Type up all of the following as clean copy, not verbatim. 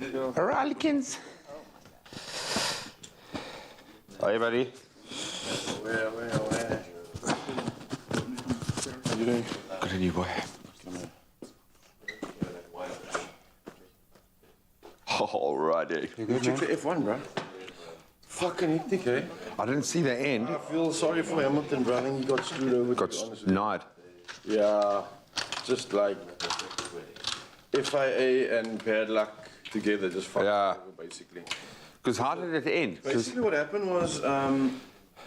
Ralikins. Hi, buddy. Where? How you doing? Good on you, boy. Alrighty. You go check the F1, bro. Fucking hectic, eh? I didn't see the end. I feel sorry for Hamilton, bro. I think he got screwed over. Got snide. Yeah, just like FIA and bad luck together, just fucked over, basically. Because how did it end? Basically what happened was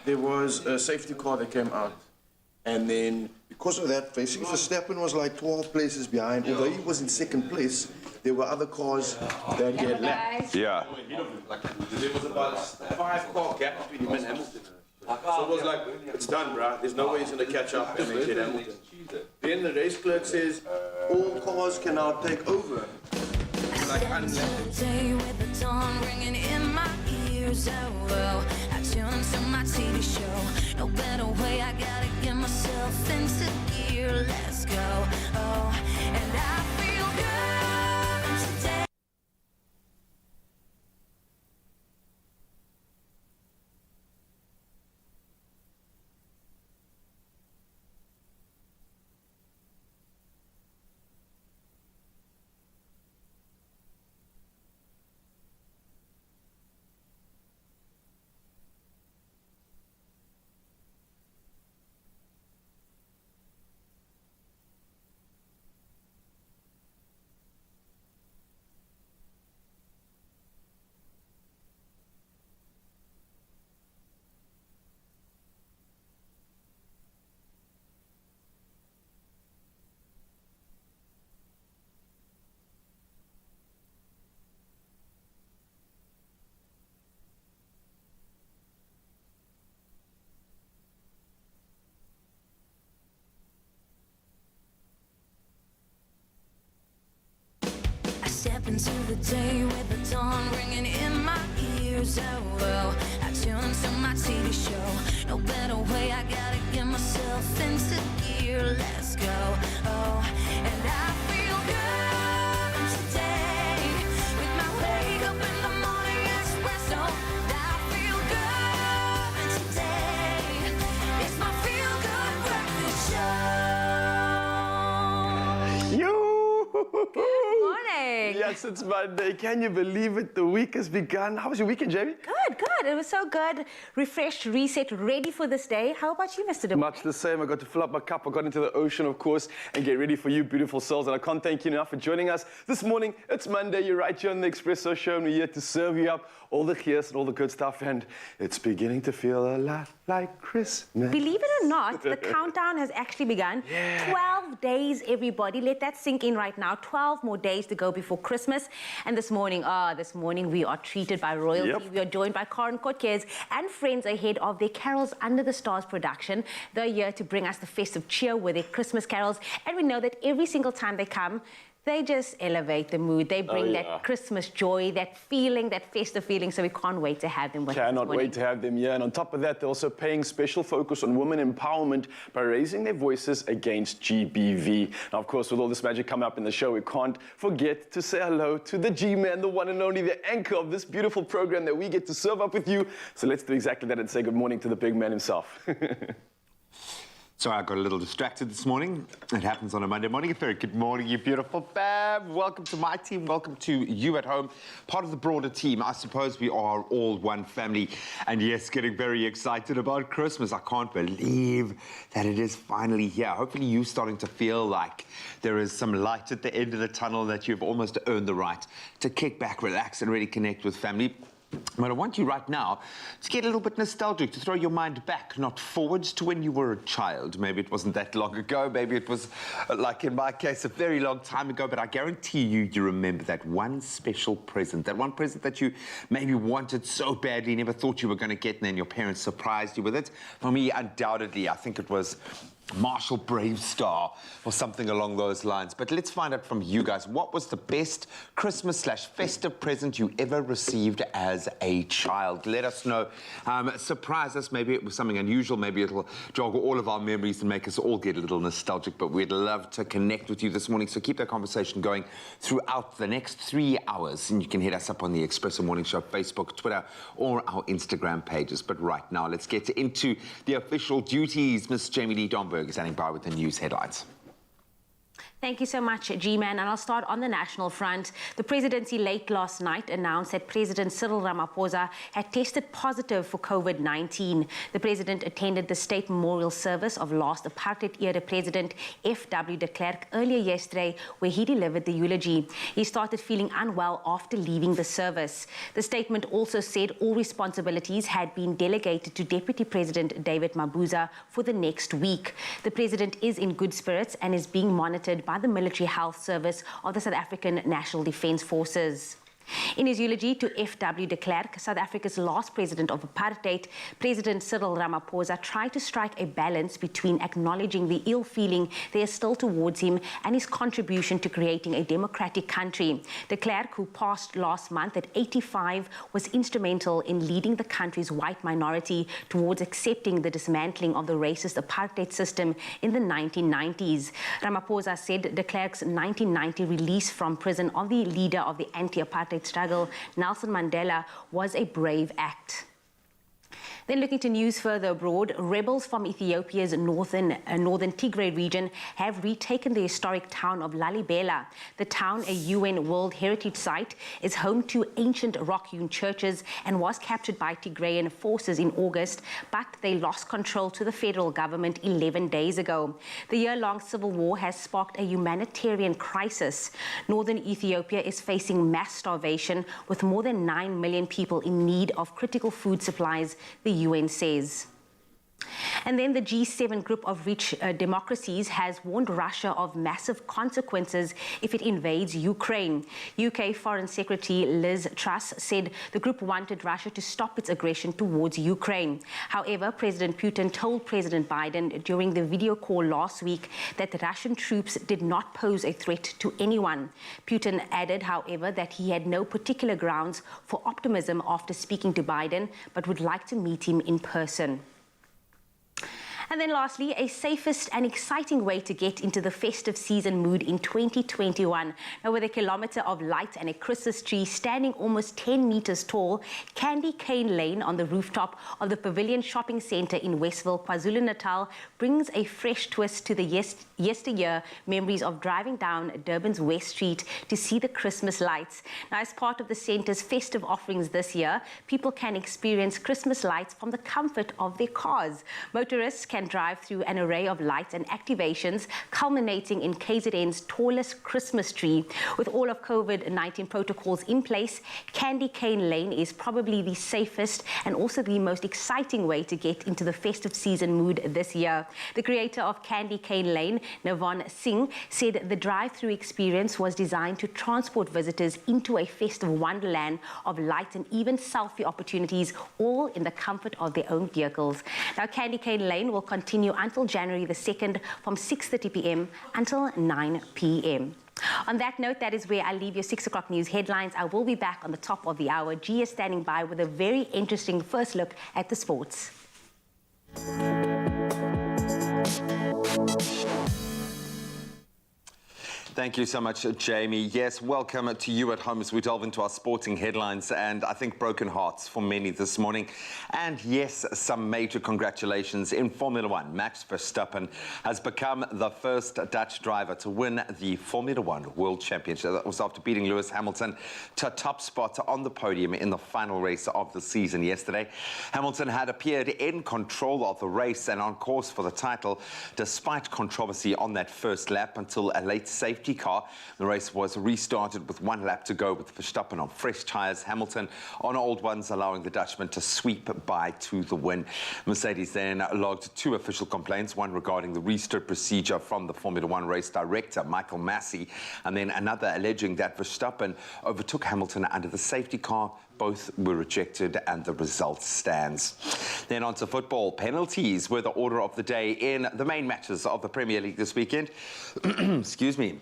there was a safety car that came out. And then because of that, basically Verstappen was like 12 places behind. Although he was in second place, there were other cars that he had lapped. Yeah. There was about a 5-car gap between him and Hamilton. So it was like, it's done, bro. There's no way he's going to catch up and then get Hamilton. Then the race clerk says, all cars can now take over. Like day with the dawn ringing in my ears. Oh, I tune into my TV show. No better way, I gotta get myself into gear. Let's go. Oh, and I feel good today. Step into the day with the dawn ringing in my ears. Oh, I tune into my TV show. No better way, I gotta get myself into gear. Let's go. Oh, and I feel good today with my wake up in the morning espresso. I feel good today. It's my feel good breakfast show. Good morning. Yes, it's Monday. Can you believe it? The week has begun. How was your weekend, Jamie? Good. It was so good. Refreshed, reset, ready for this day. How about you, Mr. DeMoy? Much the same. I got to fill up my cup. I got into the ocean, of course, and get ready for you, beautiful souls. And I can't thank you enough for joining us this morning. It's Monday. You're right here on the Expresso show, and we're here to serve you up all the cheers and all the good stuff. And it's beginning to feel a lot like Christmas. Believe it or not, the countdown has actually begun. 12 days, everybody. Let that sink in right now. 12 more days to go before Christmas. And this morning we are treated by royalty. Yep. We are joined by Karen Kotkies and friends ahead of their Carols Under the Stars production. They're here to bring us the festive cheer with their Christmas carols. And we know that every single time they come, they just elevate the mood. They bring that Christmas joy, that feeling, that festive feeling. So we can't wait to have them with us. Cannot wait to have them here. And on top of that, they're also paying special focus on women empowerment by raising their voices against GBV. Now, of course, with all this magic coming up in the show, we can't forget to say hello to the G-Man, the one and only, the anchor of this beautiful program that we get to serve up with you. So let's do exactly that and say good morning to the big man himself. Sorry, I got a little distracted this morning. It happens on a Monday morning. A very good morning, you beautiful fab. Welcome to my team. Welcome to you at home. Part of the broader team. I suppose we are all one family. And yes, getting very excited about Christmas. I can't believe that it is finally here. Hopefully you're starting to feel like there is some light at the end of the tunnel, that you've almost earned the right to kick back, relax, and really connect with family. But I want you right now to get a little bit nostalgic, to throw your mind back, not forwards, to when you were a child. Maybe it wasn't that long ago. Maybe it was, like in my case, a very long time ago. But I guarantee you remember that one special present, that one present that you maybe wanted so badly, never thought you were going to get, and then your parents surprised you with it. For me, undoubtedly, I think it was Marshall Brave Star or something along those lines. But let's find out from you guys, what was the best Christmas/festive present you ever received as a child? Let us know. Surprise us. Maybe it was something unusual. Maybe it'll jog all of our memories and make us all get a little nostalgic. But we'd love to connect with you this morning. So keep that conversation going throughout the next 3 hours. And you can hit us up on the Expresso Morning Show, Facebook, Twitter, or our Instagram pages. But right now, let's get into the official duties. Miss Jamie Lee Domberg is standing by with the news headlines. Thank you so much, G-Man. And I'll start on the national front. The presidency late last night announced that President Cyril Ramaphosa had tested positive for COVID-19. The president attended the state memorial service of last apartheid-era president F.W. de Klerk earlier yesterday, where he delivered the eulogy. He started feeling unwell after leaving the service. The statement also said all responsibilities had been delegated to Deputy President David Mabuza for the next week. The president is in good spirits and is being monitored by the Military Health Service of the South African National Defence Forces. In his eulogy to F.W. de Klerk, South Africa's last president of apartheid, President Cyril Ramaphosa tried to strike a balance between acknowledging the ill feeling there is still towards him and his contribution to creating a democratic country. De Klerk, who passed last month at 85, was instrumental in leading the country's white minority towards accepting the dismantling of the racist apartheid system in the 1990s. Ramaphosa said de Klerk's 1990 release from prison of the leader of the anti-apartheid struggle, Nelson Mandela, was a brave act. Then looking to news further abroad, rebels from Ethiopia's northern Tigray region have retaken the historic town of Lalibela. The town, a UN World Heritage Site, is home to ancient rock-hewn churches and was captured by Tigrayan forces in August, but they lost control to the federal government 11 days ago. The year-long civil war has sparked a humanitarian crisis. Northern Ethiopia is facing mass starvation, with more than 9 million people in need of critical food supplies, the UN says. And then the G7 group of rich democracies has warned Russia of massive consequences if it invades Ukraine. UK Foreign Secretary Liz Truss said the group wanted Russia to stop its aggression towards Ukraine. However, President Putin told President Biden during the video call last week that the Russian troops did not pose a threat to anyone. Putin added, however, that he had no particular grounds for optimism after speaking to Biden, but would like to meet him in person. And then lastly, a safest and exciting way to get into the festive season mood in 2021. Now, with a kilometre of light and a Christmas tree standing almost 10 metres tall, Candy Cane Lane on the rooftop of the Pavilion Shopping Centre in Westville, KwaZulu-Natal, brings a fresh twist to the yesteryear memories of driving down Durban's West Street to see the Christmas lights. Now, as part of the centre's festive offerings this year, people can experience Christmas lights from the comfort of their cars. Motorists can drive through an array of lights and activations, culminating in KZN's tallest Christmas tree. With all of COVID-19 protocols in place, Candy Cane Lane is probably the safest and also the most exciting way to get into the festive season mood this year. The creator of Candy Cane Lane, Navon Singh, said the drive-through experience was designed to transport visitors into a festive wonderland of light and even selfie opportunities, all in the comfort of their own vehicles. Now, Candy Cane Lane will continue until January the 2nd from 6:30 p.m. until 9 p.m. On that note, that is where I leave your 6 o'clock news headlines. I will be back on the top of the hour. G is standing by with a very interesting first look at the sports. Thank you so much, Jamie. Yes, welcome to you at home as we delve into our sporting headlines, and I think broken hearts for many this morning. And yes, some major congratulations in Formula One. Max Verstappen has become the first Dutch driver to win the Formula One World Championship. That was after beating Lewis Hamilton to a top spot on the podium in the final race of the season yesterday. Hamilton had appeared in control of the race and on course for the title, despite controversy on that first lap until a late safety safety car. The race was restarted with 1 lap to go with Verstappen on fresh tyres, Hamilton on old ones, allowing the Dutchman to sweep by to the win. Mercedes then logged 2 official complaints, one regarding the restart procedure from the Formula One race director, Michael Massey, and then another alleging that Verstappen overtook Hamilton under the safety car. Both were rejected and the result stands. Then on to football. Penalties were the order of the day in the main matches of the Premier League this weekend. Excuse me.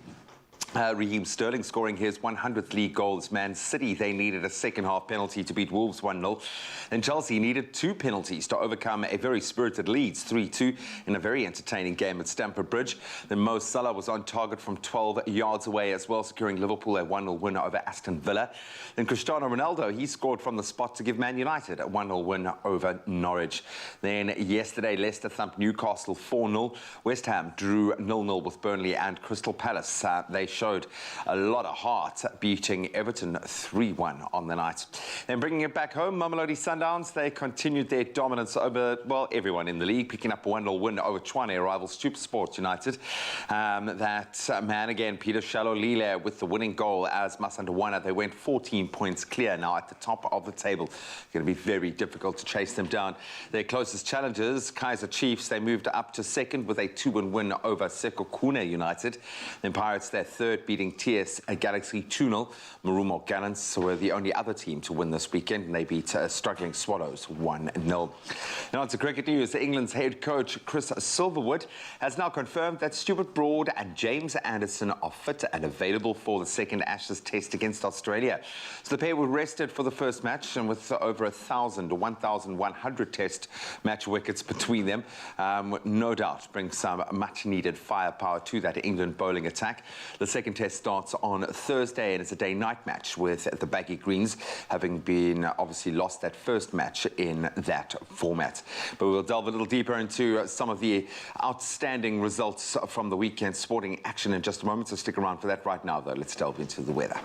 Raheem Sterling scoring his 100th league goal. Man City, they needed a second-half penalty to beat Wolves 1-0. And Chelsea needed 2 penalties to overcome a very spirited Leeds 3-2 in a very entertaining game at Stamford Bridge. Then Mo Salah was on target from 12 yards away as well, securing Liverpool a 1-0 win over Aston Villa. Then Cristiano Ronaldo, he scored from the spot to give Man United a 1-0 win over Norwich. Then yesterday, Leicester thumped Newcastle 4-0. West Ham drew 0-0 with Burnley and Crystal Palace. They showed a lot of heart, beating Everton 3-1 on the night. Then bringing it back home, Mamelodi Sundowns, they continued their dominance over, well, everyone in the league, picking up a 1-0 win over Tshwane rivals SuperSport United. That man again, Peter Shalolile, with the winning goal as Masandawana. They went 14 points clear now at the top of the table. It's going to be very difficult to chase them down. Their closest challengers, Kaizer Chiefs, they moved up to second with a 2-1 win over Sekhukhune United. Then Pirates, their third, beating TS Galaxy 2-0. Marumo Gallants were the only other team to win this weekend, and they beat struggling Swallows 1-0. Now on to cricket news. England's head coach Chris Silverwood has now confirmed that Stuart Broad and James Anderson are fit and available for the second Ashes test against Australia. So the pair were rested for the first match, and with over 1,100 test match wickets between them, no doubt brings some much-needed firepower to that England bowling attack. The second test starts on Thursday, and it's a day-night match with the Baggy Greens having been obviously lost that first match in that format. But we'll delve a little deeper into some of the outstanding results from the weekend sporting action in just a moment, so stick around for that. Right now, though, let's delve into the weather.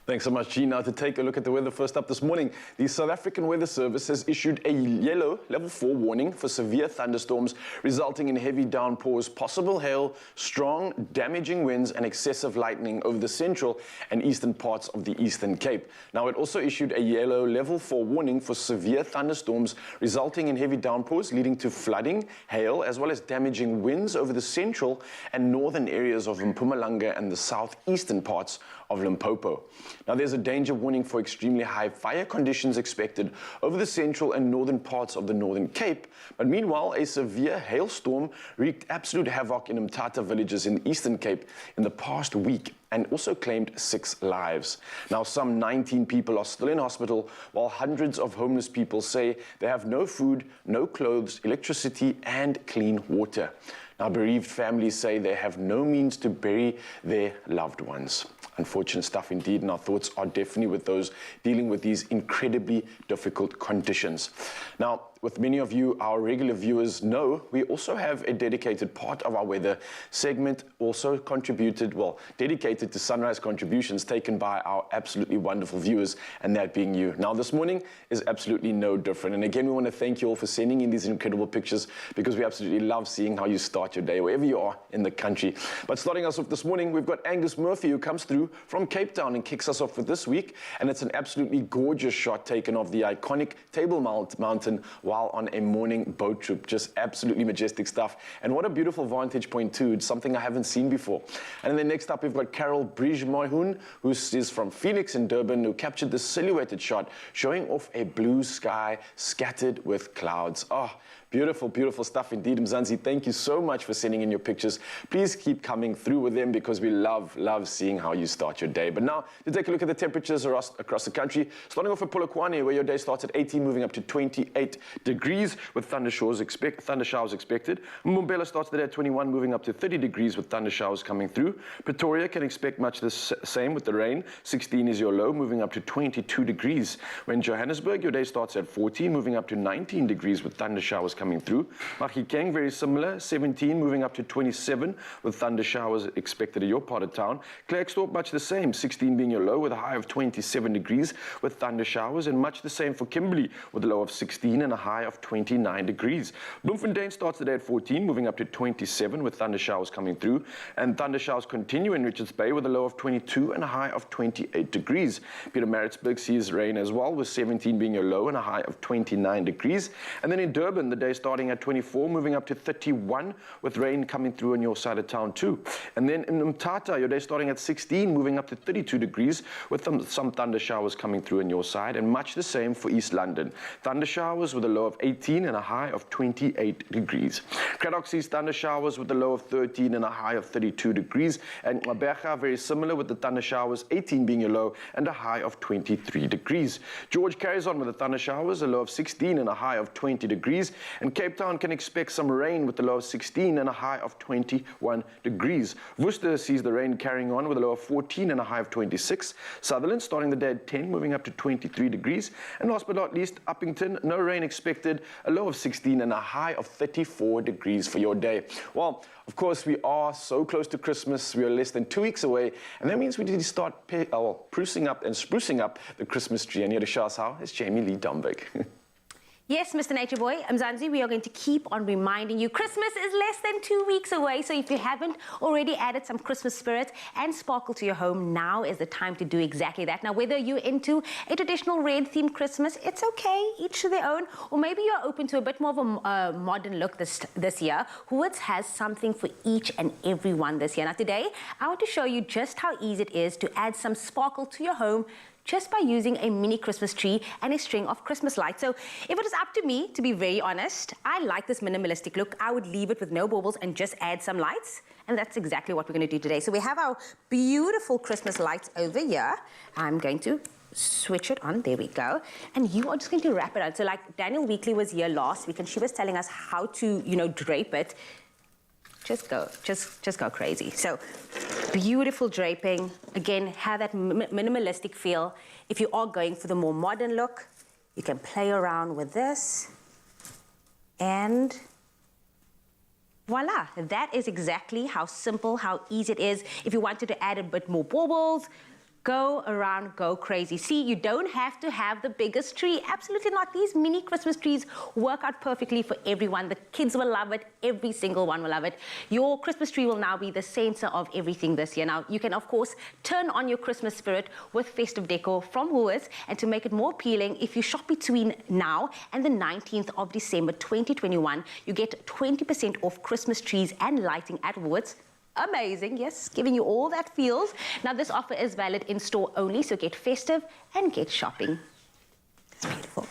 Thanks so much, Gene. Now to take a look at the weather first up this morning, the South African Weather Service has issued a yellow level 4 warning for severe thunderstorms resulting in heavy downpours, possible hail, strong damaging winds and excessive lightning over the central and eastern parts of the Eastern Cape. Now it also issued a yellow level 4 warning for severe thunderstorms resulting in heavy downpours leading to flooding, hail as well as damaging winds over the central and northern areas of Mpumalanga and the southeastern parts of Limpopo. Now there's a danger warning for extremely high fire conditions expected over the central and northern parts of the Northern Cape, but meanwhile a severe hailstorm wreaked absolute havoc in Mthatha villages in the Eastern Cape in the past week and also claimed 6 lives. Now some 19 people are still in hospital, while hundreds of homeless people say they have no food, no clothes, electricity and clean water. Now bereaved families say they have no means to bury their loved ones. Unfortunate stuff indeed, and our thoughts are definitely with those dealing with these incredibly difficult conditions. Now, with many of you, our regular viewers know, we also have a dedicated part of our weather segment, also dedicated to sunrise contributions taken by our absolutely wonderful viewers, and that being you. Now, this morning is absolutely no different. And again, we want to thank you all for sending in these incredible pictures, because we absolutely love seeing how you start your day, wherever you are in the country. But starting us off this morning, we've got Angus Murphy, who comes through from Cape Town and kicks us off with this week. And it's an absolutely gorgeous shot taken of the iconic Table Mountain while on a morning boat trip. Just absolutely majestic stuff. And what a beautiful vantage point too. It's something I haven't seen before. And then next up, we've got Carol Bridge-Moyhoon, who is from Phoenix in Durban, who captured the silhouetted shot showing off a blue sky scattered with clouds. Oh, beautiful, beautiful stuff indeed. Mzansi, thank you so much for sending in your pictures. Please keep coming through with them, because we love seeing how you start your day. But now, to take a look at the temperatures across the country, starting off at Polokwane, where your day starts at 18, moving up to 28 degrees with thunder showers expected. Mbombela starts the day at 21, moving up to 30 degrees with thunder showers coming through. Pretoria can expect much the same with the rain. 16 is your low, moving up to 22 degrees. When Johannesburg, your day starts at 14, moving up to 19 degrees with thunder showers coming through. Mahikeng, very similar, 17 moving up to 27 with thunder showers expected in your part of town. Klerksdorp, much the same, 16 being your low with a high of 27 degrees with thunder showers, and much the same for Kimberley with a low of 16 and a high of 29 degrees. Bloemfontein starts the day at 14, moving up to 27 with thunder showers coming through, and thunder showers continue in Richards Bay with a low of 22 and a high of 28 degrees. Pietermaritzburg sees rain as well, with 17 being your low and a high of 29 degrees. And then in Durban, the day starting at 24, moving up to 31 with rain coming through on your side of town too. And then in Mthatha, your day starting at 16, moving up to 32 degrees with some thunder showers coming through on your side, and much the same for East London. Thunder showers with a low of 18 and a high of 28 degrees. Cradock sees thunder showers with a low of 13 and a high of 32 degrees. And Mabega, very similar with the thunder showers, 18 being a low and a high of 23 degrees. George carries on with the thunder showers, a low of 16 and a high of 20 degrees. And Cape Town can expect some rain with a low of 16 and a high of 21 degrees. Worcester sees the rain carrying on with a low of 14 and a high of 26. Sutherland starting the day at 10, moving up to 23 degrees. And last but not least, Uppington, no rain expected, a low of 16 and a high of 34 degrees for your day. Well, of course, we are so close to Christmas. We are less than 2 weeks away, and that means we need to start sprucing up the Christmas tree. And here to show us how is Jamie Lee Dombeck. Yes, Mr. Nature Boy, Mzansi, we are going to keep on reminding you Christmas is less than 2 weeks away. So if you haven't already added some Christmas spirit and sparkle to your home, now is the time to do exactly that. Now, whether you're into a traditional red-themed Christmas, it's okay, each to their own. Or maybe you're open to a bit more of a modern look this year. Woolworths has something for each and every one this year. Now, today, I want to show you just how easy it is to add some sparkle to your home just by using a mini Christmas tree and a string of Christmas lights. So if it is up to me, to be very honest, I like this minimalistic look. I would leave it with no baubles and just add some lights. And that's exactly what we're going to do today. So we have our beautiful Christmas lights over here. I'm going to switch it on. There we go. And you are just going to wrap it on. So like Daniel Weekly was here last week and she was telling us how to, drape it. Just go crazy. So beautiful draping. Again, have that minimalistic feel. If you are going for the more modern look, you can play around with this. And voila, that is exactly how simple, how easy it is. If you wanted to add a bit more baubles, go around, go crazy. See, you don't have to have the biggest tree. Absolutely not. These mini Christmas trees work out perfectly for everyone. The kids will love it. Every single one will love it. Your Christmas tree will now be the center of everything this year. Now, you can, of course, turn on your Christmas spirit with festive decor from Woolworths. And to make it more appealing, if you shop between now and the 19th of December 2021, you get 20% off Christmas trees and lighting at Woolworths. Amazing, yes, giving you all that feels. Now, this offer is valid in store only, so get festive and get shopping. It's beautiful.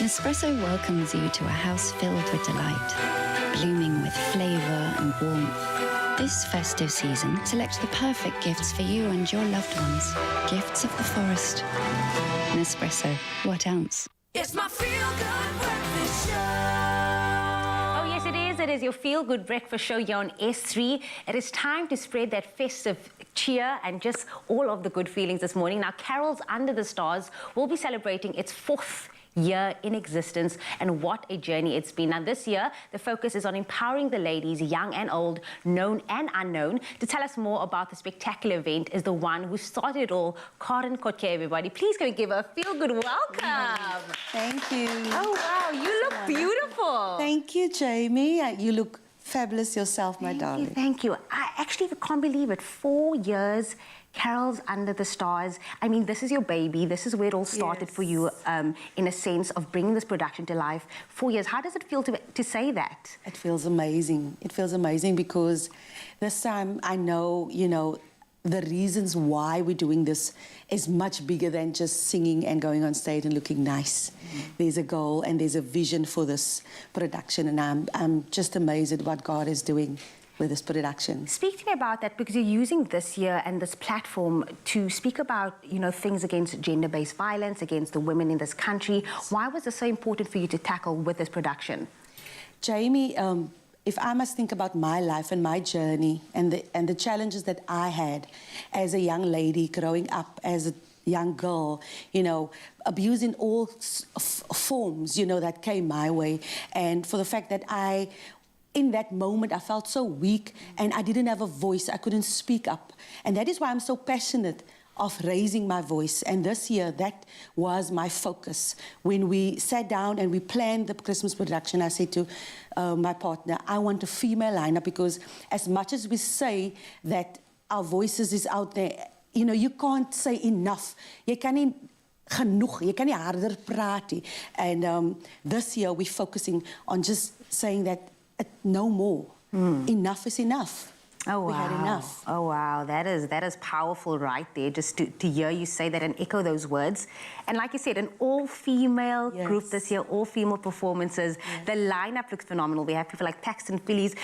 Nespresso welcomes you to a house filled with delight, blooming with flavor and warmth. This festive season, select the perfect gifts for you and your loved ones. Gifts of the forest. Nespresso, what else? It's my feel-good breakfast show. Oh, yes, it is. It is your feel-good breakfast show here on S3. It is time to spread that festive cheer and just all of the good feelings this morning. Now, Carols Under the Stars will be celebrating its 4th year in existence, and what a journey it's been. Now, this year, the focus is on empowering the ladies, young and old, known and unknown. To tell us more about the spectacular event is the one who started it all, Karen Kotke, everybody. Please go and give her a feel-good welcome. Thank you. Oh, wow, you look beautiful. Thank you, Jamie. You look fabulous yourself, my darling. Thank you. I actually can't believe it. 4 years, Carols Under the Stars. I mean, this is your baby. This is where it all started for you, in a sense of bringing this production to life. 4 years. How does it feel to say that? It feels amazing. It feels amazing because this time I know, you know, the reasons why we're doing this is much bigger than just singing and going on stage and looking nice. There's a goal and there's a vision for this production, and I'm just amazed at what God is doing with this production. Speak to me about that, because you're using this year and this platform to speak about, you know, things against gender-based violence, against the women in this country. Why was this so important for you to tackle with this production? Jamie, if I must think about my life and my journey and the challenges that I had as a young lady growing up as a young girl, you know, abuse in all forms, you know, that came my way. And for the fact that in that moment, I felt so weak and I didn't have a voice. I couldn't speak up. And that is why I'm so passionate of raising my voice. And this year, that was my focus. When we sat down and we planned the Christmas production, I said to my partner, I want a female lineup, because as much as we say that our voices is out there, you know, you can't say enough. You kan nie genoeg, jy kan nie harder praat nie. And this year, we're focusing on just saying that no more. Enough is enough. Oh, wow. We had enough. Oh, wow. That is powerful right there, just to hear you say that and echo those words. And like you said, an all-female group this year, all-female performances. The lineup looks phenomenal. We have people like Paxton Phillies.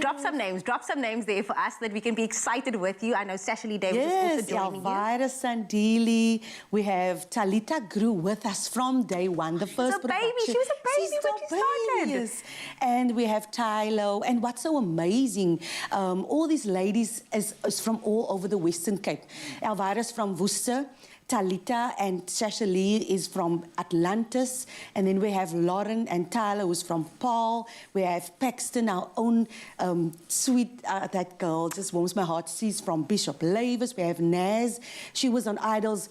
Drop some names there for us that we can be excited with you. I know Sasha Lee Davis is also joining you. Elvira Sandili. We have Talita grew with us from day one. The first production. She was a baby when she started. Yes. And we have Tylo. And what's so amazing, all these ladies is from all over the Western Cape. Elvira's from Worcester. Talita and Sasha Lee is from Atlantis. And then we have Lauren and Tyler, who's from Paul. We have Paxton, our own sweet, that girl just warms my heart. She's from Bishop Lavis. We have Naz. She was on Idols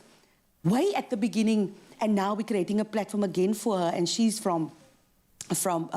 way at the beginning. And now we're creating a platform again for her. And she's from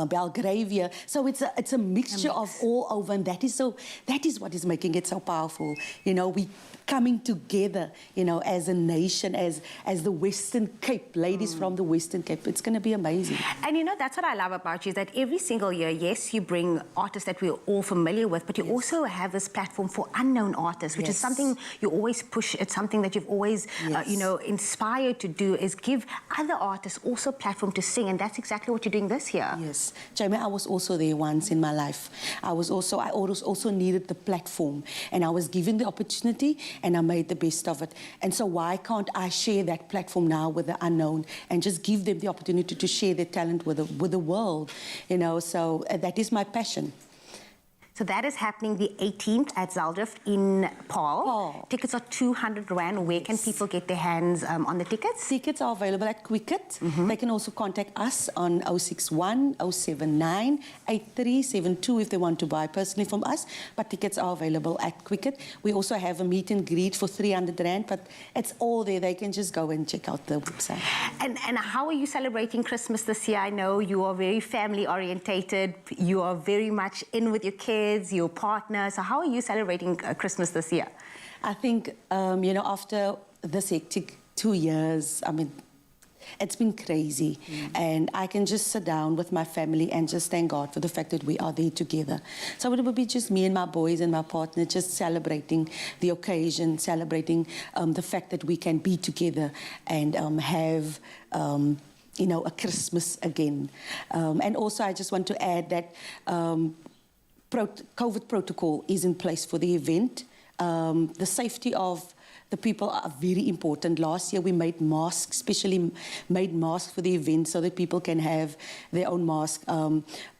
Belgravia. So it's a mixture of all over, and that is what is making it so powerful. You know, we coming together, you know, as a nation, as the Western Cape, ladies from the Western Cape. It's going to be amazing. And you know, that's what I love about you, is that every single year, yes, you bring artists that we're all familiar with, but you also have this platform for unknown artists, which is something you always push. It's something that you've always, you know, inspired to do, is give other artists also a platform to sing, and that's exactly what you're doing this year. Yes. Jamie, I was also there once in my life. I also needed the platform, and I was given the opportunity, and I made the best of it. And so why can't I share that platform now with the unknown and just give them the opportunity to share their talent with the world, you know? So that is my passion. So that is happening the 18th at Zaldrift in Paul. Tickets are 200 Rand. Where can people get their hands on the tickets? Tickets are available at Quicket. They can also contact us on 061 079 8372 if they want to buy personally from us. But tickets are available at Quicket. We also have a meet and greet for 300 Rand, but it's all there. They can just go and check out the website. And how are you celebrating Christmas this year? I know you are very family orientated. You are very much in with your kids, your partner. So how are you celebrating Christmas this year? I think, you know, after this hectic 2 years, I mean, it's been crazy. And I can just sit down with my family and just thank God for the fact that we are there together. So it will be just me and my boys and my partner just celebrating the occasion, celebrating the fact that we can be together and have you know, a Christmas again. And also, I just want to add that COVID protocol is in place for the event. The safety of the people are very important. Last year we made masks, especially made masks for the event so that people can have their own mask.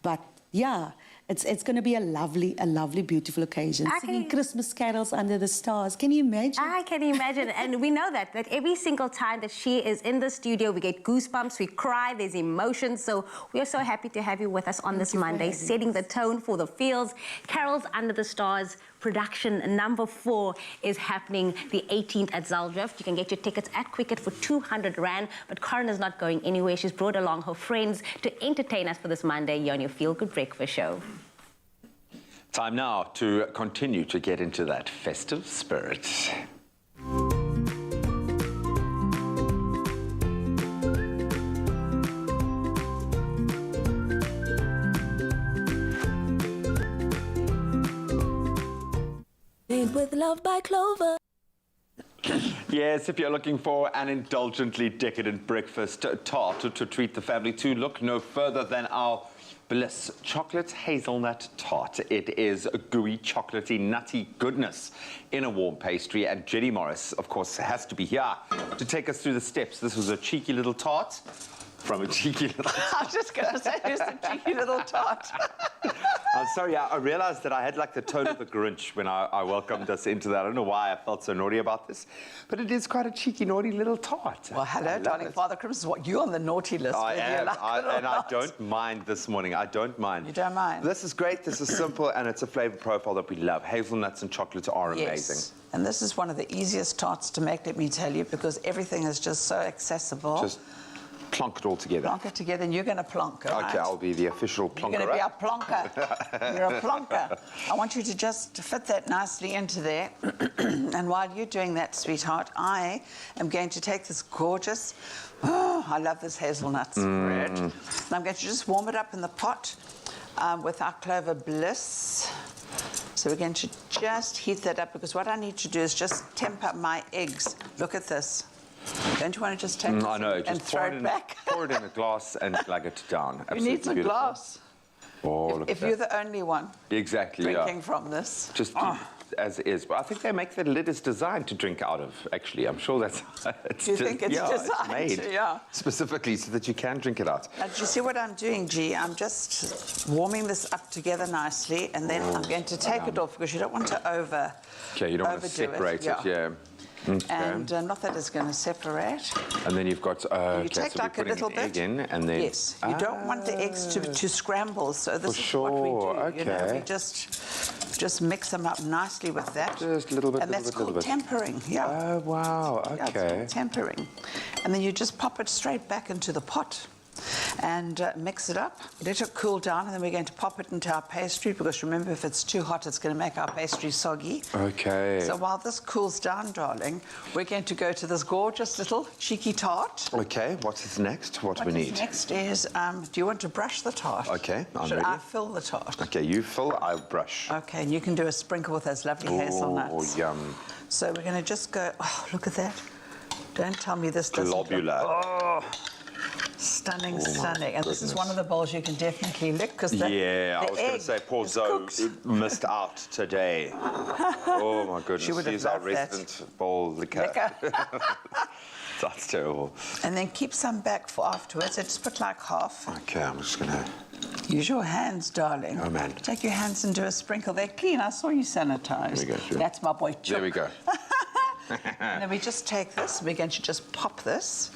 But yeah, it's going to be a lovely, beautiful occasion. Singing Christmas carols under the stars. Can you imagine? I can imagine. And we know that every single time that she is in the studio, we get goosebumps, we cry, there's emotions. So we are so happy to have you with us on this Monday, setting the tone for the fields. Carols Under the Stars production number 4 is happening the 18th at Zuldrift. You can get your tickets at Quicket for 200 Rand. But Karen is not going anywhere. She's brought along her friends to entertain us for this Monday here on your Feel Good Breakfast Show. Time now to continue to get into that festive spirit. Made with love by Clover. Yes, if you're looking for an indulgently decadent breakfast tart to treat the family to, look no further than our Bliss Chocolate Hazelnut Tart. It is a gooey, chocolatey, nutty goodness in a warm pastry, and Jenny Morris, of course, has to be here to take us through the steps. This was a cheeky little tart from a cheeky little tart. I was just going to say, who's the cheeky little tart? I'm sorry, I realized that I had like the tone of the Grinch when I welcomed us into that. I don't know why I felt so naughty about this, but it is quite a cheeky, naughty little tart. Well, hello, darling. Father Christmas, what, you're on the naughty list. I am, like I don't mind this morning. I don't mind. You don't mind? This is great. This is simple, and it's a flavor profile that we love. Hazelnuts and chocolates are amazing. Yes. And this is one of the easiest tarts to make, let me tell you, because everything is just so accessible. Just plonk it all together. Plonk it together, and you're going to plonk it, right? Okay, I'll be the official plonker. You're going to be a plonker. You're a plonker. I want you to just fit that nicely into there. And while you're doing that, sweetheart, I am going to take this gorgeous, I love this hazelnut spread. And I'm going to just warm it up in the pot with our Clover Bliss. So we're going to just heat that up, because what I need to do is just temper my eggs. Look at this. Don't you want to just take it and throw it back? Pour it in a glass and glug it down. You need some glass. Oh, if you're the only one drinking from this. Just as it is. But I think they make the lid is designed to drink out of, actually. I'm sure that's... Do you think it's designed? It's made specifically so that you can drink it out. Now, do you see what I'm doing, G? I'm just warming this up together nicely, and then I'm going to take it off, because you don't want to Okay, you don't want to separate it, yeah. Okay. And not that it's going to separate. And then you've got... you take so like a little bit. Egg in, and then... Yes. You don't want the eggs to scramble, so this is what we do. Okay. You know, we just mix them up nicely with that. Just a little bit, and that's called tempering, yeah. Oh, wow, okay. Yeah, it's called tempering. And then you just pop it straight back into the pot and mix it up, let it cool down, and then we're going to pop it into our pastry, because remember, if it's too hot, it's going to make our pastry soggy. Okay. So while this cools down, darling, we're going to go to this gorgeous little cheeky tart. Okay, what's next? What do we need? Next is, do you want to brush the tart? Okay, I'm Should ready. I fill the tart? Okay, you fill, I'll brush. Okay, and you can do a sprinkle with those lovely hazelnuts. Oh, yum. So we're going to just go, oh, look at that. Don't tell me this doesn't look... Globular. Oh, stunning, stunning. And this is one of the bowls you can definitely lick, because the I was going to say, poor Zoe missed out today. Oh, my goodness. She would have She's our loved that. resident bowl liquor. That's terrible. And then keep some back for afterwards. So just put like half. Okay, I'm just going to... Use your hands, darling. Oh, man. Take your hands and do a sprinkle. They're clean. I saw you sanitize. There we go, sure. That's my boy, Chuck. There we go. And then we just take this, we're going to just pop this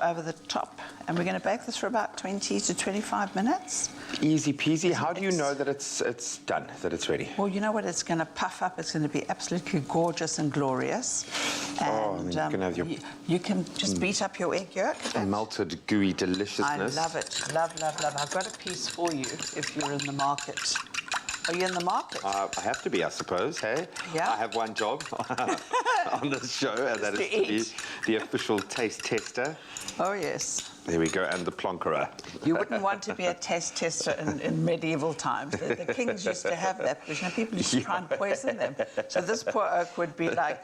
over the top, and we're going to bake this for about 20 to 25 minutes. Easy peasy. How do you know that it's done, that it's ready? Well, you know what? It's going to puff up. It's going to be absolutely gorgeous and glorious. And and you can have your... You can just beat up your egg yolk. melted, gooey deliciousness. I love it. Love, love, love. I've got a piece for you if you're in the market. Are you in the market? I have to be, I suppose, hey? Yeah. I have one job on this show, and that is to to be eat. the official taste tester. Oh, yes. There we go, and the plonkerer. You wouldn't want to be a taste tester in medieval times. The kings used to have that because people used to try and poison them. So this poor oak would be like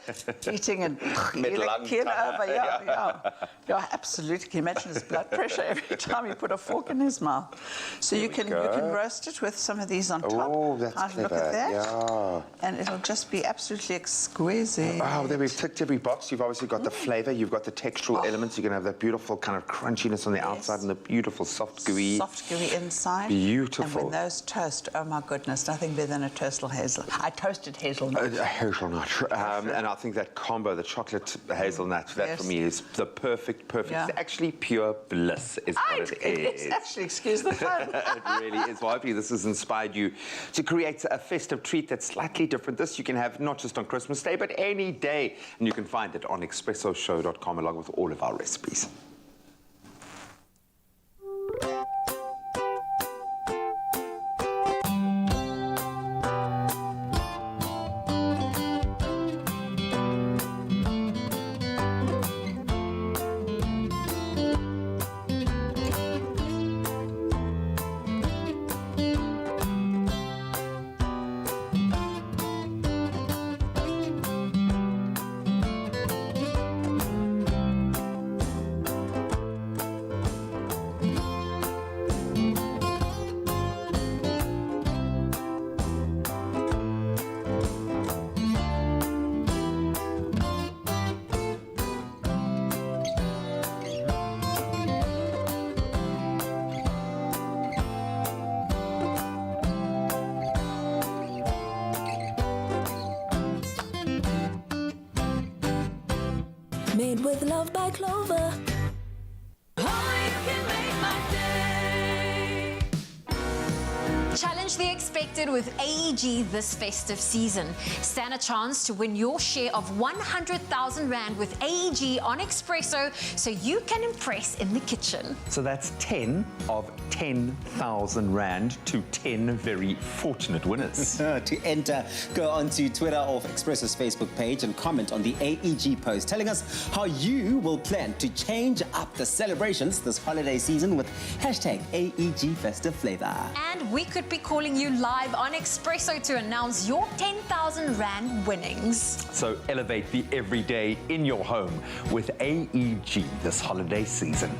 eating and keel over. Yeah, absolutely. Can you imagine his blood pressure every time he put a fork in his mouth? So you can roast it with some of these on top. Oh, that's Look clever. at that. Yeah. And it'll just be absolutely exquisite. Oh, there we've ticked every box. You've obviously got the flavour, you've got the textural elements. You can have that beautiful kind of crunchiness on the outside and the beautiful soft gooey. Soft gooey inside. Beautiful. And when those toast, oh my goodness, nothing better than a toasted hazelnut. Hazelnut. And I think that combo, the chocolate hazelnut, that for me is the perfect. Yeah. It's actually pure bliss is what it is. It's actually, excuse the pun. It really is. Well, hopefully this has inspired you to create a festive treat that's slightly different. This you can have not just on Christmas Day, but any day. And you can find it on expressoshow.com along with all of our recipes. Made with love by Clover. Oh, you can make my day. Challenge the expected with AEG this festive season. Stand a chance to win your share of 100,000 Rand with AEG on Expresso so you can impress in the kitchen. So that's 10 of 10,000 Rand to 10 very fortunate winners. To enter, go onto Twitter or Expresso's Facebook page and comment on the AEG post telling us how you will plan to change up the celebrations this holiday season with hashtag AEG Festive Flavor. And we could be calling you live on Expresso to announce your 10,000 Rand winnings. So elevate the everyday in your home with AEG this holiday season.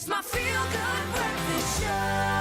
It's my feel-good breakfast show.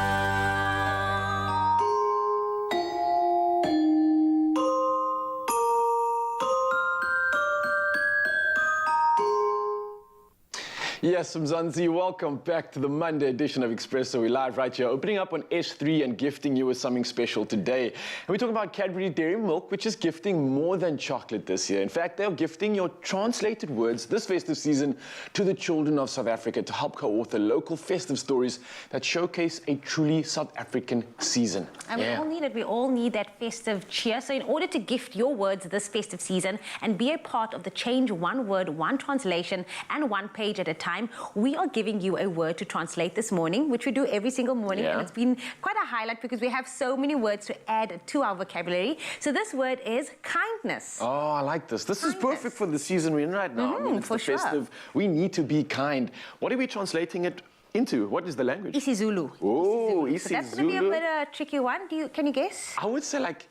Yes, Mzansi, welcome back to the Monday edition of Expresso. We're live right here, opening up on S3 and gifting you with something special today. And we're talking about Cadbury Dairy Milk, which is gifting more than chocolate this year. In fact, they're gifting your translated words this festive season to the children of South Africa to help co-author local festive stories that showcase a truly South African season. And we all need it. We all need that festive cheer. So in order to gift your words this festive season and be a part of the Change One Word, One Translation and One Page at a Time, we are giving you a word to translate this morning, which we do every single morning. And it's been quite a highlight because we have so many words to add to our vocabulary. So this word is kindness. Oh, I like this. This is perfect for the season we're in right now. I mean, it's for the festive. We need to be kind. What are we translating it into? What is the language? isiZulu. Oh, isiZulu. So that's going to be a bit of a tricky one. Can you guess? I would say like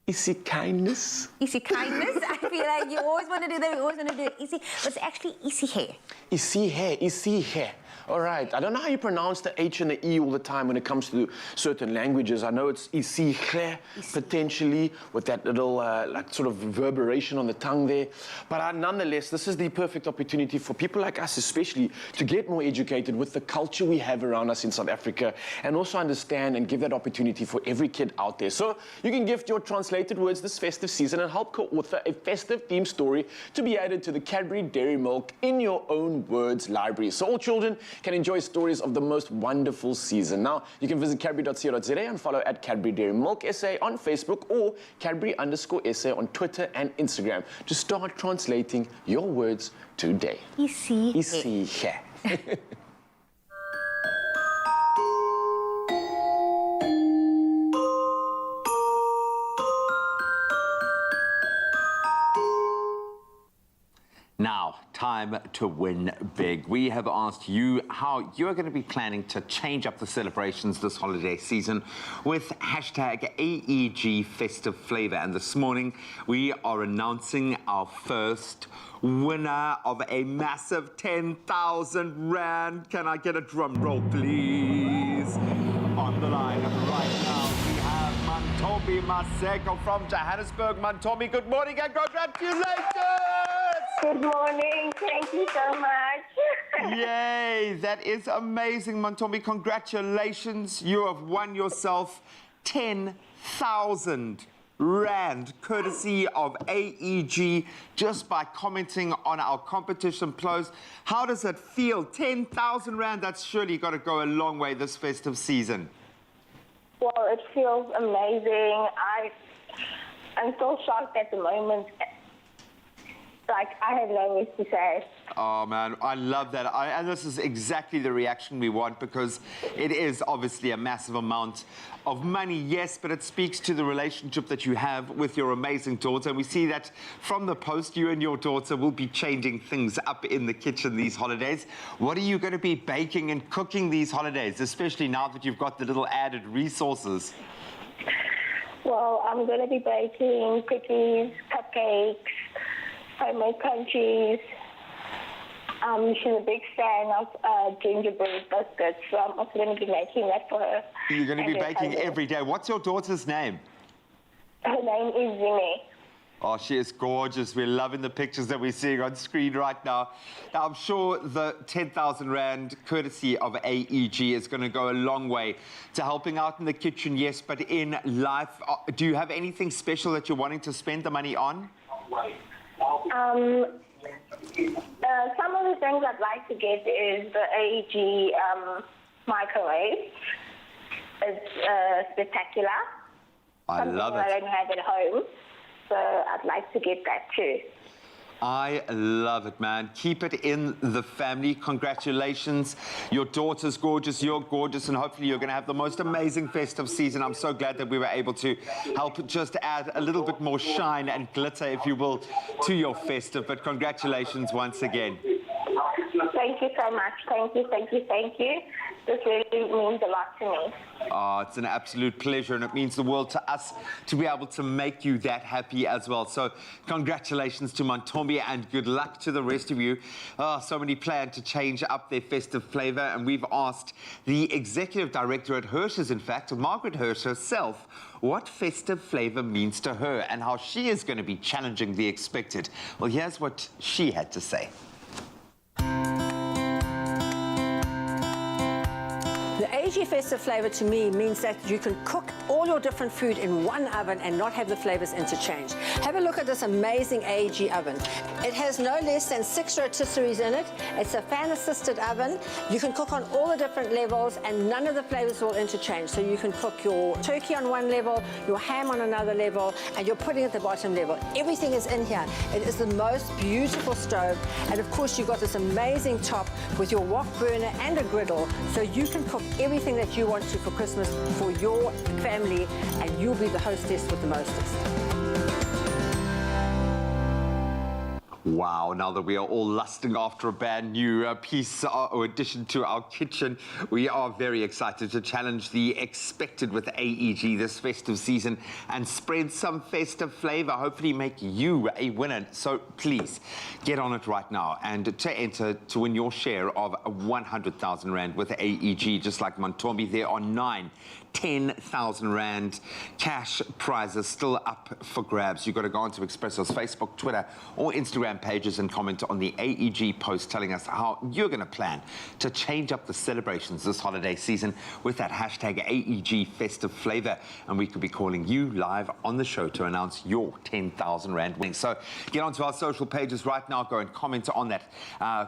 isi kindness. Isi kindness. I feel like you always want to do that. You always want to do it easy. But it's actually isi hair. Isi hair, isi hair. All right. I don't know how you pronounce the H and the E all the time when it comes to certain languages. I know it's isi hair, potentially, with that little like sort of reverberation on the tongue there. But nonetheless, this is the perfect opportunity for people like us, especially, to get more educated with the culture we have around us in South Africa, and also understand and give that opportunity for every kid out there. So you can gift your translated words this festive season and help co-author a festive themed story to be added to the Cadbury Dairy Milk in your own words library. So all children can enjoy stories of the most wonderful season. Now, you can visit cadbury.co.za and follow at Cadbury Dairy Milk SA on Facebook or Cadbury_SA on Twitter and Instagram to start translating your words today. Isi hair. Now, time to win big. We have asked you how you are going to be planning to change up the celebrations this holiday season with hashtag AEG Festive Flavor. And this morning, we are announcing our first winner of a massive 10,000 Rand. Can I get a drum roll, please? On the line right now, we have Mantobi Maseko from Johannesburg. Mantobi, good morning and congratulations! Good morning. Thank you so much. Yay, that is amazing, Mantobi. Congratulations. You have won yourself 10,000 Rand, courtesy of AEG, just by commenting on our competition post. How does it feel? 10,000 Rand, that's surely got to go a long way this festive season. Well, it feels amazing. I'm so shocked at the moment. Like, I have no words to say. Oh, man, I love that. And this is exactly the reaction we want, because it is obviously a massive amount of money, yes, but it speaks to the relationship that you have with your amazing daughter. And we see that from the post, you and your daughter will be changing things up in the kitchen these holidays. What are you going to be baking and cooking these holidays, especially now that you've got the little added resources? Well, I'm going to be baking cookies, cupcakes, homemade crunchies. She's a big fan of gingerbread biscuits, so I'm also going to be making that for her. You're going to be baking every day. What's your daughter's name? Her name is Zime. Oh, she is gorgeous. We're loving the pictures that we're seeing on screen right now. Now, I'm sure the 10,000 Rand courtesy of AEG is going to go a long way to helping out in the kitchen, yes, but in life. Do you have anything special that you're wanting to spend the money on? Some of the things I'd like to get is the AEG microwave. It's spectacular. I love it. I don't have at home, so I'd like to get that too. I love it, man. Keep it in the family. Congratulations. Your daughter's gorgeous, you're gorgeous, and hopefully you're going to have the most amazing festive season. I'm so glad that we were able to help just add a little bit more shine and glitter, if you will, to your festive. But congratulations once again. Thank you so much. Thank you, thank you, thank you. This really means a lot to me. Oh, it's an absolute pleasure, and it means the world to us to be able to make you that happy as well. So congratulations to Montombi, and good luck to the rest of you. Oh, so many plan to change up their festive flavour, and we've asked the executive director at Hirsch's, in fact, Margaret Hirsch herself, what festive flavour means to her and how she is going to be challenging the expected. Well, here's what she had to say. The AG festive flavour to me means that you can cook all your different food in one oven and not have the flavours interchange. Have a look at this amazing AEG oven. It has no less than 6 rotisseries in it. It's a fan-assisted oven. You can cook on all the different levels and none of the flavours will interchange. So you can cook your turkey on one level, your ham on another level, and your pudding at the bottom level. Everything is in here. It is the most beautiful stove. And of course, you've got this amazing top with your wok burner and a griddle, so you can cook everything that you want to for Christmas for your family, and you'll be the hostess with the mostest. Wow, now that we are all lusting after a brand new piece or addition to our kitchen, we are very excited to challenge the expected with AEG this festive season and spread some festive flavour, hopefully make you a winner. So please, get on it right now. And to enter to win your share of 100,000 Rand with AEG, just like Montombi, there are 9 10,000 Rand cash prizes still up for grabs. You've got to go onto Expresso's Facebook, Twitter, or Instagram pages and comment on the AEG post telling us how you're going to plan to change up the celebrations this holiday season with that hashtag AEG festive flavour. And we could be calling you live on the show to announce your 10,000 Rand winning. So get onto our social pages right now, go and comment on that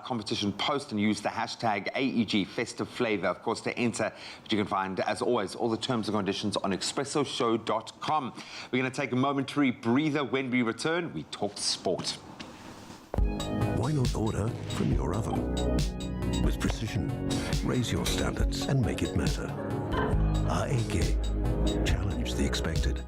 competition post and use the hashtag AEG festive flavour, of course, to enter. But you can find, as always, all the terms and conditions on expressoshow.com. We're going to take a momentary breather. When we return, we talk sport. Why not order from your oven? With precision, raise your standards and make it matter. AEG. Challenge the expected.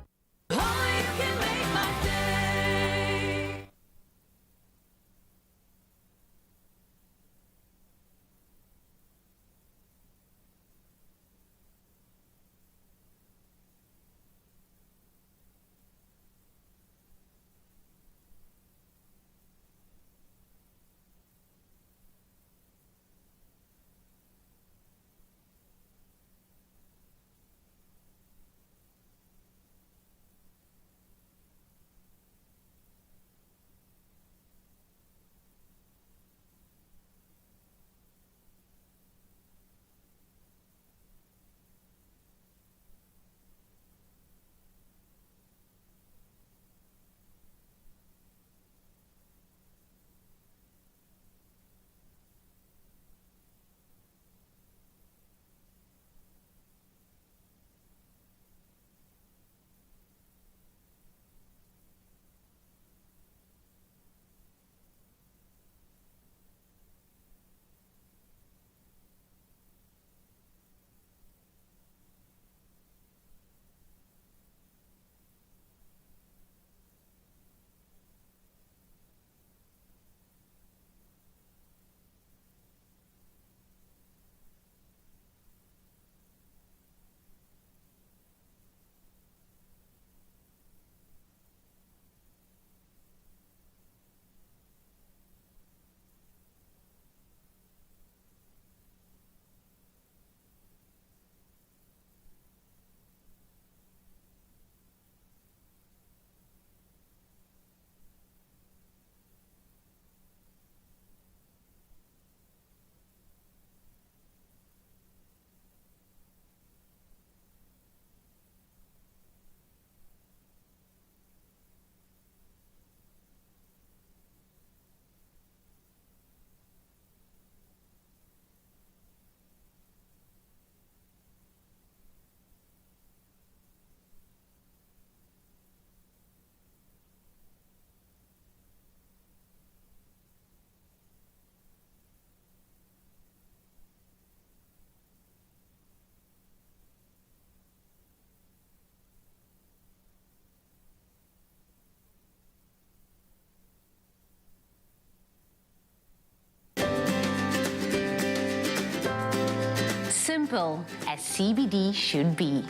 simple as CBD should be.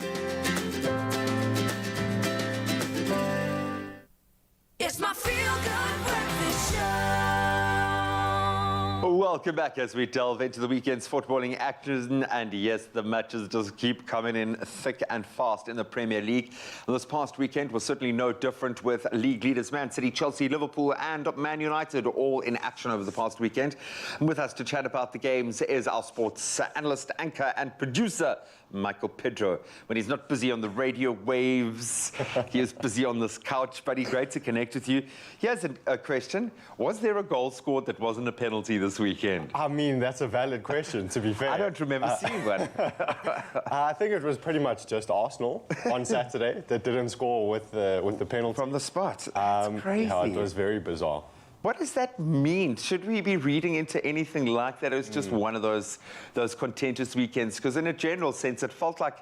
It's my feel-good breakfast show. Welcome back as we delve into the weekend's footballing action. And yes, the matches just keep coming in thick and fast in the Premier League. This past weekend was certainly no different, with league leaders Man City, Chelsea, Liverpool and Man United all in action over the past weekend. And with us to chat about the games is our sports analyst, anchor and producer, Michael Pedro. When he's not busy on the radio waves, he is busy on this couch. Buddy, great to connect with you. Here's a question. Was there a goal scored that wasn't a penalty this weekend? I mean, that's a valid question, to be fair. I don't remember seeing one. I think it was pretty much just Arsenal on Saturday that didn't score with the penalty. From the spot. That's crazy. Yeah, it was very bizarre. What does that mean? Should we be reading into anything like that? It was just one of those contentious weekends, because in a general sense, it felt like,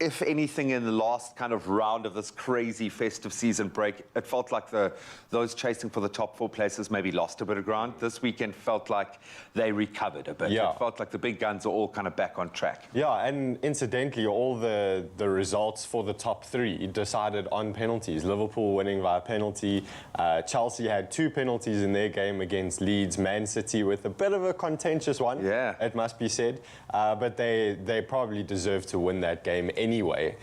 if anything, in the last kind of round of this crazy festive season break, it felt like those chasing for the top 4 places maybe lost a bit of ground. This weekend felt like they recovered a bit. Yeah. It felt like the big guns are all kind of back on track. Yeah, and incidentally, all the results for the top 3 decided on penalties. Liverpool winning via penalty. Chelsea had 2 penalties in their game against Leeds. Man City with a bit of a contentious one, it must be said. But they probably deserved to win that game anyway,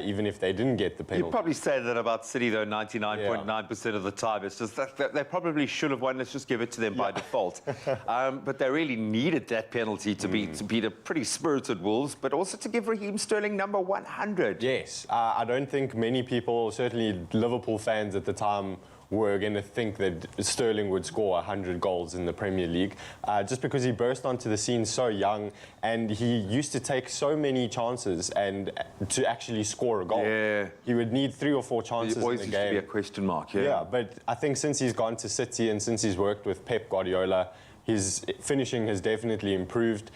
even if they didn't get the penalty. You'd probably say that about City, though, 99.9% of the time. It's just that they probably should have won. Let's just give it to them by default. But they really needed that penalty to beat a pretty spirited Wolves, but also to give Raheem Sterling number 100. Yes, I don't think many people, certainly Liverpool fans at the time, were going to think that Sterling would score 100 goals in the Premier League, just because he burst onto the scene so young, and he used to take so many chances and to actually score a goal. Yeah. He would need 3 or 4 chances in the game. It always used to be a question mark, Yeah, but I think since he's gone to City and since he's worked with Pep Guardiola, his finishing has definitely improved.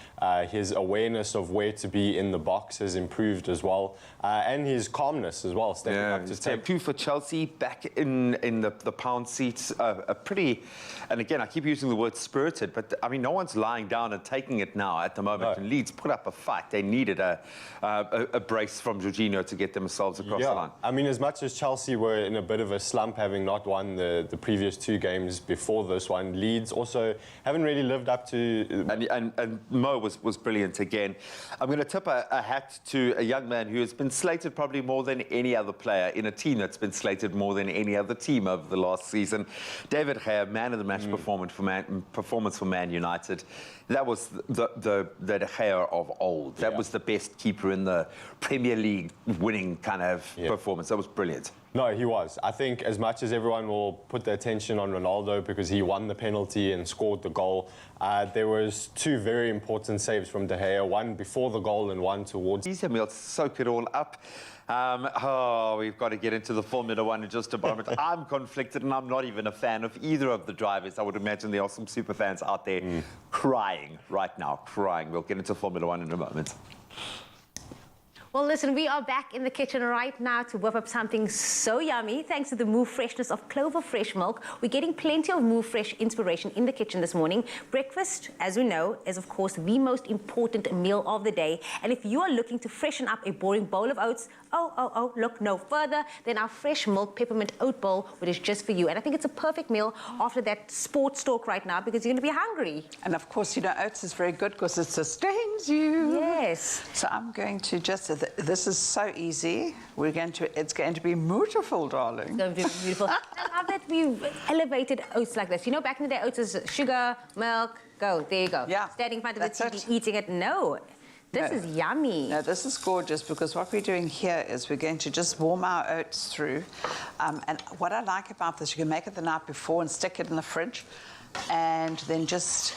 His awareness of where to be in the box has improved as well. And his calmness as well, stepping up to take. 2 for Chelsea, back in the pound seats. A pretty, and again, I keep using the word spirited, but I mean, no one's lying down and taking it now at the moment. And Leeds put up a fight. They needed a brace from Jorginho to get themselves across the line. I mean, as much as Chelsea were in a bit of a slump, having not won the previous 2 games before this one, Leeds also haven't really lived up to... And Mo was brilliant again. I'm going to tip a hat to a young man who has been slated probably more than any other player in a team that's been slated more than any other team over the last season. David Gea, man of the match performance for Man United. That was the Gea of old. That was the best keeper in the Premier League, winning kind of performance. That was brilliant. No, he was. I think as much as everyone will put their attention on Ronaldo because he won the penalty and scored the goal, there was 2 very important saves from De Gea, one before the goal and one towards... We'll soak it all up. We've got to get into the Formula One in just a moment. I'm conflicted, and I'm not even a fan of either of the drivers. I would imagine there are some super fans out there crying right now, crying. We'll get into Formula One in a moment. Well, listen, we are back in the kitchen right now to whip up something so yummy. Thanks to the Move freshness of Clover Fresh milk, we're getting plenty of Move Fresh inspiration in the kitchen this morning. Breakfast, as we know, is of course the most important meal of the day. And if you are looking to freshen up a boring bowl of oats, look no further than our fresh milk peppermint oat bowl, which is just for you. And I think it's a perfect meal after that sports talk right now, because you're going to be hungry. And of course, you know, oats is very good because it sustains you. Yes. So I'm going to just... This is so easy. It's going to be beautiful, darling. It's going to be beautiful. I love that we've elevated oats like this. You know, back in the day, oats was sugar, milk, go. There you go. Yeah. Standing in front of the TV, eating it. No. This is yummy. No, this is gorgeous, because what we're doing here is we're going to just warm our oats through. And what I like about this, you can make it the night before and stick it in the fridge, and then just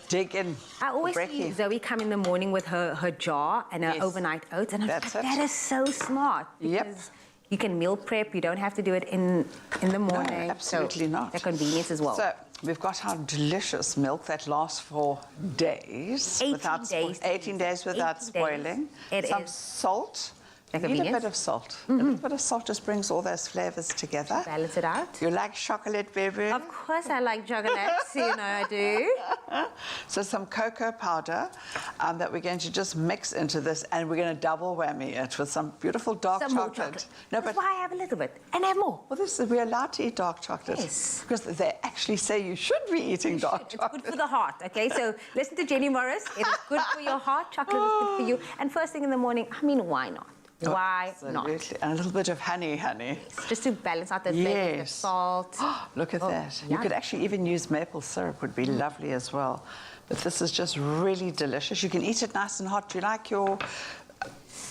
dig in. I always see Zoe come in the morning with her jar and her overnight oats, and I'm like, that is so smart. Because you can meal prep, you don't have to do it in the morning. No, absolutely not. The convenience as well. So we've got our delicious milk that lasts for days. 18 days. 18 days without spoiling. Some salt You need a bit of salt. A little bit of salt just brings all those flavors together. Balance it out. You like chocolate, baby? Of course I like chocolate. You know I do. So some cocoa powder that we're going to just mix into this, and we're going to double whammy it with some beautiful dark Some more chocolate. No, That's why I have a little bit. And I have more. Well, we're allowed to eat dark chocolate. Yes. Because they actually say you should be eating dark chocolate. It's good for the heart, okay? So listen to Jenny Morris. It is good for your heart. Chocolate is good for you. And first thing in the morning, I mean, why not? Why not? And a little bit of honey. Yes, just to balance out the flavor, the salt. Look at that. You could actually even use maple syrup, would be lovely as well. But this is just really delicious. You can eat it nice and hot. Do you like your...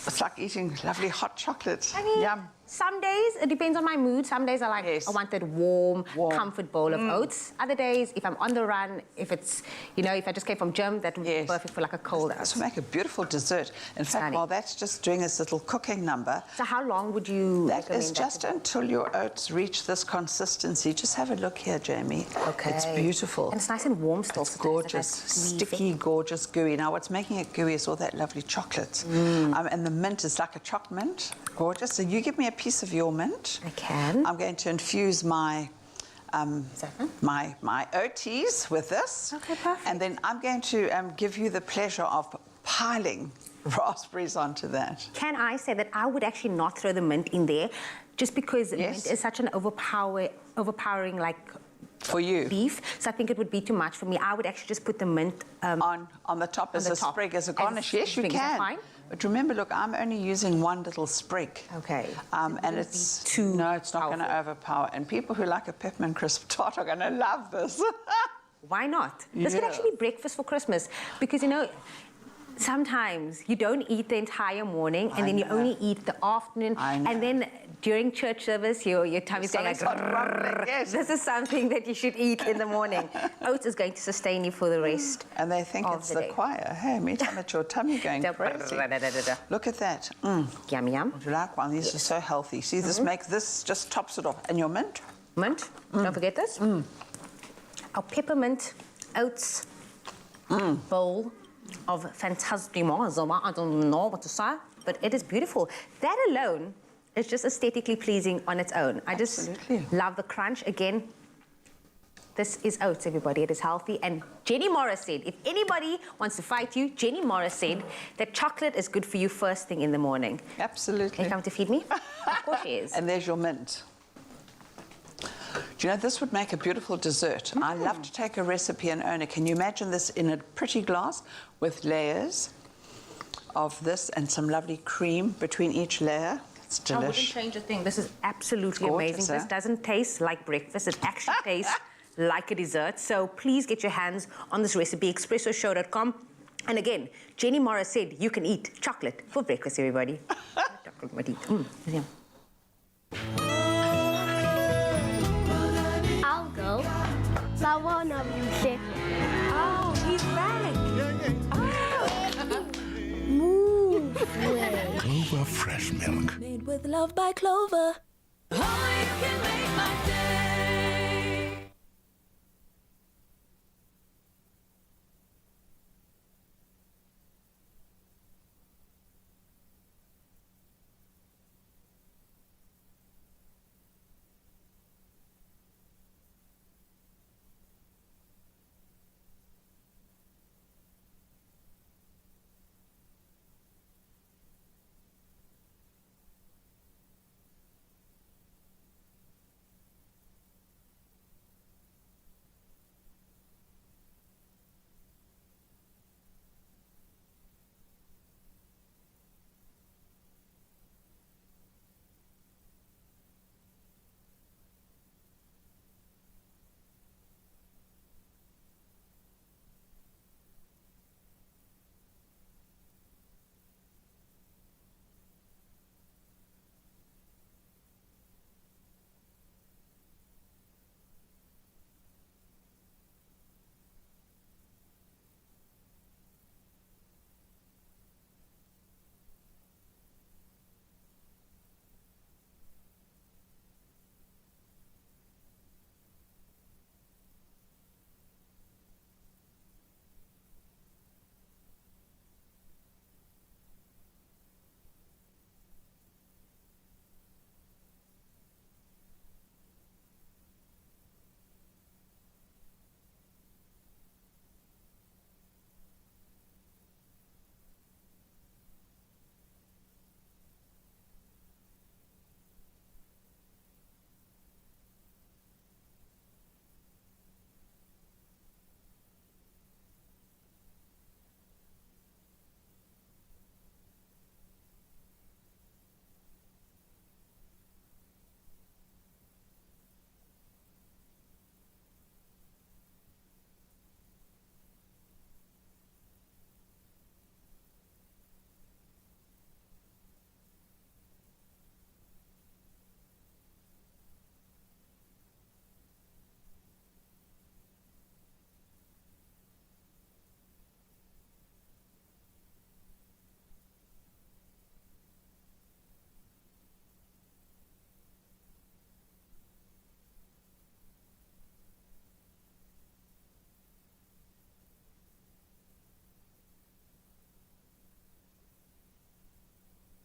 It's like eating lovely hot chocolate. I mean, Yum. some days, it depends on my mood. Some days I like, I want that warm, comfort bowl of oats. Other days, if I'm on the run, if it's, you know, if I just came from gym, that would be perfect for like a cold oat. This will make a beautiful dessert. In fact, while that's just doing this little cooking number... So how long would you That is just until your oats reach this consistency. Just have a look here, Jamie. Okay. It's beautiful. And it's nice and warm still. It's gorgeous. Sticky, gorgeous, gooey. Now, what's making it gooey is all that lovely chocolate. And the mint is like a choc mint. Gorgeous. So you give me a piece of your mint. I can. I'm going to infuse my my oaties with this. Okay, perfect. And then I'm going to give you the pleasure of piling raspberries onto that. Can I say that I would actually not throw the mint in there, just because mint is such an overpowering like for you beef. So I think it would be too much for me. I would actually just put the mint on the top as a sprig, as a garnish. Yes, you can. Fine. But remember, look, I'm only using one little sprig. Okay. And it's too it's not going to overpower. And people who like a peppermint crisp tart are going to love this. Why not? This could actually be breakfast for Christmas, because you know, sometimes you don't eat the entire morning, and then you only eat the afternoon, and then during church service, your tummy's going like, this is something that you should eat in the morning. Oats is going to sustain you for the rest. And they think it's the choir. Hey, meantime, it's your tummy going crazy. Look at that. Yum, yum. Would you like one? These are so healthy. See, this just tops it off. And your mint? Mint. Don't forget this. Our peppermint oats bowl of fantastic. I don't know what to say, but it is beautiful. That alone is just aesthetically pleasing on its own. I just love the crunch. Again, this is oats, everybody. It is healthy. And Jenny Morris said, if anybody wants to fight you, Jenny Morris said that chocolate is good for you first thing in the morning. Absolutely. Can you come to feed me? Of course she is. And there's your mint. Do you know, this would make a beautiful dessert. I love to take a recipe and own it. Can you imagine this in a pretty glass with layers of this and some lovely cream between each layer? It's delicious. I wouldn't change a thing. This is absolutely amazing. This doesn't taste like breakfast. It actually tastes like a dessert. So please get your hands on this recipe, expressoshow.com. And again, Jenny Morris said you can eat chocolate for breakfast, everybody. Yeah. I'll go. I want to music. Oh, he's back. Move way. Clover fresh milk. Made with love by Clover. Oh, you can make my day.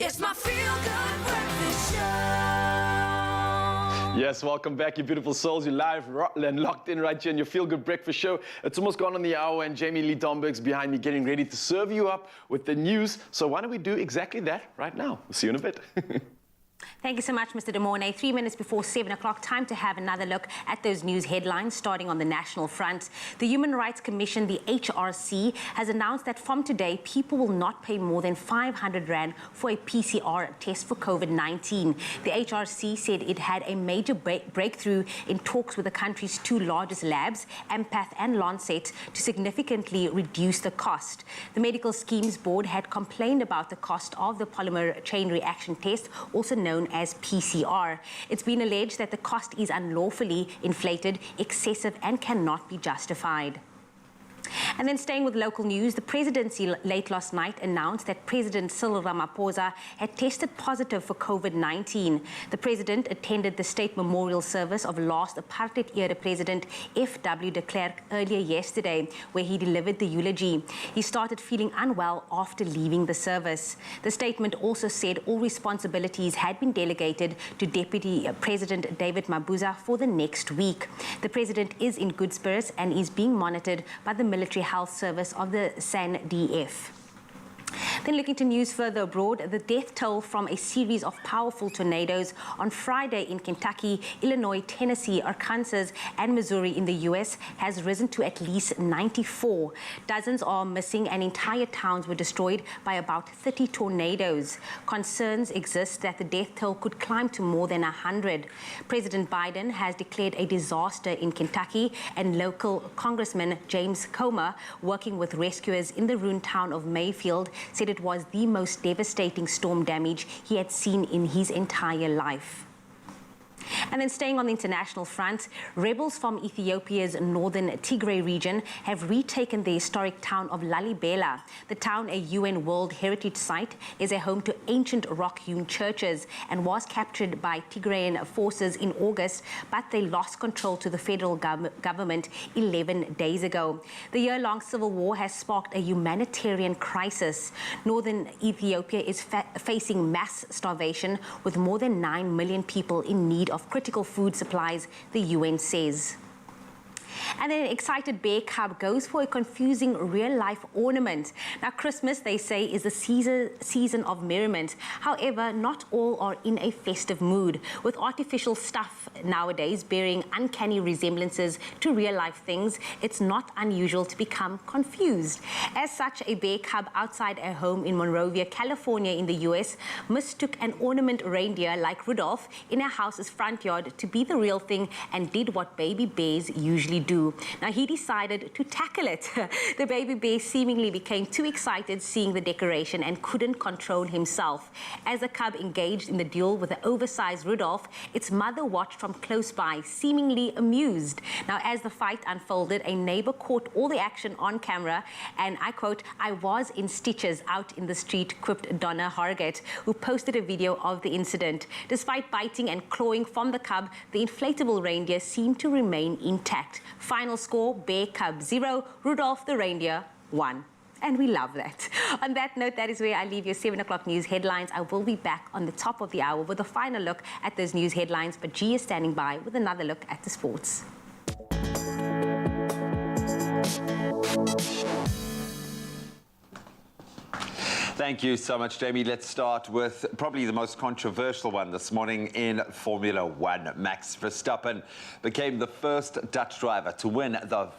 It's my feel-good breakfast show. Yes, welcome back, you beautiful souls. You're live and locked in right here in your Feel Good Breakfast Show. It's almost gone on the hour, and Jamie Lee Domberg's behind me getting ready to serve you up with the news. So why don't we do exactly that right now? We'll see you in a bit. Thank you so much, Mr. De Mornay. 3 minutes before 7 o'clock, time to have another look at those news headlines, starting on the national front. The Human Rights Commission, the HRC, has announced that from today, people will not pay more than 500 Rand for a PCR test for COVID-19. The HRC said it had a major breakthrough in talks with the country's two largest labs, Empath and Lancet, to significantly reduce the cost. The Medical Schemes Board had complained about the cost of the polymer chain reaction test, also known as PCR. It's been alleged that the cost is unlawfully inflated, excessive, and cannot be justified. And then staying with local news, the presidency late last night announced that President Cyril Ramaphosa had tested positive for COVID-19. The president attended the state memorial service of last apartheid-era president F.W. de Klerk earlier yesterday, where he delivered the eulogy. He started feeling unwell after leaving the service. The statement also said all responsibilities had been delegated to Deputy President David Mabuza for the next week. The president is in good spirits and is being monitored by the Military Health Service of the SANDF. Then looking to news further abroad, the death toll from a series of powerful tornadoes on Friday in Kentucky, Illinois, Tennessee, Arkansas, and Missouri in the U.S. has risen to at least 94. Dozens are missing and entire towns were destroyed by about 30 tornadoes. Concerns exist that the death toll could climb to more than 100. President Biden has declared a disaster in Kentucky, and local Congressman James Comer, working with rescuers in the ruined town of Mayfield, said it was the most devastating storm damage he had seen in his entire life. And then staying on the international front, rebels from Ethiopia's northern Tigray region have retaken the historic town of Lalibela. The town, a UN World Heritage Site, is a home to ancient rock-hewn churches and was captured by Tigrayan forces in August, but they lost control to the federal government 11 days ago. The year-long civil war has sparked a humanitarian crisis. Northern Ethiopia is facing mass starvation, with more than 9 million people in need of critical food supplies, the UN says. And then an excited bear cub goes for a confusing real-life ornament. Now, Christmas, they say, is the season of merriment. However, not all are in a festive mood. With artificial stuff nowadays bearing uncanny resemblances to real-life things, it's not unusual to become confused. As such, a bear cub outside a home in Monrovia, California in the US, mistook an ornament reindeer like Rudolph in a house's front yard to be the real thing and did what baby bears usually do. Now, he decided to tackle it. The baby bear seemingly became too excited seeing the decoration and couldn't control himself. As the cub engaged in the duel with the oversized Rudolph, its mother watched from close by, seemingly amused. Now, as the fight unfolded, a neighbor caught all the action on camera, and I quote, "I was in stitches out in the street," quipped Donna Hargett, who posted a video of the incident. Despite biting and clawing from the cub, the inflatable reindeer seemed to remain intact. Final score, bear cub 0, Rudolph the reindeer 1. And we love that. On that note, that is where I leave your 7 o'clock news headlines. I will be back on the top of the hour with a final look at those news headlines, but G is standing by with another look at the sports. Thank you so much, Jamie. Let's start with probably the most controversial one this morning in Formula One. Max Verstappen became the first Dutch driver to win the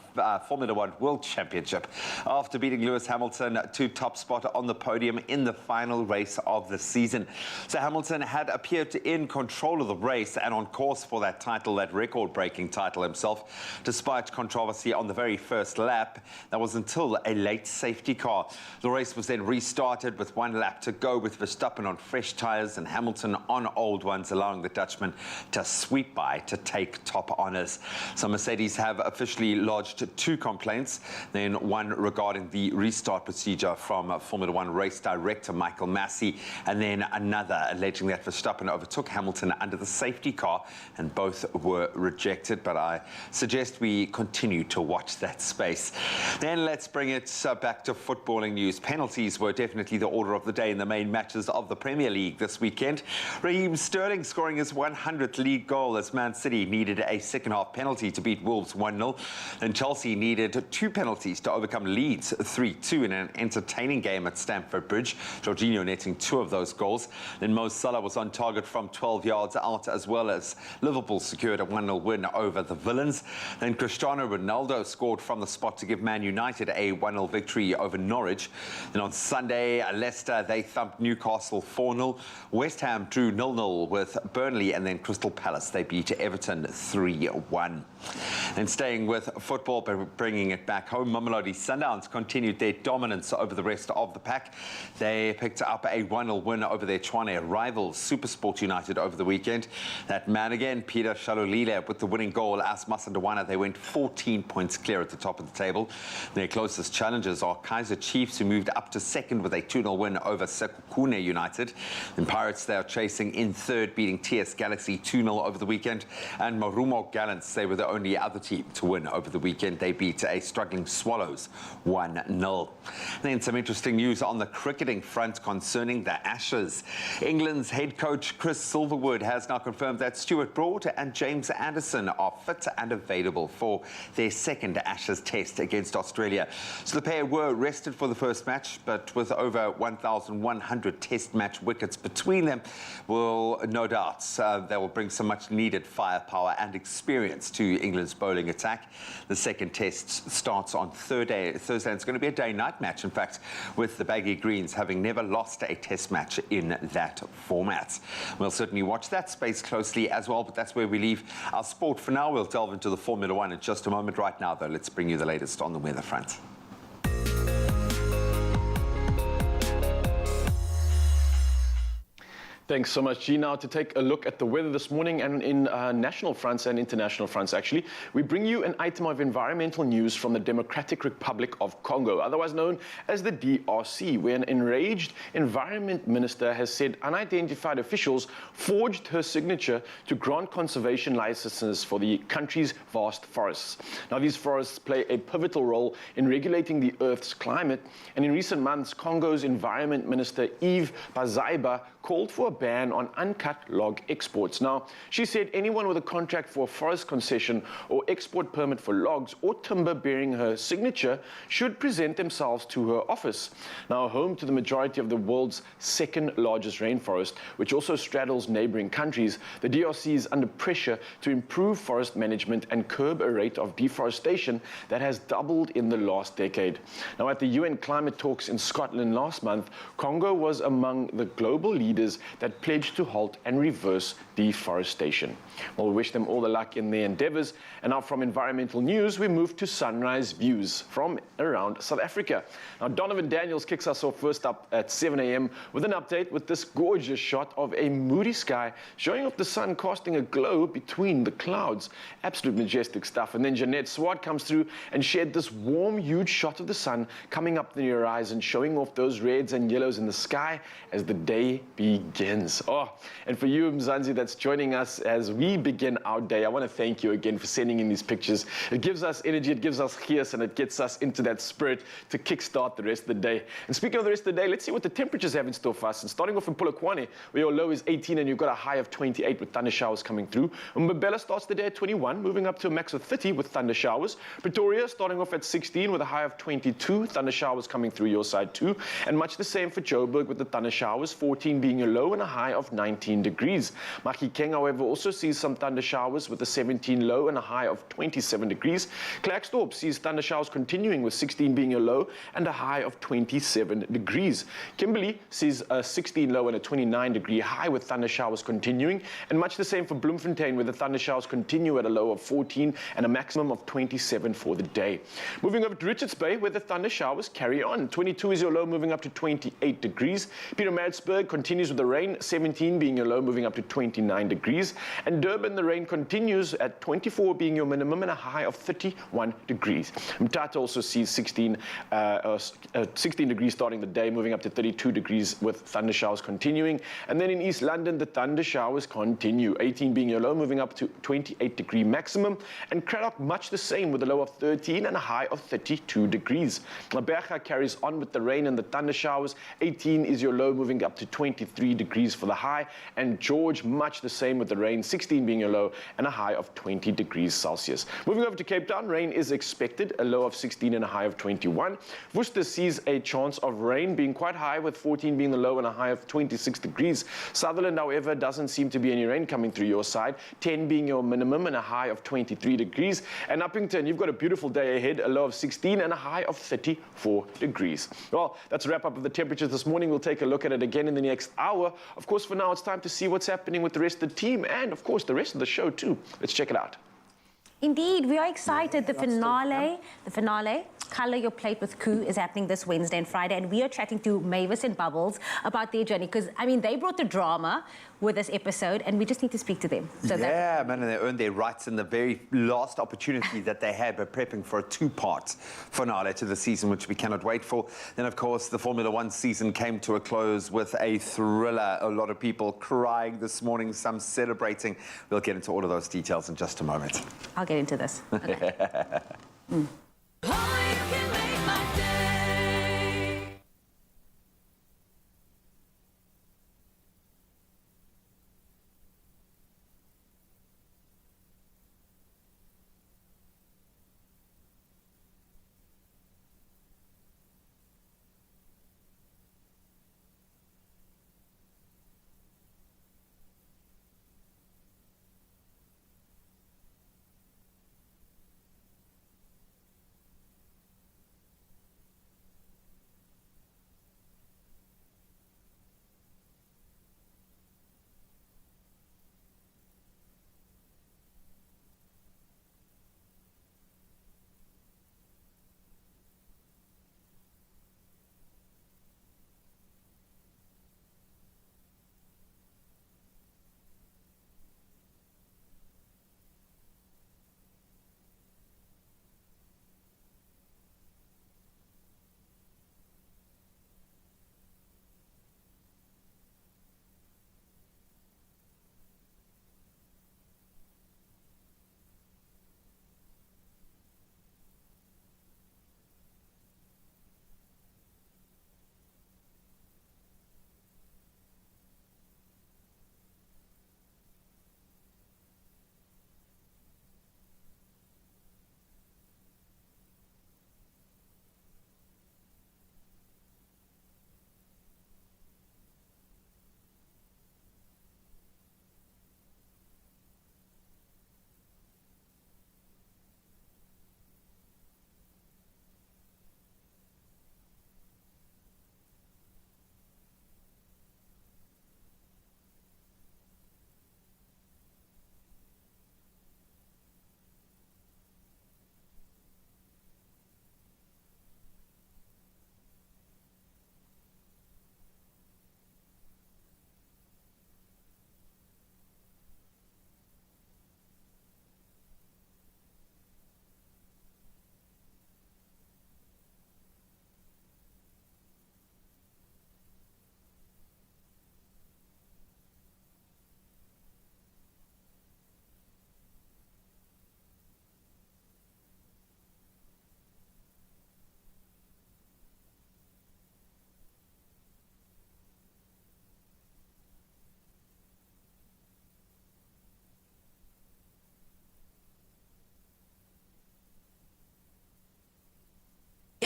Formula One World Championship after beating Lewis Hamilton to top spot on the podium in the final race of the season. So Hamilton had appeared in control of the race and on course for that title, that record-breaking title himself, despite controversy on the very first lap. That was until a late safety car. The race was then restarted with one lap to go, with Verstappen on fresh tyres and Hamilton on old ones, allowing the Dutchman to sweep by to take top honours. So Mercedes have officially lodged 2 complaints, then one regarding the restart procedure from Formula One race director Michael Massey, and then another alleging that Verstappen overtook Hamilton under the safety car, and both were rejected. But I suggest we continue to watch that space. Then let's bring it back to footballing news. Penalties were definitely the the order of the day in the main matches of the Premier League this weekend. Raheem Sterling scoring his 100th league goal as Man City needed a second-half penalty to beat Wolves 1-0. And Chelsea needed 2 penalties to overcome Leeds 3-2 in an entertaining game at Stamford Bridge. Jorginho netting 2 of those goals. Then Mo Salah was on target from 12 yards out, as well as Liverpool secured a 1-0 win over the Villains. Then Cristiano Ronaldo scored from the spot to give Man United a 1-0 victory over Norwich. Then on Sunday, Leicester, they thumped Newcastle 4-0. West Ham drew 0-0 with Burnley, and then Crystal Palace, they beat Everton 3-1. And staying with football, but bringing it back home, Mamelodi Sundowns continued their dominance over the rest of the pack. They picked up a 1-0 win over their Tshwane rivals, SuperSport United, over the weekend. That man again, Peter Shalulile, with the winning goal as Masandawana. They went 14 points clear at the top of the table. Their closest challengers are Kaizer Chiefs, who moved up to second with a 2-0 win over Sekhukhune United. And Pirates, they are chasing in third, beating TS Galaxy 2-0 over the weekend. And Marumo Gallants, they were the only other team to win over the weekend. They beat a struggling Swallows 1-0. Then some interesting news on the cricketing front concerning the Ashes. England's head coach Chris Silverwood has now confirmed that Stuart Broad and James Anderson are fit and available for their second Ashes test against Australia. So the pair were rested for the first match, but with over 1,100 test match wickets between them, will no doubt they will bring some much needed firepower and experience to England's bowling attack. The second test starts on Thursday. It's going to be a day-night match, in fact, with the Baggy Greens having never lost a test match in that format. We'll certainly watch that space closely as well, but that's where we leave our sport for now. We'll delve into the Formula One in just a moment. Right now, though, let's bring you the latest on the weather front. Thanks so much, G. Now to take a look at the weather this morning and in national fronts and international fronts, actually, we bring you an item of environmental news from the Democratic Republic of Congo, otherwise known as the DRC, where an enraged environment minister has said unidentified officials forged her signature to grant conservation licenses for the country's vast forests. Now, these forests play a pivotal role in regulating the Earth's climate, and in recent months, Congo's environment minister Yves Bazaiba called for a ban on uncut log exports. Now, she said anyone with a contract for a forest concession or export permit for logs or timber bearing her signature should present themselves to her office. Now, home to the majority of the world's second largest rainforest, which also straddles neighboring countries, the DRC is under pressure to improve forest management and curb a rate of deforestation that has doubled in the last decade. Now, at the UN climate talks in Scotland last month, Congo was among the global leaders that pledged to halt and reverse deforestation. Well, we wish them all the luck in their endeavors. And now from environmental news, we move to sunrise views from around South Africa. Now, Donovan Daniels kicks us off first up at 7 a.m. with an update with this gorgeous shot of a moody sky showing off the sun casting a glow between the clouds. Absolute majestic stuff. And then Jeanette Swart comes through and shared this warm, huge shot of the sun coming up near your eyes and showing off those reds and yellows in the sky as the day begins. Oh, and for you, Mzansi, that's joining us as we begin our day, I want to thank you again for sending in these pictures. It gives us energy, it gives us gears, and it gets us into that spirit to kickstart the rest of the day. And speaking of the rest of the day, let's see what the temperatures have in store for us. And starting off in Polokwane, where your low is 18 and you've got a high of 28 with thunder showers coming through. Mbabela starts the day at 21, moving up to a max of 30 with thunder showers. Pretoria starting off at 16 with a high of 22, thunder showers coming through your side too. And much the same for Joburg with the thunder showers, 14 being a low and a high of 19 degrees. Mahikeng, however, also sees some thunder showers with a 17 low and a high of 27 degrees. Klerksdorp sees thunder showers continuing with 16 being a low and a high of 27 degrees. Kimberley sees a 16 low and a 29 degree high with thunder showers continuing. And much the same for Bloemfontein, where the thunder showers continue at a low of 14 and a maximum of 27 for the day. Moving over to Richards Bay, where the thunder showers carry on. 22 is your low, moving up to 28 degrees. Pietermaritzburg continues with the rain, Brisbane, 17 being your low, moving up to 29 degrees. And Durban, the rain continues at 24 being your minimum and a high of 31 degrees. Mthatha also sees 16 degrees starting the day, moving up to 32 degrees with thunder showers continuing. And then in East London, the thunder showers continue. 18 being your low, moving up to 28-degree maximum. And Cradock, much the same with a low of 13 and a high of 32 degrees. Gqeberha carries on with the rain and the thunder showers. 18 is your low, moving up to 23 degrees for the high. And George, much the same with the rain, 16 being your low and a high of 20 degrees Celsius. Moving over to Cape Town, rain is expected, a low of 16 and a high of 21. Worcester sees a chance of rain being quite high, with 14 being the low and a high of 26 degrees. Sutherland, however, doesn't seem to be any rain coming through your side, 10 being your minimum and a high of 23 degrees. And Uppington, you've got a beautiful day ahead, a low of 16 and a high of 34 degrees. Well, that's a wrap up of the temperatures this morning. We'll take a look at it again in the next hour. Of course, for now, it's time to see what's happening with the rest of the team and, of course, the rest of the show too. Let's check it out. Indeed, we are excited. The finale, Colour Your Plate with Koo, is happening this Wednesday and Friday, and we are chatting to Mavis and Bubbles about their journey, because, I mean, they brought the drama with this episode, and we just need to speak to them. So yeah, man, and they earned their rights in the very last opportunity that they had by prepping for a two-part finale to the season, which we cannot wait for. Then, of course, the Formula One season came to a close with a thriller. A lot of people crying this morning, some celebrating. We'll get into all of those details in just a moment. I'll get into this. Okay.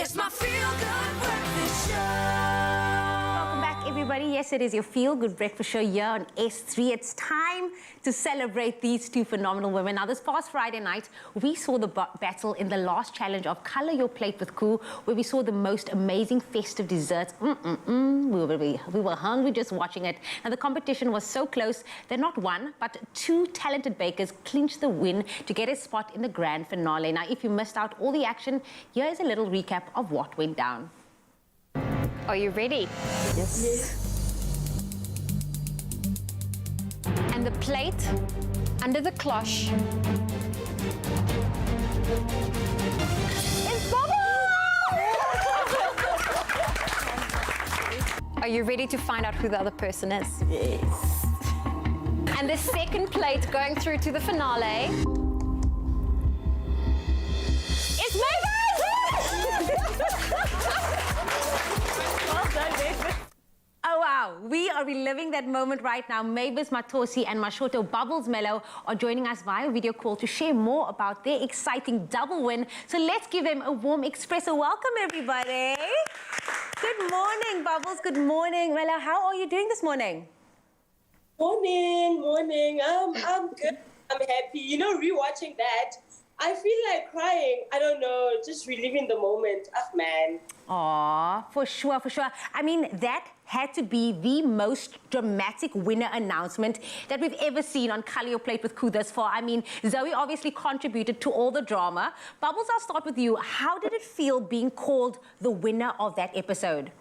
It's my feel-good breakfast show. Welcome back, everybody. Yes, it is your feel-good breakfast show here on S3. It's time to celebrate these two phenomenal women. Now, this past Friday night, we saw the battle in the last challenge of Colour Your Plate with Koo, where we saw the most amazing festive desserts. We were hungry just watching it. And the competition was so close that not one, but two talented bakers clinched the win to get a spot in the grand finale. Now, if you missed out all the action, here is a little recap of what went down. Are you ready? Yes. And the plate under the cloche is Are you ready to find out who the other person is? Yes. And the second plate going through to the finale is Mavis! Well done, Mavis. Oh, wow. We are reliving that moment right now. Mavis Matosi and Mashoto Bubbles Mello are joining us via video call to share more about their exciting double win. So let's give them a warm Expresso welcome, everybody. Good morning, Bubbles. Good morning. Mello, how are you doing this morning? Morning. I'm good. I'm happy. You know, rewatching that, I feel like crying. I don't know, just reliving the moment. Ah, man. Aw, for sure. I mean, that had to be the most dramatic winner announcement that we've ever seen on Color Your Plate with Koo thus far. I mean, Zoe obviously contributed to all the drama. Bubbles, I'll start with you. How did it feel being called the winner of that episode?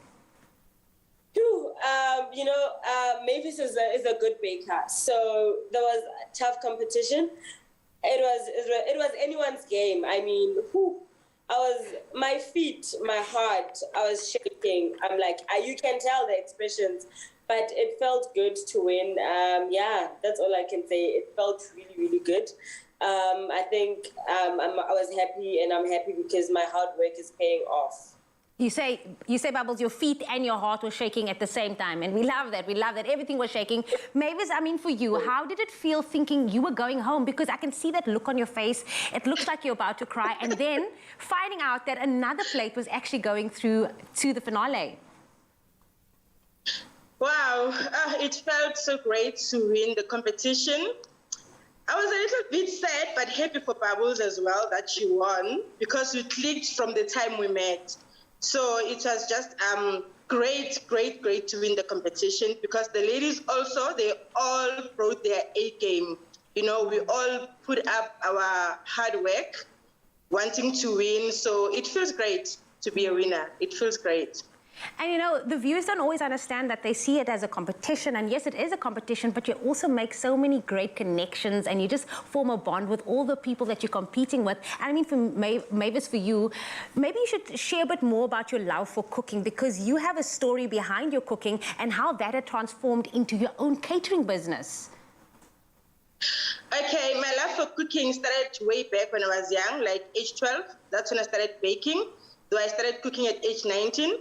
Mavis is a good baker, so there was tough competition. It was anyone's game. I mean, my feet, my heart, I was shaking. I'm like, you can tell the expressions, but it felt good to win. That's all I can say. It felt really, really good. I think I was happy, and I'm happy because my hard work is paying off. You say, Bubbles, your feet and your heart were shaking at the same time, and we love that. Everything was shaking. Mavis, I mean, for you, how did it feel thinking you were going home? Because I can see that look on your face. It looks like you're about to cry, and then finding out that another plate was actually going through to the finale. Wow, it felt so great to win the competition. I was a little bit sad, but happy for Bubbles as well that she won, because we clicked from the time we met. So it was just great to win the competition, because the ladies also, they all brought their A game. You know, we all put up our hard work, wanting to win. So it feels great to be a winner. It feels great. And you know, the viewers don't always understand that. They see it as a competition, and yes, it is a competition, but you also make so many great connections, and you just form a bond with all the people that you're competing with. And I mean, for Mavis, for you, maybe you should share a bit more about your love for cooking, because you have a story behind your cooking and how that had transformed into your own catering business. Okay, my love for cooking started way back when I was young, like age 12. That's when I started baking, though I started cooking at age 19.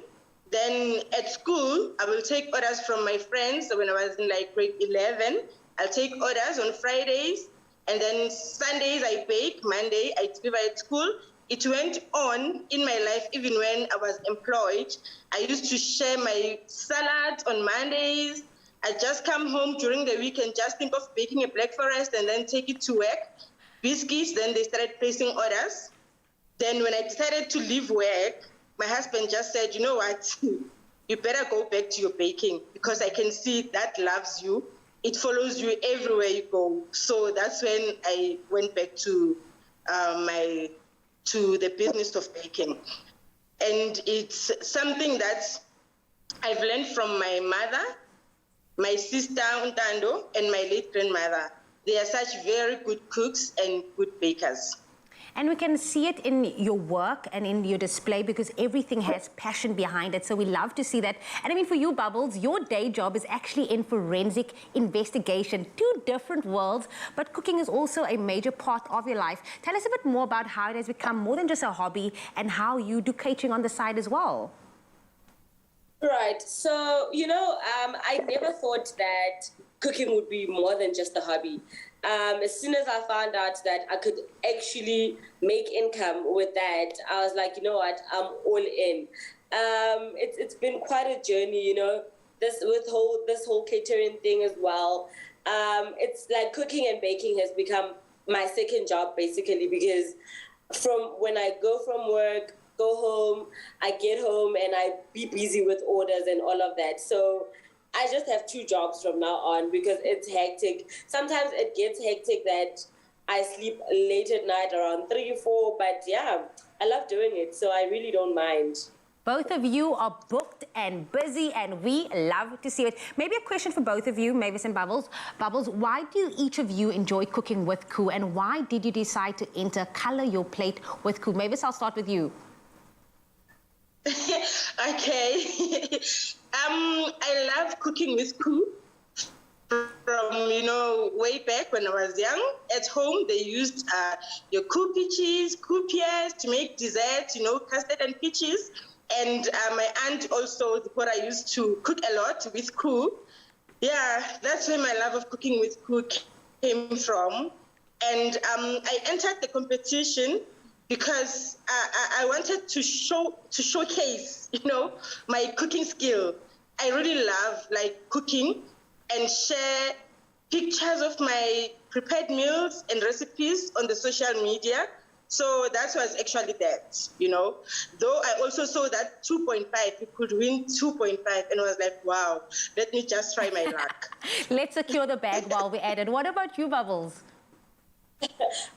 Then at school, I will take orders from my friends. So when I was in like grade 11, I'll take orders on Fridays. And then Sundays I bake, Monday I deliver at school. It went on in my life even when I was employed. I used to share my salad on Mondays. I just come home during the week and just think of baking a black forest and then take it to work. Biscuits, then they started placing orders. Then when I decided to leave work, my husband just said, you know what, you better go back to your baking, because I can see that loves you. It follows you everywhere you go. So that's when I went back to the business of baking. And it's something that I've learned from my mother, my sister Untando, and my late grandmother. They are such very good cooks and good bakers. And we can see it in your work and in your display, because everything has passion behind it. So we love to see that. And I mean, for you, Bubbles, your day job is actually in forensic investigation. Two different worlds, but cooking is also a major part of your life. Tell us a bit more about how it has become more than just a hobby, and how you do catering on the side as well. Right. So, I never thought that cooking would be more than just a hobby. As soon as I found out that I could actually make income with that, I was like, you know what, I'm all in. It's been quite a journey, this whole catering thing as well. It's like cooking and baking has become my second job, basically, because from when I go from work, go home, I get home and I be busy with orders and all of that. So I just have two jobs from now on, because it's hectic. Sometimes it gets hectic that I sleep late at night around 3, 4, but yeah, I love doing it, so I really don't mind. Both of you are booked and busy, and we love to see it. Maybe a question for both of you, Mavis and Bubbles. Bubbles, why do each of you enjoy cooking with Koo, and why did you decide to enter Colour Your Plate with Koo? Mavis, I'll start with you. Okay. I love cooking with Koo. From, way back when I was young, at home they used your Koo peaches, Koo pears to make desserts, custard and peaches. And my aunt also, Zipporah, used to cook a lot with Koo. Yeah, that's where my love of cooking with Koo came from. And I entered the competition because I wanted to showcase, my cooking skill. I really love cooking and share pictures of my prepared meals and recipes on the social media. So that was actually that, Though I also saw that 2.5, you could win 2.5, and I was like, wow, let me just try my luck. Let's secure the bag while we're at it. What about you, Bubbles?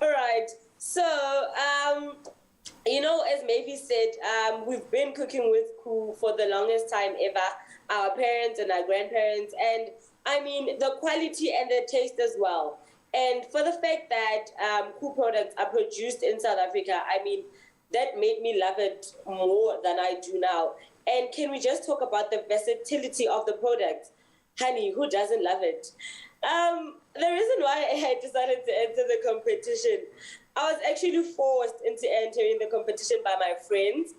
All right. So, as Mavis said, we've been cooking with Koo for the longest time ever, our parents and our grandparents, and the quality and the taste as well. And for the fact that Koo products are produced in South Africa, that made me love it more than I do now. And can we just talk about the versatility of the product? Honey, who doesn't love it? The reason why I decided to enter the competition, I was actually forced into entering the competition by my friends.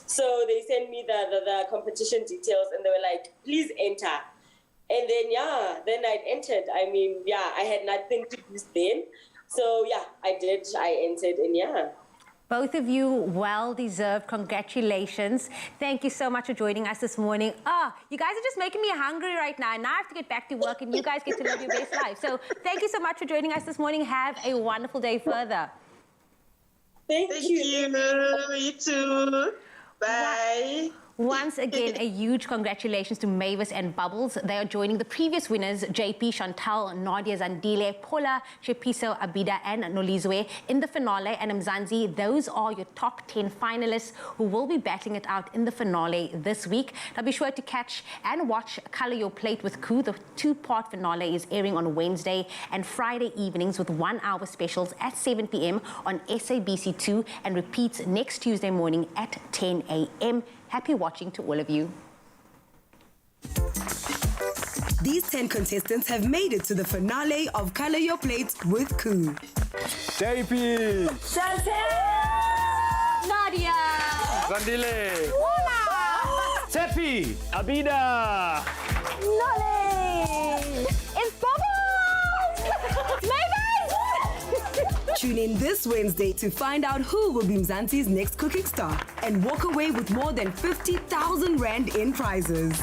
So they sent me the competition details and they were like, please enter. And then I entered. I had nothing to lose then. So I did. I entered and Both of you, well-deserved. Congratulations. Thank you so much for joining us this morning. You guys are just making me hungry right now. Now I have to get back to work and you guys get to live your best life. So thank you so much for joining us this morning. Have a wonderful day further. Thank you. You too. Bye. Once again, a huge congratulations to Mavis and Bubbles. They are joining the previous winners, JP, Chantal, Nadia Zandile, Paula, Shepiso, Abida, and Nolizwe in the finale. And Mzansi, those are your top 10 finalists who will be battling it out in the finale this week. Now be sure to catch and watch Colour Your Plate with Koo. The two-part finale is airing on Wednesday and Friday evenings with 1-hour specials at 7 p.m. on SABC2 and repeats next Tuesday morning at 10 a.m. Happy watching to all of you. These 10 contestants have made it to the finale of Colour Your Plate with Koo. JP! Chantal! Nadia! Zandile! Paula! Tepi! Abida! Nolly! It's Bubbles! Mavis! Tune in this Wednesday to find out who will be Mzansi's next cooking star and walk away with more than 50,000 Rand in prizes.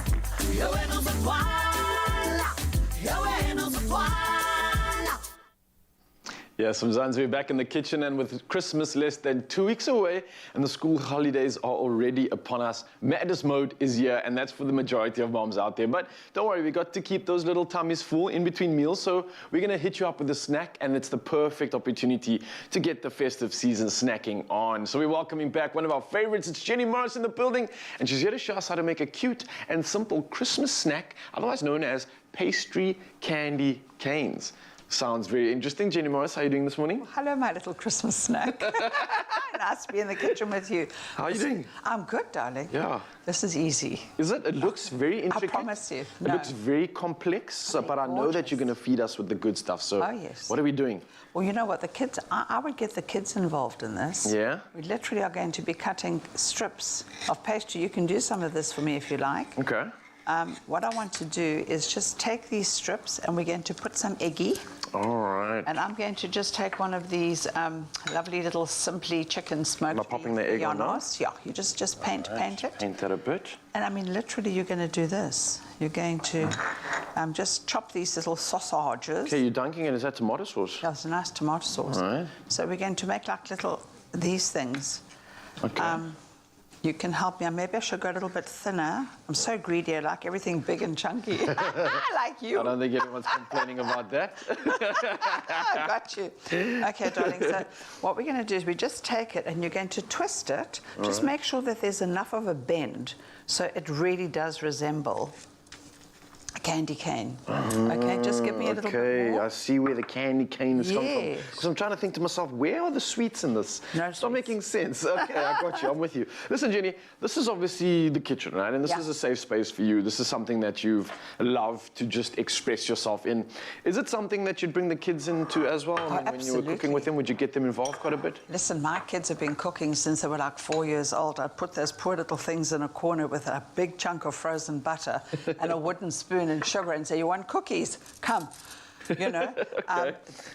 Yes, from Zanzibar, back in the kitchen, and with Christmas less than 2 weeks away and the school holidays are already upon us, madness mode is here, and that's for the majority of moms out there. But don't worry, we got to keep those little tummies full in between meals, so we're going to hit you up with a snack, and it's the perfect opportunity to get the festive season snacking on. So we're welcoming back one of our favorites. It's Jenny Morris in the building, and she's here to show us how to make a cute and simple Christmas snack, otherwise known as pastry candy canes. Sounds very interesting. Jenny Morris, how are you doing this morning? Well, hello, my little Christmas snack. Nice to be in the kitchen with you. How are you doing? I'm good, darling. Yeah. This is easy. Is it? It looks very intricate. I promise you. It looks very complex, but I know that you're going to feed us with the good stuff. So oh, yes. What are we doing? Well, you know what? The kids, I would get the kids involved in this. Yeah? We literally are going to be cutting strips of pastry. You can do some of this for me if you like. Okay. What I want to do is just take these strips and we're going to put some eggie. All right. And I'm going to just take one of these lovely little Simply chicken smoked. Am I popping the egg on now? Yeah, you just paint it. Paint that a bit. And I mean, literally, you're going to do this. You're going to just chop these little sausages. Okay, you're dunking it. Is that tomato sauce? That's a nice tomato sauce. All right. So we're going to make like these things. Okay. You can help me. Maybe I should go a little bit thinner. I'm so greedy. I like everything big and chunky. Like you. I don't think anyone's complaining about that. Got you. Okay, darling. So what we're going to do is we just take it and you're going to twist it. Just make sure that there's enough of a bend so it really does resemble a candy cane. Okay, just give me a little bit more. I see where the candy cane has come from. Yes. Because I'm trying to think to myself, where are the sweets in this? No it's not making sense. Okay, I got you. I'm with you. Listen, Jenny, this is obviously the kitchen, right? And this is a safe space for you. This is something that you've loved to just express yourself in. Is it something that you'd bring the kids into as well? I mean, when you were cooking with them, would you get them involved quite a bit? Listen, my kids have been cooking since they were like 4 years old. I'd put those poor little things in a corner with a big chunk of frozen butter and a wooden spoon and sugar and say, you want cookies? Come. You know,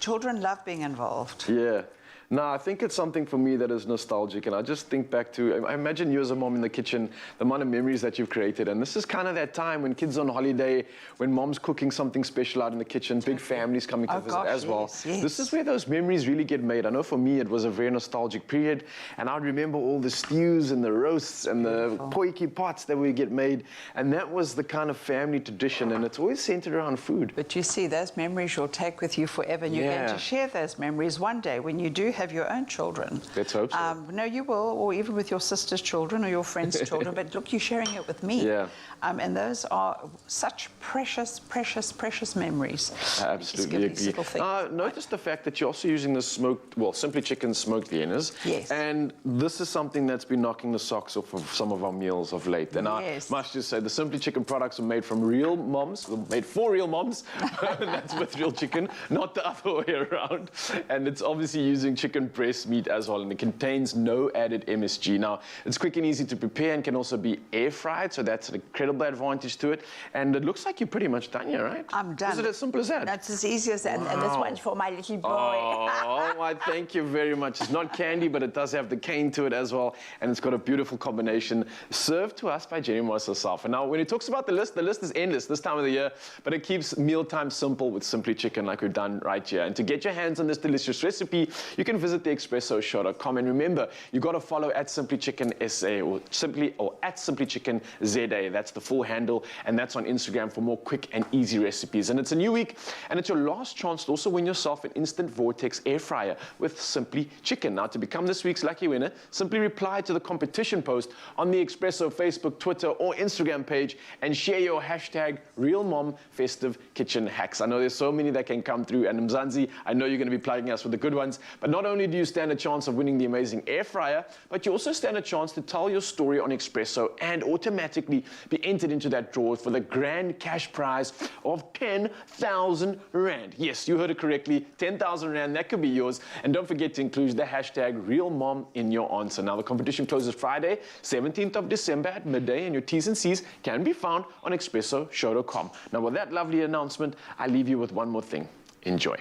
children love being involved. Yeah. No, I think it's something for me that is nostalgic, and I just think back to, I imagine you as a mom in the kitchen, the amount of memories that you've created, and this is kind of that time when kids are on holiday, when mom's cooking something special out in the kitchen, big families coming to visit as well. Yes. This is where those memories really get made. I know for me it was a very nostalgic period, and I remember all the stews and the roasts and the potjie pots that would get made, and that was the kind of family tradition, and it's always centered around food. But you see, those memories you'll take with you forever, and you're going to share those memories one day when you do have your own children. Let's hope so. No, you will, or even with your sister's children or your friends' children. But look, you're sharing it with me. Yeah. And those are such precious, precious, precious memories. I absolutely agree. Notice the fact that you're also using the Simply Chicken smoked Viennas. Yes. And this is something that's been knocking the socks off of some of our meals of late. And I must just say, the Simply Chicken products are made from real moms, made for real moms. That's with real chicken, not the other way around. And it's obviously using chicken breast meat as well, and it contains no added MSG. Now, it's quick and easy to prepare and can also be air fried, so that's an incredible advantage to it. And it looks like you're pretty much done here, right? I'm done. Is it as simple as that? That's as easy as that. And this one's for my little boy. Oh, I thank you very much. It's not candy, but it does have the cane to it as well, and it's got a beautiful combination served to us by Jenny Moss herself. And now, when he talks about the list is endless this time of the year, but it keeps mealtime simple with Simply Chicken like we've done right here. And to get your hands on this delicious recipe, you can visit the expressoshow.com, and remember, you got to follow at Simply Chicken SA or at Simply Chicken ZA. That's the full handle, and that's on Instagram for more quick and easy recipes. And it's a new week, and it's your last chance to also win yourself an instant vortex air fryer with Simply Chicken. Now, to become this week's lucky winner, simply reply to the competition post on the Expresso Facebook, Twitter, or Instagram page and share your hashtag #RealMomFestiveKitchenHacks. I know there's so many that can come through, and Mzansi, I know you're going to be plugging us with the good ones, but not only do you stand a chance of winning the amazing air fryer, but you also stand a chance to tell your story on Expresso and automatically be entered into that draw for the grand cash prize of 10,000 Rand. Yes, you heard it correctly, 10,000 Rand, that could be yours. And don't forget to include the hashtag RealMom in your answer. Now, the competition closes Friday, 17th of December at midday, and your T's and C's can be found on ExpressoShow.com. Now, with that lovely announcement, I leave you with one more thing. Enjoy.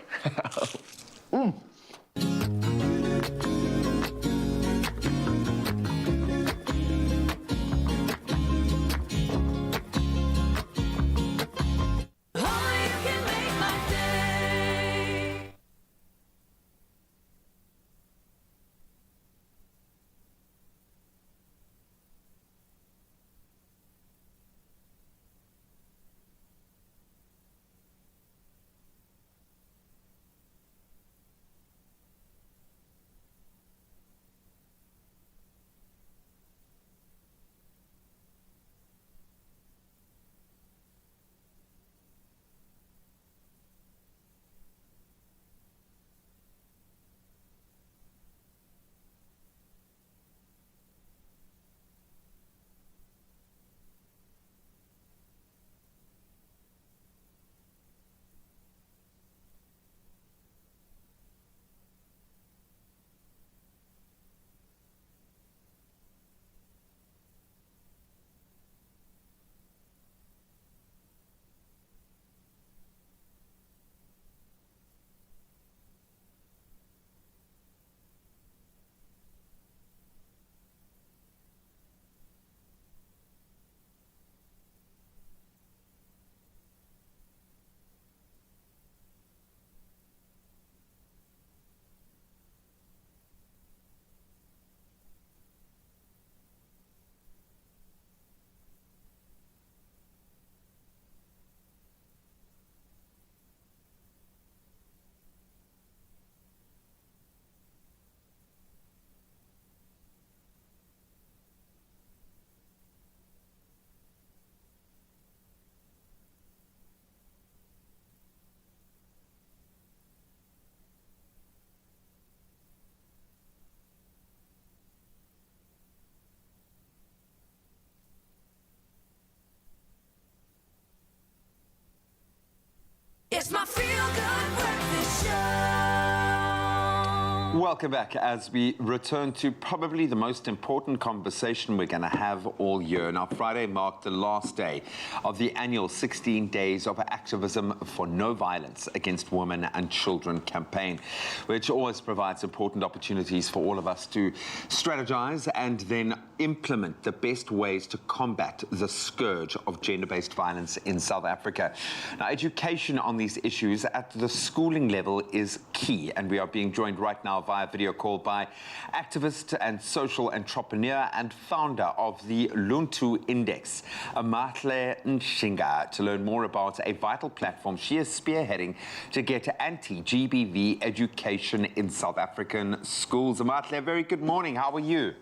Welcome back as we return to probably the most important conversation we're going to have all year. Now, Friday marked the last day of the annual 16 Days of Activism for No Violence Against Women and Children campaign, which always provides important opportunities for all of us to strategize and then implement the best ways to combat the scourge of gender-based violence in South Africa. Now, education on these issues at the schooling level is key, and we are being joined right now via video call by activist and social entrepreneur and founder of the Luntu Index, Amahle Nshinga, to learn more about a vital platform she is spearheading to get anti-GBV education in South African schools. Amahle, very good morning. How are you?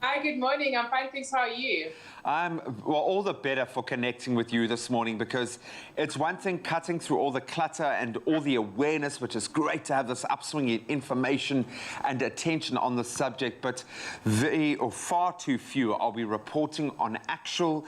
Hi, good morning. I'm fine, thanks. How are you? I'm all the better for connecting with you this morning, because it's one thing cutting through all the clutter and all the awareness, which is great to have this upswing in information and attention on the subject, but far too few are we reporting on actual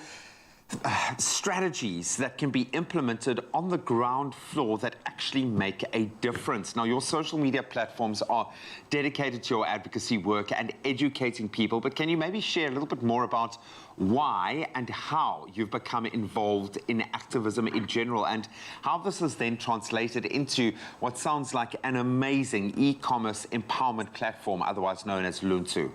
strategies that can be implemented on the ground floor that actually make a difference. Now, your social media platforms are dedicated to your advocacy work and educating people, but can you maybe share a little bit more about why and how you've become involved in activism in general, and how this has then translated into what sounds like an amazing e-commerce empowerment platform, otherwise known as Luntu?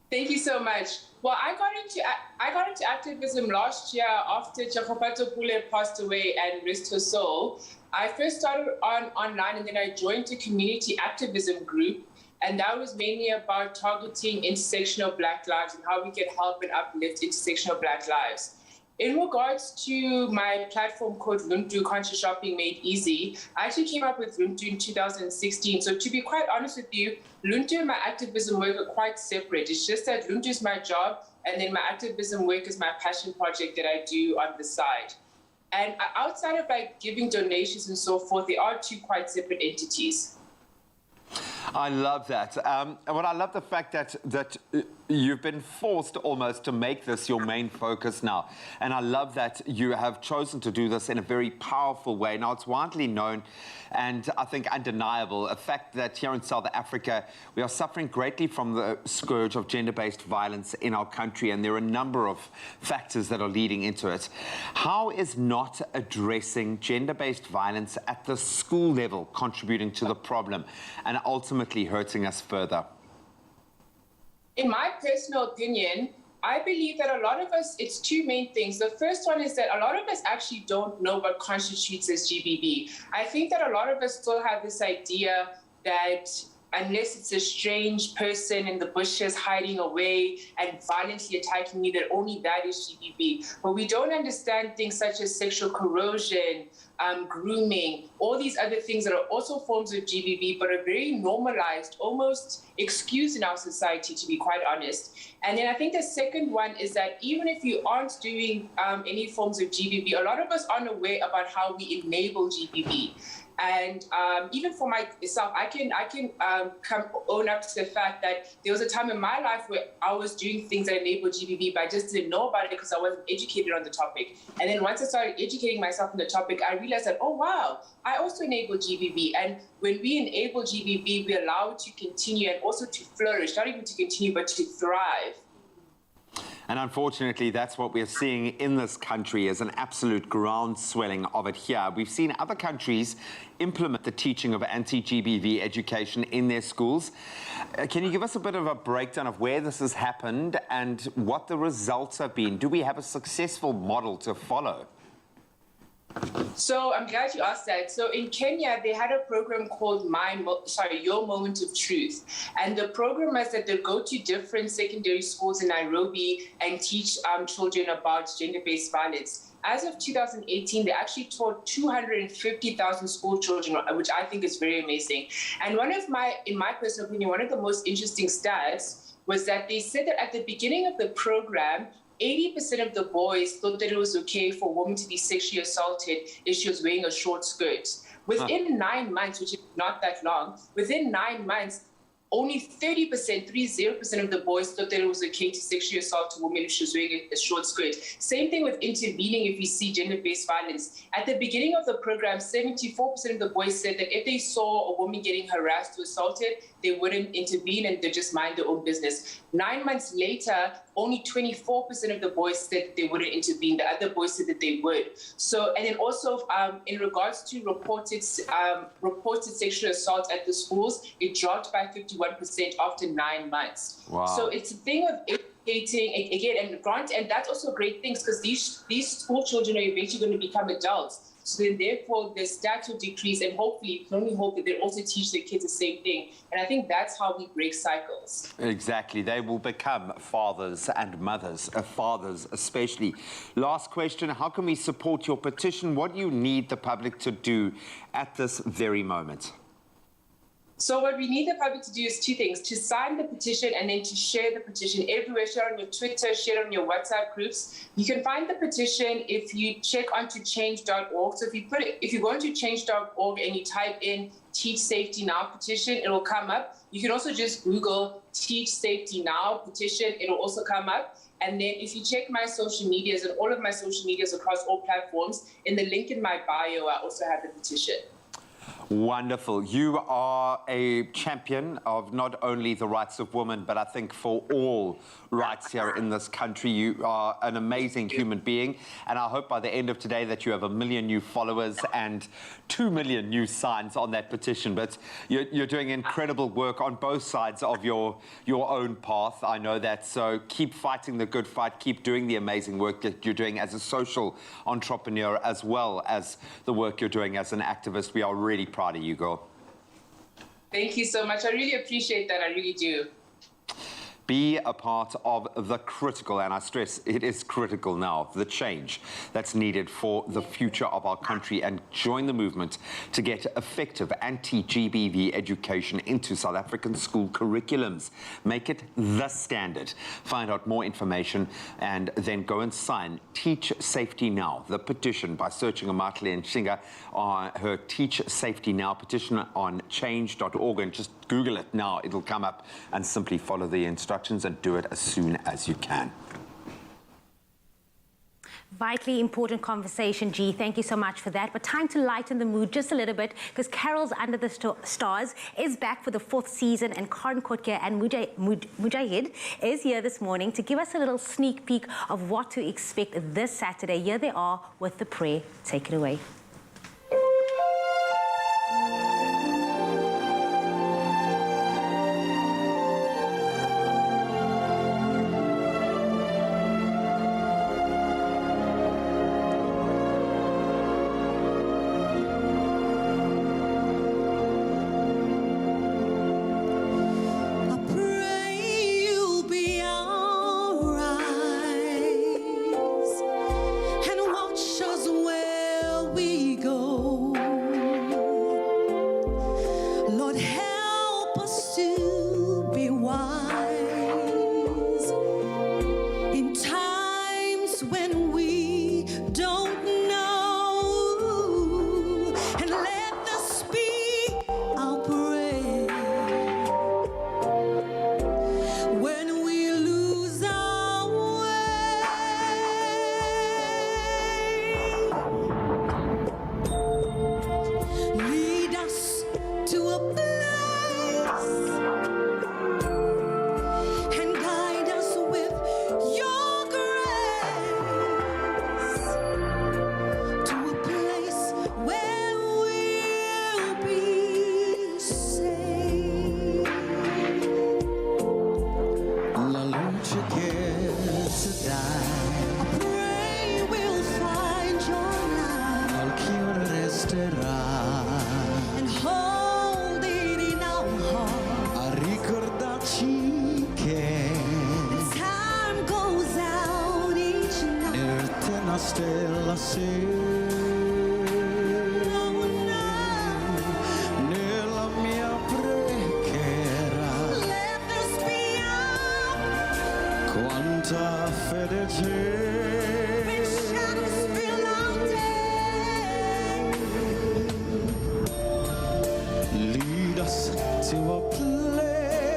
Thank you so much. Well, I got into activism last year after Chakopato Pule passed away and rest her soul. I first started online, and then I joined a community activism group, and that was mainly about targeting intersectional Black lives and how we can help and uplift intersectional Black lives. In regards to my platform called Luntu, Conscious Shopping Made Easy, I actually came up with Luntu in 2016. So to be quite honest with you, Luntu and my activism work are quite separate. It's just that Luntu is my job, and then my activism work is my passion project that I do on the side. And outside of like giving donations and so forth, they are two quite separate entities. I love that. Well, I love the fact that you've been forced almost to make this your main focus now. And I love that you have chosen to do this in a very powerful way. Now, it's widely known and I think undeniable, a fact that here in South Africa, we are suffering greatly from the scourge of gender-based violence in our country, and there are a number of factors that are leading into it. How is not addressing gender-based violence at the school level contributing to the problem and ultimately hurting us further? In my personal opinion, I believe that a lot of us, it's two main things. The first one is that a lot of us actually don't know what constitutes as GBV. I think that a lot of us still have this idea that unless it's a strange person in the bushes hiding away and violently attacking you, that only that is GBV. But we don't understand things such as sexual coercion, grooming, all these other things that are also forms of GBV, but are very normalized, almost excused in our society, to be quite honest. And then I think the second one is that even if you aren't doing any forms of GBV, a lot of us aren't aware about how we enable GBV. And even for myself, I can own up to the fact that there was a time in my life where I was doing things that enabled GBV, but I just didn't know about it because I wasn't educated on the topic. And then once I started educating myself on the topic, I realized that, oh, wow, I also enable GBV. And when we enable GBV, we allow it to continue and also to flourish, not even to continue, but to thrive. And unfortunately, that's what we're seeing in this country, is an absolute ground swelling of it here. We've seen other countries implement the teaching of anti-GBV education in their schools. Can you give us a bit of a breakdown of where this has happened and what the results have been? Do we have a successful model to follow? So I'm glad you asked that. So in Kenya, they had a program called Your Moment of Truth. And the program was that they go to different secondary schools in Nairobi and teach children about gender-based violence. As of 2018, they actually taught 250,000 school children, which I think is very amazing. And in my personal opinion, one of the most interesting stats was that they said that at the beginning of the program, 80% of the boys thought that it was okay for a woman to be sexually assaulted if she was wearing a short skirt. Within 9 months, which is not that long, within 9 months, only 30% of the boys thought that it was okay to sexually assault a woman if she was wearing a short skirt. Same thing with intervening if you see gender-based violence. At the beginning of the program, 74% of the boys said that if they saw a woman getting harassed or assaulted, they wouldn't intervene and they just mind their own business. 9 months later, only 24% of the boys said they wouldn't intervene. The other boys said that they would. So, and then also in regards to reported sexual assault at the schools, it dropped by 51% after 9 months. Wow. So it's a thing of educating again, and that's also great things because these school children are eventually going to become adults. So then therefore the stats will decrease, and hopefully, we can only hope that they also teach their kids the same thing. And I think that's how we break cycles. Exactly. They will become fathers and mothers, fathers especially. Last question, how can we support your petition? What do you need the public to do at this very moment? So what we need the public to do is two things: to sign the petition and then to share the petition everywhere. Share on your Twitter, share on your WhatsApp groups. You can find the petition if you check onto change.org. So if you go into change.org and you type in Teach Safety Now petition, it will come up. You can also just Google Teach Safety Now petition. It will also come up. And then if you check my social medias and all of my social medias across all platforms, in the link in my bio, I also have the petition. Wonderful. You are a champion of not only the rights of women, but I think for all rights here in this country. You are an amazing human being, and I hope by the end of today that you have 1 million new followers and 2 million new signs on that petition. But you're doing incredible work on both sides of your own path. I know that. So keep fighting the good fight. Keep doing the amazing work that you're doing as a social entrepreneur, as well as the work you're doing as an activist. We are really proud of you, girl. Thank you so much. I really appreciate that. I really do. Be a part of the critical, and I stress it is critical now, the change that's needed for the future of our country, and join the movement to get effective anti-GBV education into South African school curriculums. Make it the standard. Find out more information and then go and sign Teach Safety Now, the petition, by searching Amatli Nshinga on her Teach Safety Now petition on change.org, and just Google it now. It'll come up, and simply follow the instructions and do it as soon as you can. Vitally important conversation, G. Thank you so much for that. But time to lighten the mood just a little bit, because Carols Under the Stars is back for the 4th season, and Karan Kotke and Mujahid is here this morning to give us a little sneak peek of what to expect this Saturday. Here they are with the prayer. Take it away. And hold it in our heart. A ricordarci che the time goes out each night. niente una stella nella mia preghiera. Let us be up. Quanta fede c'è. When shadows fill our day. Lead us to a place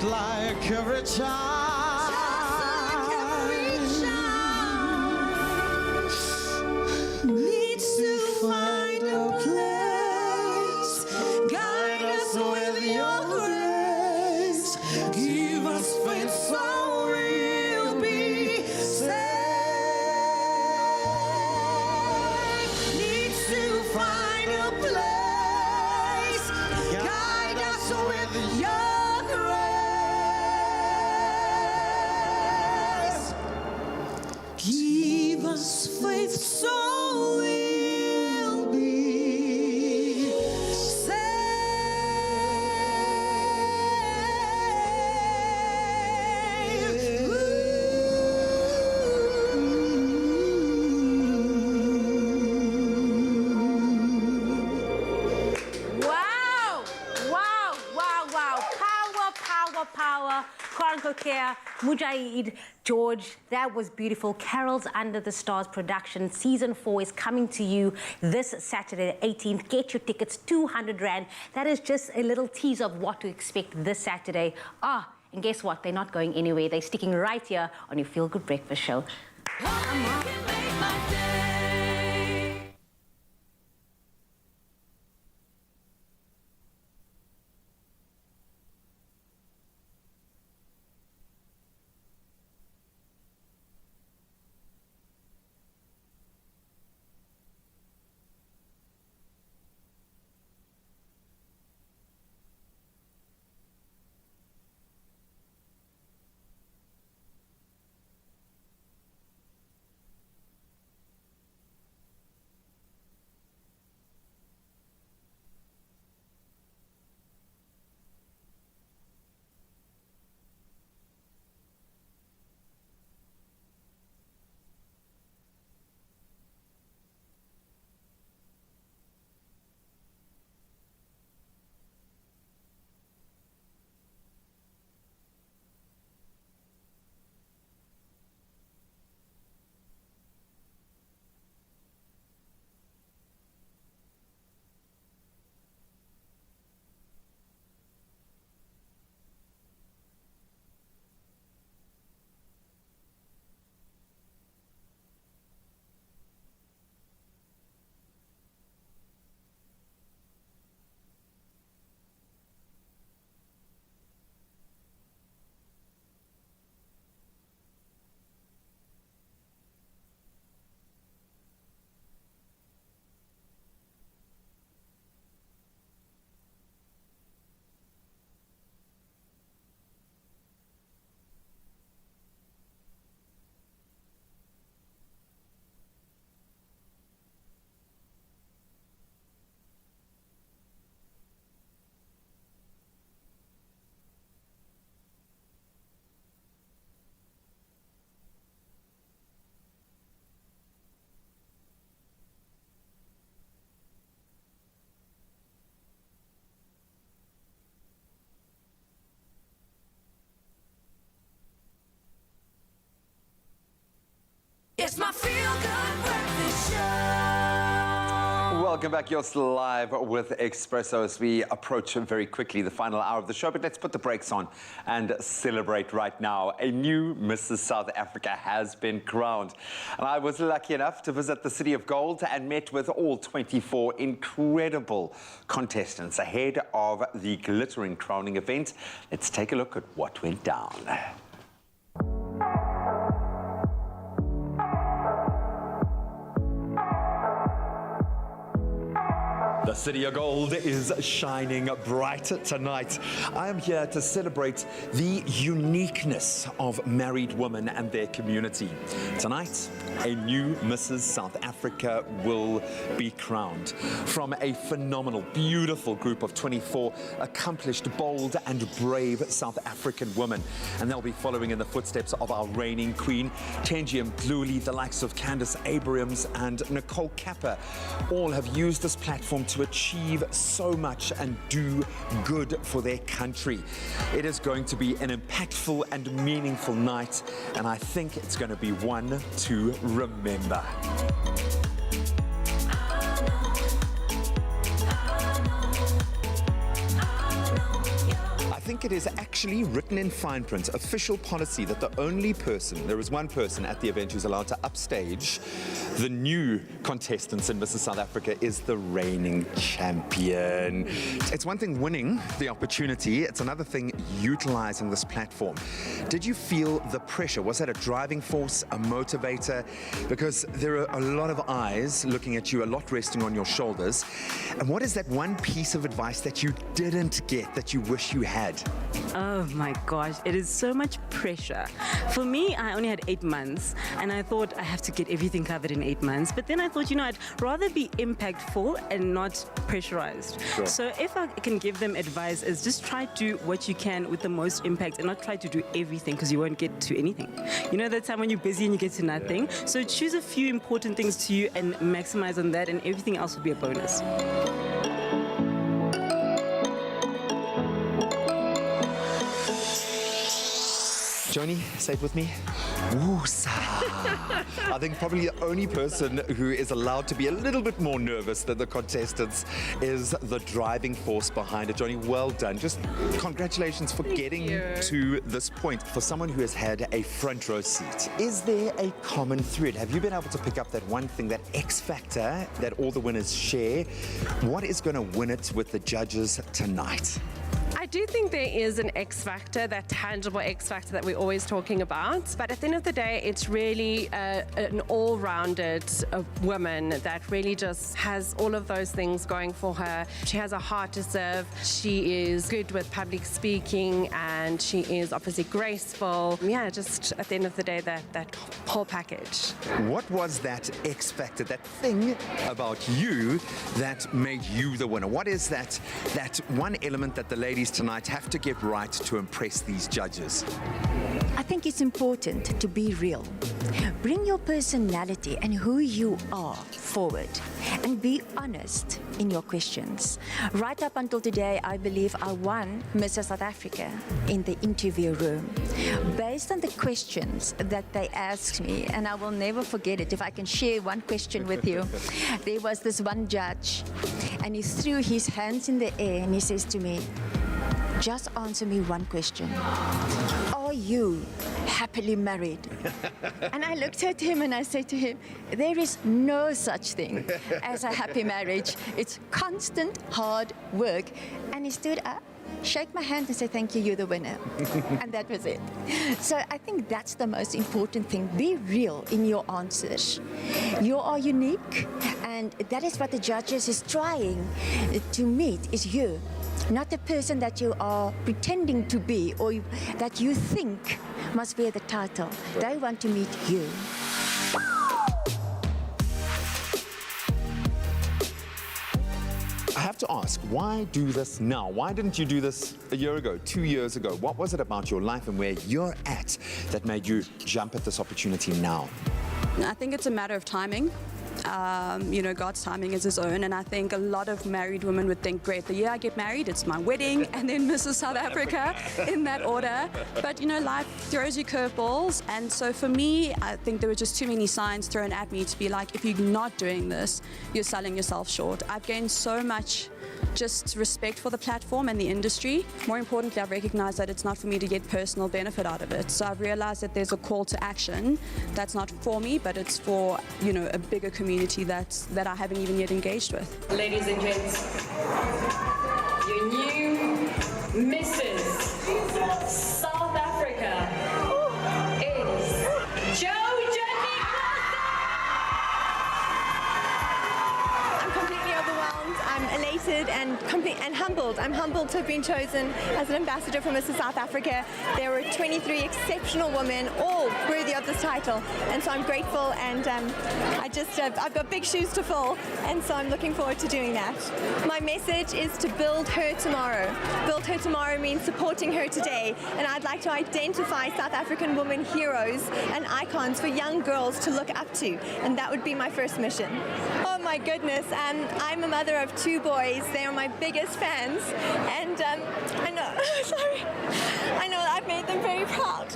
just like every child. Needs to find a place, guide us with your grace, give us faith so we'll be saved. Needs to find a place, guide us with your grace, give us faith so we'll be Wow! Wow, wow, wow. Power, power, power. Kwankokea, Mujahid, George, that was beautiful. Carols Under the Stars production, season 4 is coming to you this Saturday, the 18th. Get your tickets, 200 Rand. That is just a little tease of what to expect this Saturday. And guess what? They're not going anywhere. They're sticking right here on your Feel Good Breakfast show. It's my Feel Good Breakfast Show. Welcome back. You're still live with Expresso as we approach very quickly the final hour of the show. But let's put the brakes on and celebrate right now. A new Mrs. South Africa has been crowned. And I was lucky enough to visit the City of Gold and met with all 24 incredible contestants ahead of the glittering crowning event. Let's take a look at what went down. The City of Gold is shining bright tonight. I am here to celebrate the uniqueness of married women and their community. Tonight, a new Mrs. South Africa will be crowned from a phenomenal, beautiful group of 24 accomplished, bold and brave South African women. And they'll be following in the footsteps of our reigning queen, Tenji Mdluli, the likes of Candace Abrahams and Nicole Kappa. All have used this platform to achieve so much and do good for their country. It is going to be an impactful and meaningful night, and I think it's going to be one to remember. I think it is actually written in fine print, official policy, that there is one person at the event who's allowed to upstage the new contestants in Mrs. South Africa is the reigning champion. It's one thing winning the opportunity, it's another thing utilizing this platform. Did you feel the pressure? Was that a driving force, a motivator? Because there are a lot of eyes looking at you, a lot resting on your shoulders. And what is that one piece of advice that you didn't get that you wish you had? Oh my gosh, it is so much pressure. For me, I only had 8 months and I thought I have to get everything covered in 8 months. But then I thought, I'd rather be impactful and not pressurized. Sure. So if I can give them advice, is just try to do what you can with the most impact and not try to do everything because you won't get to anything. You know that time when you're busy and you get to nothing? So choose a few important things to you and maximize on that, and everything else will be a bonus. Joni, say it with me. Woosa. I think probably the only person who is allowed to be a little bit more nervous than the contestants is the driving force behind it. Joni, well done. Just congratulations for getting to this point. For someone who has had a front row seat, is there a common thread? Have you been able to pick up that one thing, that X factor that all the winners share? What is going to win it with the judges tonight? I do think there is an X factor, that tangible X factor that we're always talking about. But at the end of the day, it's really an all-rounded woman that really just has all of those things going for her. She has a heart to serve. She is good with public speaking, and she is obviously graceful. Yeah, just at the end of the day, that whole package. What was that X factor, that thing about you that made you the winner? What is that one element that the ladies tonight have to get right to impress these judges? I think it's important to be real. Bring your personality and who you are forward, and be honest in your questions. Right up until today, I believe I won Mrs. South Africa in the interview room based on the questions that they asked me, and I will never forget it. If I can share one question with you, there was this one judge, and he threw his hands in the air and he says to me, "Just answer me one question. Are you happily married?" And I looked at him and I said to him, there is no such thing as a happy marriage. It's constant hard work. And he stood up, shake my hand and say, "Thank you, you're the winner." And that was it. So I think that's the most important thing. Be real in your answers. You are unique, and that is what the judges is trying to meet, is you. Not the person that you are pretending to be or that you think must wear the title. They want to meet you. I have to ask, why do this now? Why didn't you do this a year ago, 2 years ago? What was it about your life and where you're at that made you jump at this opportunity now? I think it's a matter of timing. God's timing is his own, and I think a lot of married women would think, great, the year I get married, it's my wedding, and then Mrs. South Africa in that order. But, life throws you curveballs, and so for me, I think there were just too many signs thrown at me to be like, if you're not doing this, you're selling yourself short. I've gained so much just respect for the platform and the industry. More importantly, I've recognized that it's not for me to get personal benefit out of it. So I've realized that there's a call to action that's not for me, but it's for, a bigger community that I haven't even yet engaged with. Ladies and gents, your new Mrs. South Africa is Joe. I'm elated and humbled. I'm humbled to have been chosen as an ambassador for Mrs. South Africa. There were 23 exceptional women, all worthy of this title, and so I'm grateful, and I've got big shoes to fill, and so I'm looking forward to doing that. My message is to build her tomorrow. Build her tomorrow means supporting her today, and I'd like to identify South African women heroes and icons for young girls to look up to, and that would be my first mission. Oh my goodness, I'm a mother of 2 boys. They are my biggest fans, and I know I've made them very proud,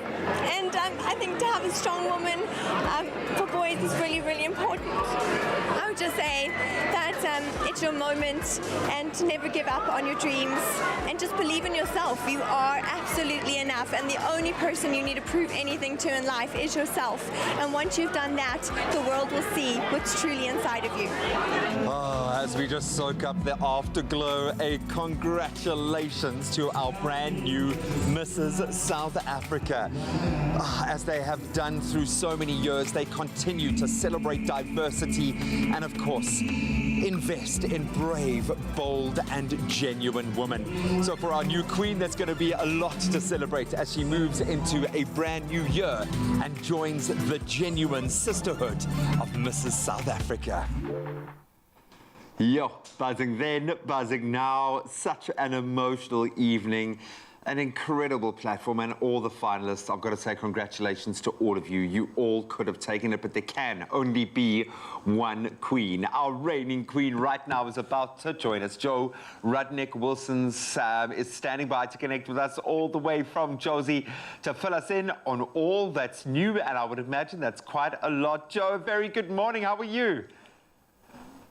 and I think to have a strong woman for boys is really, really important. I would just say that it's your moment, and to never give up on your dreams, and just believe in yourself. You are absolutely enough, and the only person you need to prove anything to in life is yourself. And once you've done that, the world will see what's truly inside of you. Oh, as we just soak up the afterglow, a congratulations to our brand new Mrs. South Africa. As they have done through so many years, they continue to celebrate diversity and, of course, invest in brave, bold, and genuine women. So for our new queen, there's going to be a lot to celebrate as she moves into a brand new year and joins the genuine sisterhood of Mrs. South Africa. Yo, buzzing then, buzzing now. Such an emotional evening. An incredible platform, and all the finalists, I've got to say congratulations to all of you. You all could have taken it, but there can only be one queen. Our reigning queen right now is about to join us. Jo Rudnick-Wilsons is standing by to connect with us all the way from Josie to fill us in on all that's new, and I would imagine that's quite a lot. Jo, very good morning. How are you?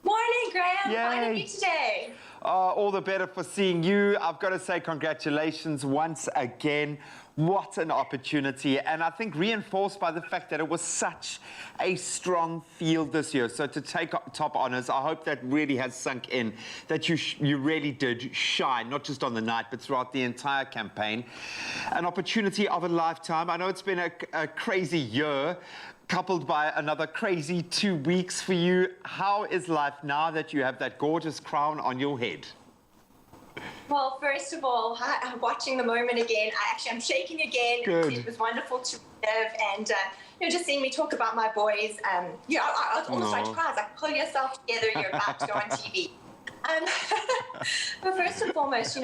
Morning, Graham. Yay. Fine of you today. All the better for seeing you. I've got to say congratulations once again. What an opportunity. And I think reinforced by the fact that it was such a strong field this year. So to take top honors, I hope that really has sunk in, that you really did shine, not just on the night, but throughout the entire campaign. An opportunity of a lifetime. I know it's been a crazy year, coupled by another crazy 2 weeks for you. How is life now that you have that gorgeous crown on your head? Well, first of all, I'm watching the moment again. I'm shaking again. Good. It was wonderful to live, and just seeing me talk about my boys. I was almost starting to cry. I was like, pull yourself together. You're about to go on TV. But first and foremost,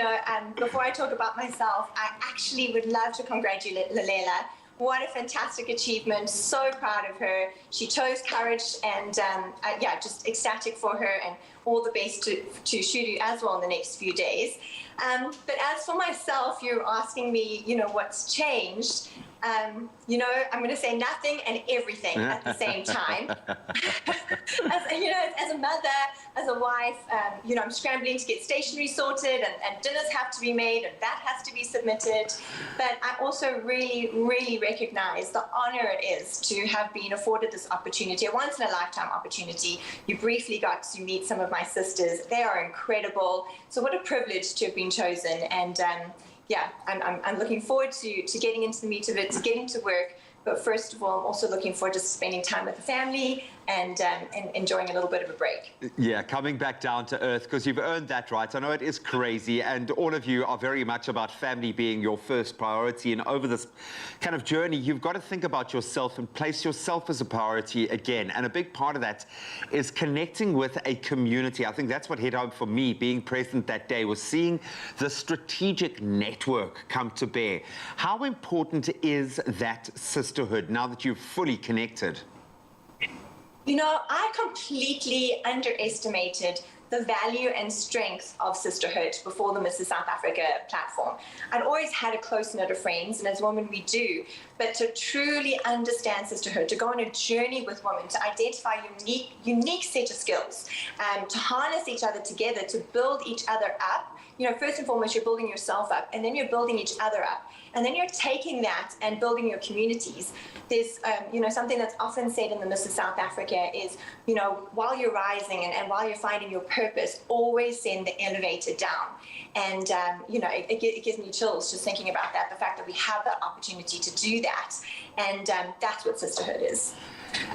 before I talk about myself, I actually would love to congratulate Lalela. What a fantastic achievement. So proud of her. She chose courage, and just ecstatic for her, and all the best to Shudu as well in the next few days. But as for myself, you're asking me, what's changed. I'm going to say nothing and everything at the same time. As a mother, as a wife, I'm scrambling to get stationery sorted, and dinners have to be made, and that has to be submitted. But I also really, really recognize the honor it is to have been afforded this opportunity, a once-in-a-lifetime opportunity. You briefly got to meet some of my sisters. They are incredible. So what a privilege to have been chosen. And I'm looking forward to getting into the meat of it, to getting to work. But first of all, I'm also looking forward to spending time with the family and enjoying a little bit of a break. Yeah, coming back down to earth, because you've earned that right. I know it is crazy, and all of you are very much about family being your first priority. And over this kind of journey, you've got to think about yourself and place yourself as a priority again. And a big part of that is connecting with a community. I think that's what hit home for me, being present that day, was seeing the strategic network come to bear. How important is that sisterhood now that you've fully connected? I completely underestimated the value and strength of sisterhood before the Mrs. South Africa platform. I'd always had a close knit of friends, and as women we do, but to truly understand sisterhood, to go on a journey with women, to identify unique set of skills, to harness each other together, to build each other up. First and foremost, you're building yourself up, and then you're building each other up. And then you're taking that and building your communities. There's, something that's often said in the Mrs. South Africa is, while you're rising and while you're finding your purpose, always send the elevator down. And, it gives me chills just thinking about that, the fact that we have that opportunity to do that. And that's what sisterhood is.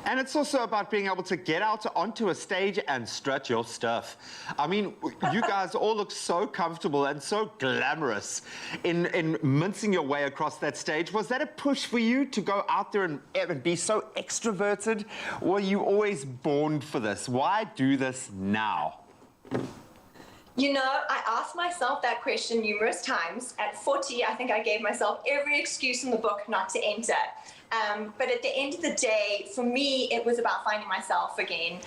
And it's also about being able to get out onto a stage and strut your stuff. I mean, you guys all look so comfortable and so glamorous in mincing your way across that stage. Was that a push for you to go out there and be so extroverted? Or were you always born for this? Why do this now? I asked myself that question numerous times. At 40, I think I gave myself every excuse in the book not to enter. But at the end of the day, for me, it was about finding myself again.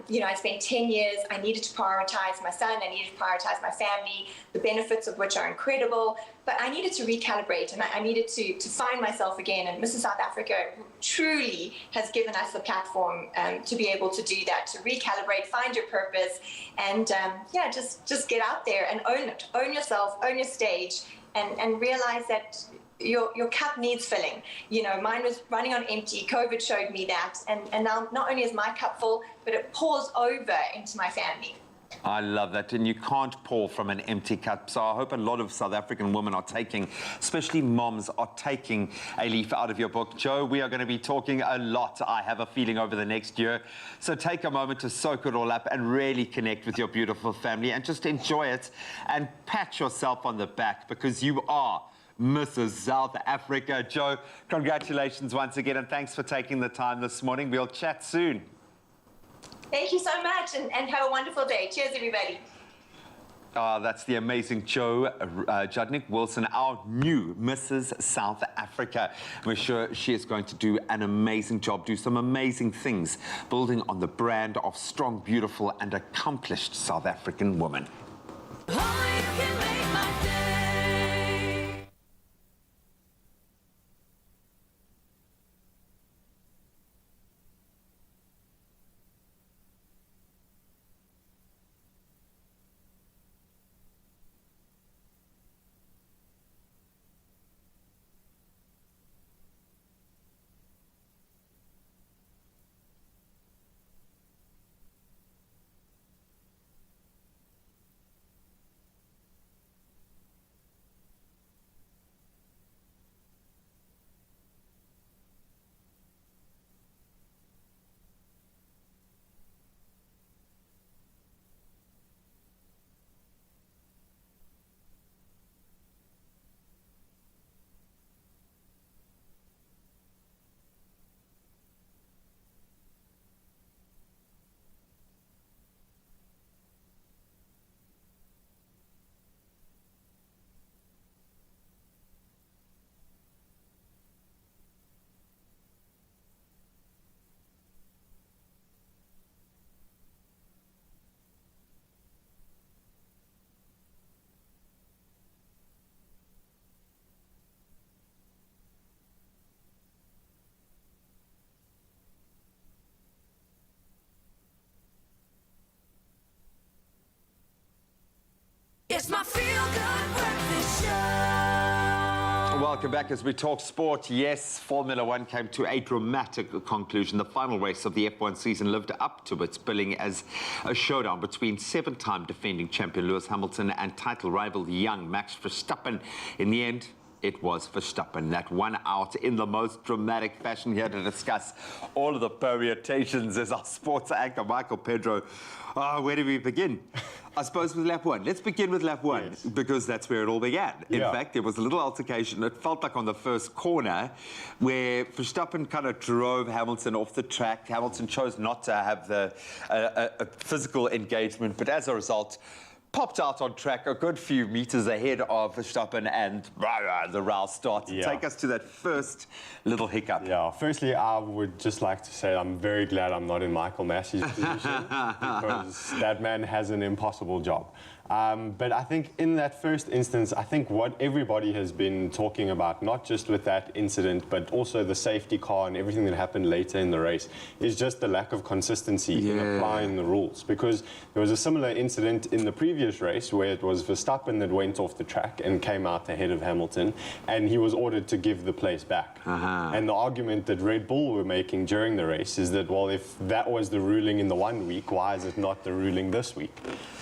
You know, I spent 10 years, I needed to prioritize my son, I needed to prioritize my family, the benefits of which are incredible, but I needed to recalibrate, and I needed to find myself again. And Mrs. South Africa truly has given us the platform to be able to do that, to recalibrate, find your purpose, and yeah, just get out there and own it, own yourself, own your stage, and realize that your cup needs filling. You know, mine was running on empty. COVID showed me that, and now not only is my cup full, but it pours over into my family. I love that, and you can't pour from an empty cup. So I hope a lot of South African women are taking, especially moms, are taking a leaf out of your book. Joe, we are going to be talking a lot, I have a feeling, over the next year. So take a moment to soak it all up and really connect with your beautiful family and just enjoy it and pat yourself on the back, because you are Mrs. South Africa. Joe, congratulations once again, and thanks for taking the time this morning. We'll chat soon. Thank you so much, and have a wonderful day. Cheers, everybody. That's the amazing Joe Judnick-Wilson, our new Mrs. South Africa. We're sure she is going to do an amazing job, do some amazing things, building on the brand of strong, beautiful, and accomplished South African woman. It's my feel-good breakfast show. Welcome back as we talk sport. Yes, Formula One came to a dramatic conclusion. The final race of the F1 season lived up to its billing as a showdown between seven-time defending champion Lewis Hamilton and title rival young Max Verstappen. In the end, it was Verstappen that won out in the most dramatic fashion. Here to discuss all of the permutations is our sports anchor, Michael Pedro. Where do we begin? I suppose with lap one. Let's begin with lap one, yes, because that's where it all began. In fact, there was a little altercation. It felt like on the first corner where Verstappen kind of drove Hamilton off the track. Hamilton chose not to have a physical engagement, but as a result, popped out on track a good few meters ahead of Verstappen, and the row started. Take us to that first little hiccup. Yeah, firstly, I would just like to say I'm very glad I'm not in Michael Massey's position, because that man has an impossible job. But I think in that first instance, I think what everybody has been talking about, not just with that incident, but also the safety car and everything that happened later in the race, is just the lack of consistency in applying the rules. Because there was a similar incident in the previous race where it was Verstappen that went off the track and came out ahead of Hamilton, and he was ordered to give the place back. And the argument that Red Bull were making during the race is that, well, if that was the ruling in the 1 week, why is it not the ruling this week?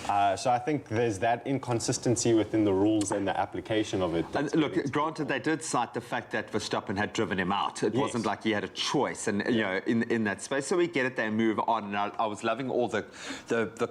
So I think there's that inconsistency within the rules and the application of it. And look, granted, they did cite the fact that Verstappen had driven him out. It wasn't like he had a choice, and you know, in that space. So we get it, they move on. And I was loving all the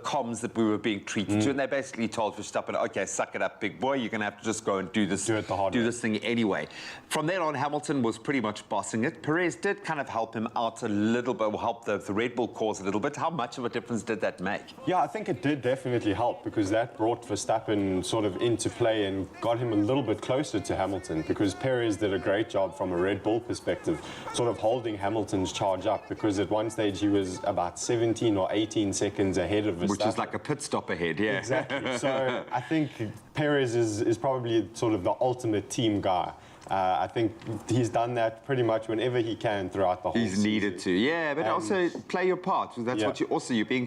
comms that we were being treated to, and they basically told Verstappen, okay, suck it up, big boy, you're going to have to just go and do this thing anyway. From then on, Hamilton was pretty much bossing it. Perez did kind of help him out a little bit, or help the Red Bull cause a little bit. How much of a difference did that make? Yeah, I think it did definitely help, because that that brought Verstappen sort of into play and got him a little bit closer to Hamilton, because Perez did a great job from a Red Bull perspective, sort of holding Hamilton's charge up, because at one stage he was about 17 or 18 seconds ahead of Verstappen. Which is like a pit stop ahead, yeah. Exactly. So I think Perez is probably sort of the ultimate team guy. I think he's done that pretty much whenever he can throughout the whole season. He's needed to, yeah, but also play your part. That's what you're being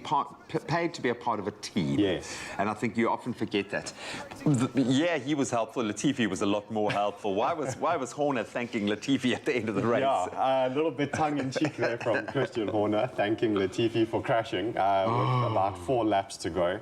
paid to be a part of a team. Yes. And I think you often forget that. Yeah, he was helpful. Latifi was a lot more helpful. Why was Horner thanking Latifi at the end of the race? Yeah, a little bit tongue-in-cheek there from Christian Horner, thanking Latifi for crashing with about 4 laps to go.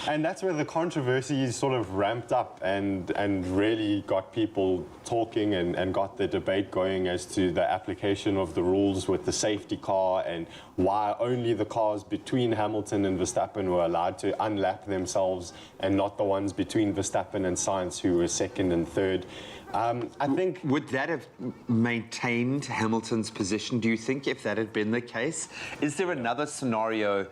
And that's where the controversy sort of ramped up and really got people talking and got the debate going as to the application of the rules with the safety car and why only the cars between Hamilton and Verstappen were allowed to unlap themselves and not the ones between Verstappen and Sainz, who were second and third. I think... Would that have maintained Hamilton's position, do you think, if that had been the case? Is there another scenario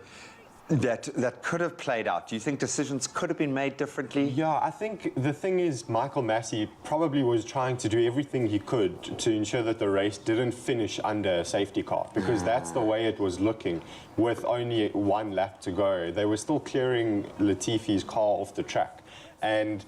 that could have played out? Do you think decisions could have been made differently? Yeah, I think the thing is Michael Massey probably was trying to do everything he could to ensure that the race didn't finish under a safety car, because that's the way it was looking with only 1 lap to go. They were still clearing Latifi's car off the track, and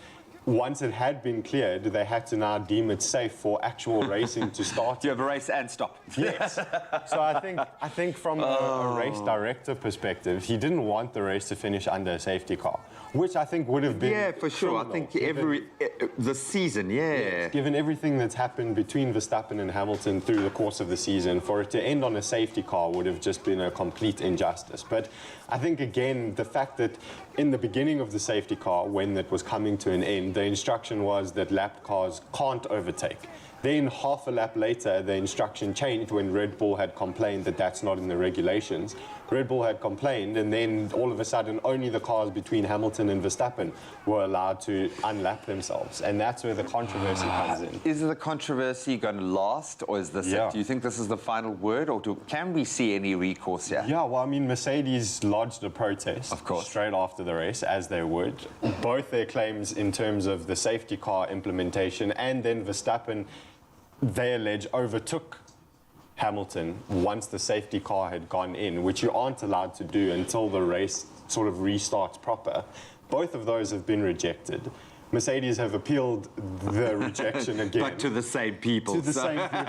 once it had been cleared, they had to now deem it safe for actual racing to start. You have a race and stop. Yes. So I think from a race director perspective, he didn't want the race to finish under a safety car, which I think would have been... Yeah, for sure. I think the season, yes, given everything that's happened between Verstappen and Hamilton through the course of the season, for it to end on a safety car would have just been a complete injustice. But I think, again, the fact that in the beginning of the safety car, when it was coming to an end, the instruction was that lap cars can't overtake. Then half a lap later, the instruction changed when Red Bull had complained that that's not in the regulations. Red Bull had complained, and then all of a sudden, only the cars between Hamilton and Verstappen were allowed to unlap themselves, and that's where the controversy comes in. Is the controversy going to last, or is this it? Do you think this is the final word, or can we see any recourse here? Yeah, well, I mean, Mercedes lodged a protest, of course, straight after the race, as they would. Both their claims in terms of the safety car implementation, and then Verstappen, they allege, overtook Hamilton once the safety car had gone in, which you aren't allowed to do until the race sort of restarts proper. Both of those have been rejected. Mercedes have appealed the rejection again. But to the same people. To the same people.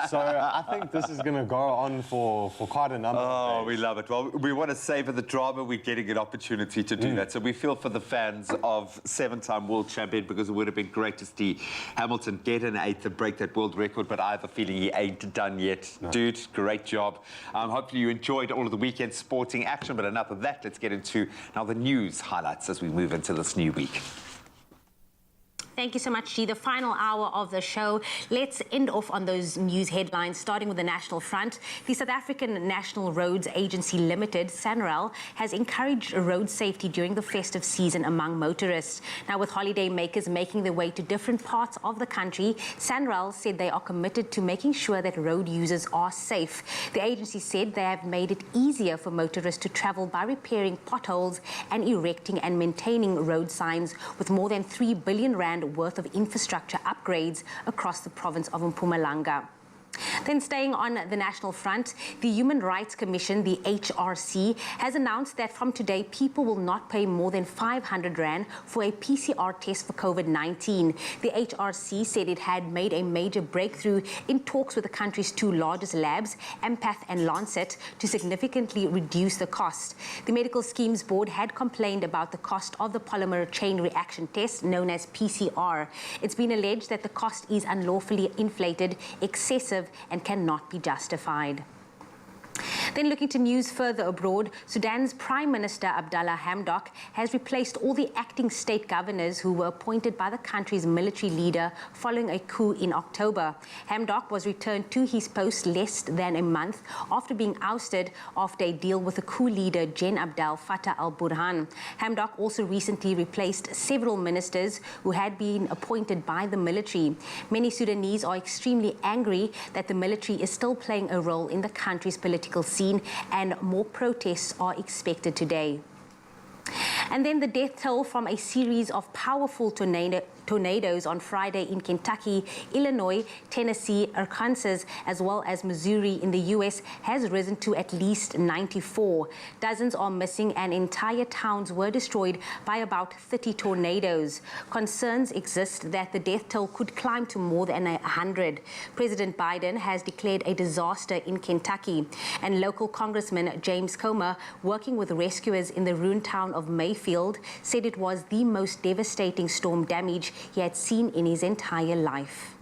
So I think this is going to go on for quite a number of days. We love it. Well, we want to savor the drama. We're getting an opportunity to do that. So we feel for the fans of 7-time world champion, because it would have been great to see Hamilton get an 8th and break that world record, but I have a feeling he ain't done yet. No. Dude, great job. Hopefully you enjoyed all of the weekend sporting action, but enough of that. Let's get into now the news highlights as we move into this new week. Thank you so much, G. The final hour of the show. Let's end off on those news headlines, starting with the national front. The South African National Roads Agency Limited, SANRAL, has encouraged road safety during the festive season among motorists. Now, with holiday makers making their way to different parts of the country, SANRAL said they are committed to making sure that road users are safe. The agency said they have made it easier for motorists to travel by repairing potholes and erecting and maintaining road signs, with more than 3 billion rand worth of infrastructure upgrades across the province of Mpumalanga. Then staying on the national front, the Human Rights Commission, the HRC, has announced that from today, people will not pay more than 500 Rand for a PCR test for COVID-19. The HRC said it had made a major breakthrough in talks with the country's 2 largest labs, Empath and Lancet, to significantly reduce the cost. The Medical Schemes Board had complained about the cost of the polymer chain reaction test, known as PCR. It's been alleged that the cost is unlawfully inflated, excessive, and cannot be justified. Then looking to news further abroad, Sudan's Prime Minister Abdallah Hamdok has replaced all the acting state governors who were appointed by the country's military leader following a coup in October. Hamdok was returned to his post less than a month after being ousted after a deal with the coup leader Gen Abdel Fattah al-Burhan. Hamdok also recently replaced several ministers who had been appointed by the military. Many Sudanese are extremely angry that the military is still playing a role in the country's political scene, and more protests are expected today. And then the death toll from a series of powerful tornadoes on Friday in Kentucky, Illinois, Tennessee, Arkansas, as well as Missouri in the U.S. has risen to at least 94. Dozens are missing and entire towns were destroyed by about 30 tornadoes. Concerns exist that the death toll could climb to more than 100. President Biden has declared a disaster in Kentucky, and local Congressman James Comer, working with rescuers in the ruined town of Mayfield, said it was the most devastating storm damage he had seen in his entire life.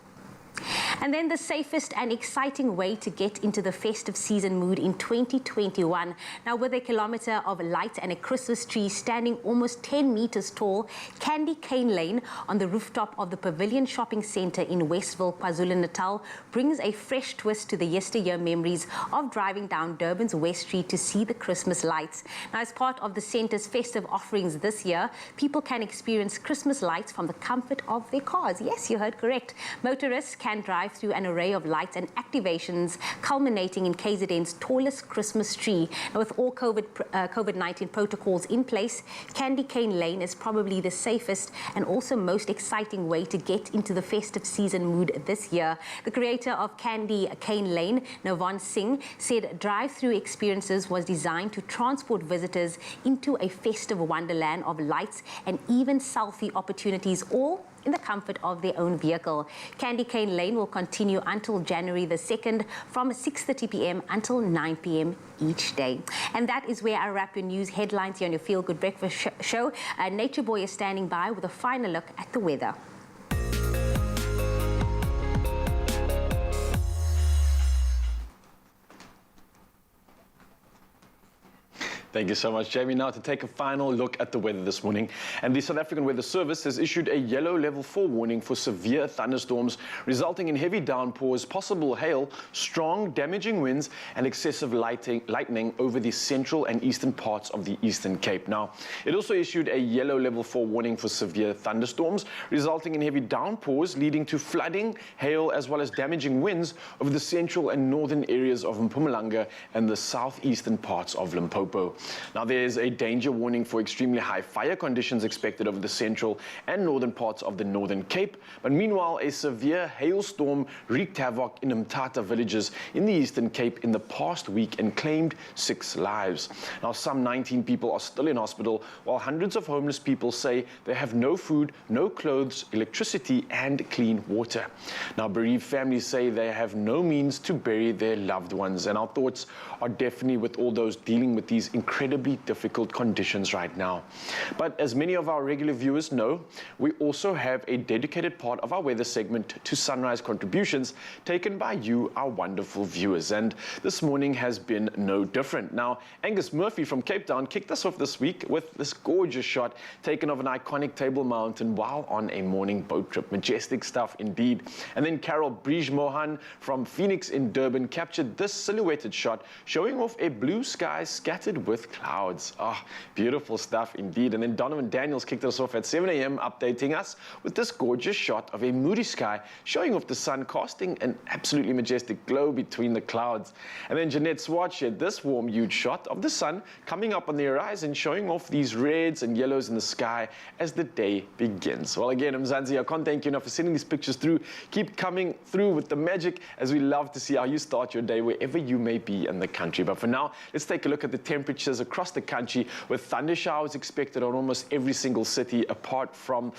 And then the safest and exciting way to get into the festive season mood in 2021. Now, with a kilometre of light and a Christmas tree standing almost 10 metres tall, Candy Cane Lane on the rooftop of the Pavilion Shopping Centre in Westville, KwaZulu-Natal brings a fresh twist to the yesteryear memories of driving down Durban's West Street to see the Christmas lights. Now, as part of the centre's festive offerings this year, people can experience Christmas lights from the comfort of their cars. Yes, you heard correct. Motorists can drive through an array of lights and activations, culminating in KZN's tallest Christmas tree. Now, with all COVID-19 protocols in place, Candy Cane Lane is probably the safest and also most exciting way to get into the festive season mood this year. The creator of Candy Cane Lane, Navan Singh, said drive-through experiences was designed to transport visitors into a festive wonderland of lights and even selfie opportunities, all in the comfort of their own vehicle. Candy Cane Lane will continue until January the 2nd from 6:30 p.m. until 9 p.m. each day. And that is where I wrap your news headlines here on your Feel Good Breakfast show. Nature Boy is standing by with a final look at the weather. Thank you so much, Jamie. Now to take a final look at the weather this morning. And the South African Weather Service has issued a yellow level 4 warning for severe thunderstorms, resulting in heavy downpours, possible hail, strong damaging winds, and excessive lightning over the central and eastern parts of the Eastern Cape. Now, it also issued a yellow level 4 warning for severe thunderstorms, resulting in heavy downpours, leading to flooding, hail, as well as damaging winds over the central and northern areas of Mpumalanga and the southeastern parts of Limpopo. Now, there is a danger warning for extremely high fire conditions expected over the central and northern parts of the Northern Cape. But meanwhile, a severe hailstorm wreaked havoc in Mthatha villages in the Eastern Cape in the past week and claimed 6 lives. Now, some 19 people are still in hospital, while hundreds of homeless people say they have no food, no clothes, electricity, and clean water. Now, bereaved families say they have no means to bury their loved ones, and our thoughts are definitely with all those dealing with these incredibly difficult conditions right now. But as many of our regular viewers know, we also have a dedicated part of our weather segment to sunrise contributions taken by you, our wonderful viewers. And this morning has been no different. Now, Angus Murphy from Cape Town kicked us off this week with this gorgeous shot taken of an iconic Table Mountain while on a morning boat trip. Majestic stuff indeed. And then Carol Brij-Mohan from Phoenix in Durban captured this silhouetted shot showing off a blue sky scattered with clouds. Oh, beautiful stuff indeed. And then Donovan Daniels kicked us off at 7 a.m. updating us with this gorgeous shot of a moody sky showing off the sun casting an absolutely majestic glow between the clouds. And then Jeanette Swart shared this warm, huge shot of the sun coming up on the horizon, showing off these reds and yellows in the sky as the day begins. Well, again, Mzansi, I can't thank you enough for sending these pictures through. Keep coming through with the magic, as we love to see how you start your day wherever you may be in the country. But for now, let's take a look at the temperatures across the country, with thunder showers expected on almost every single city apart from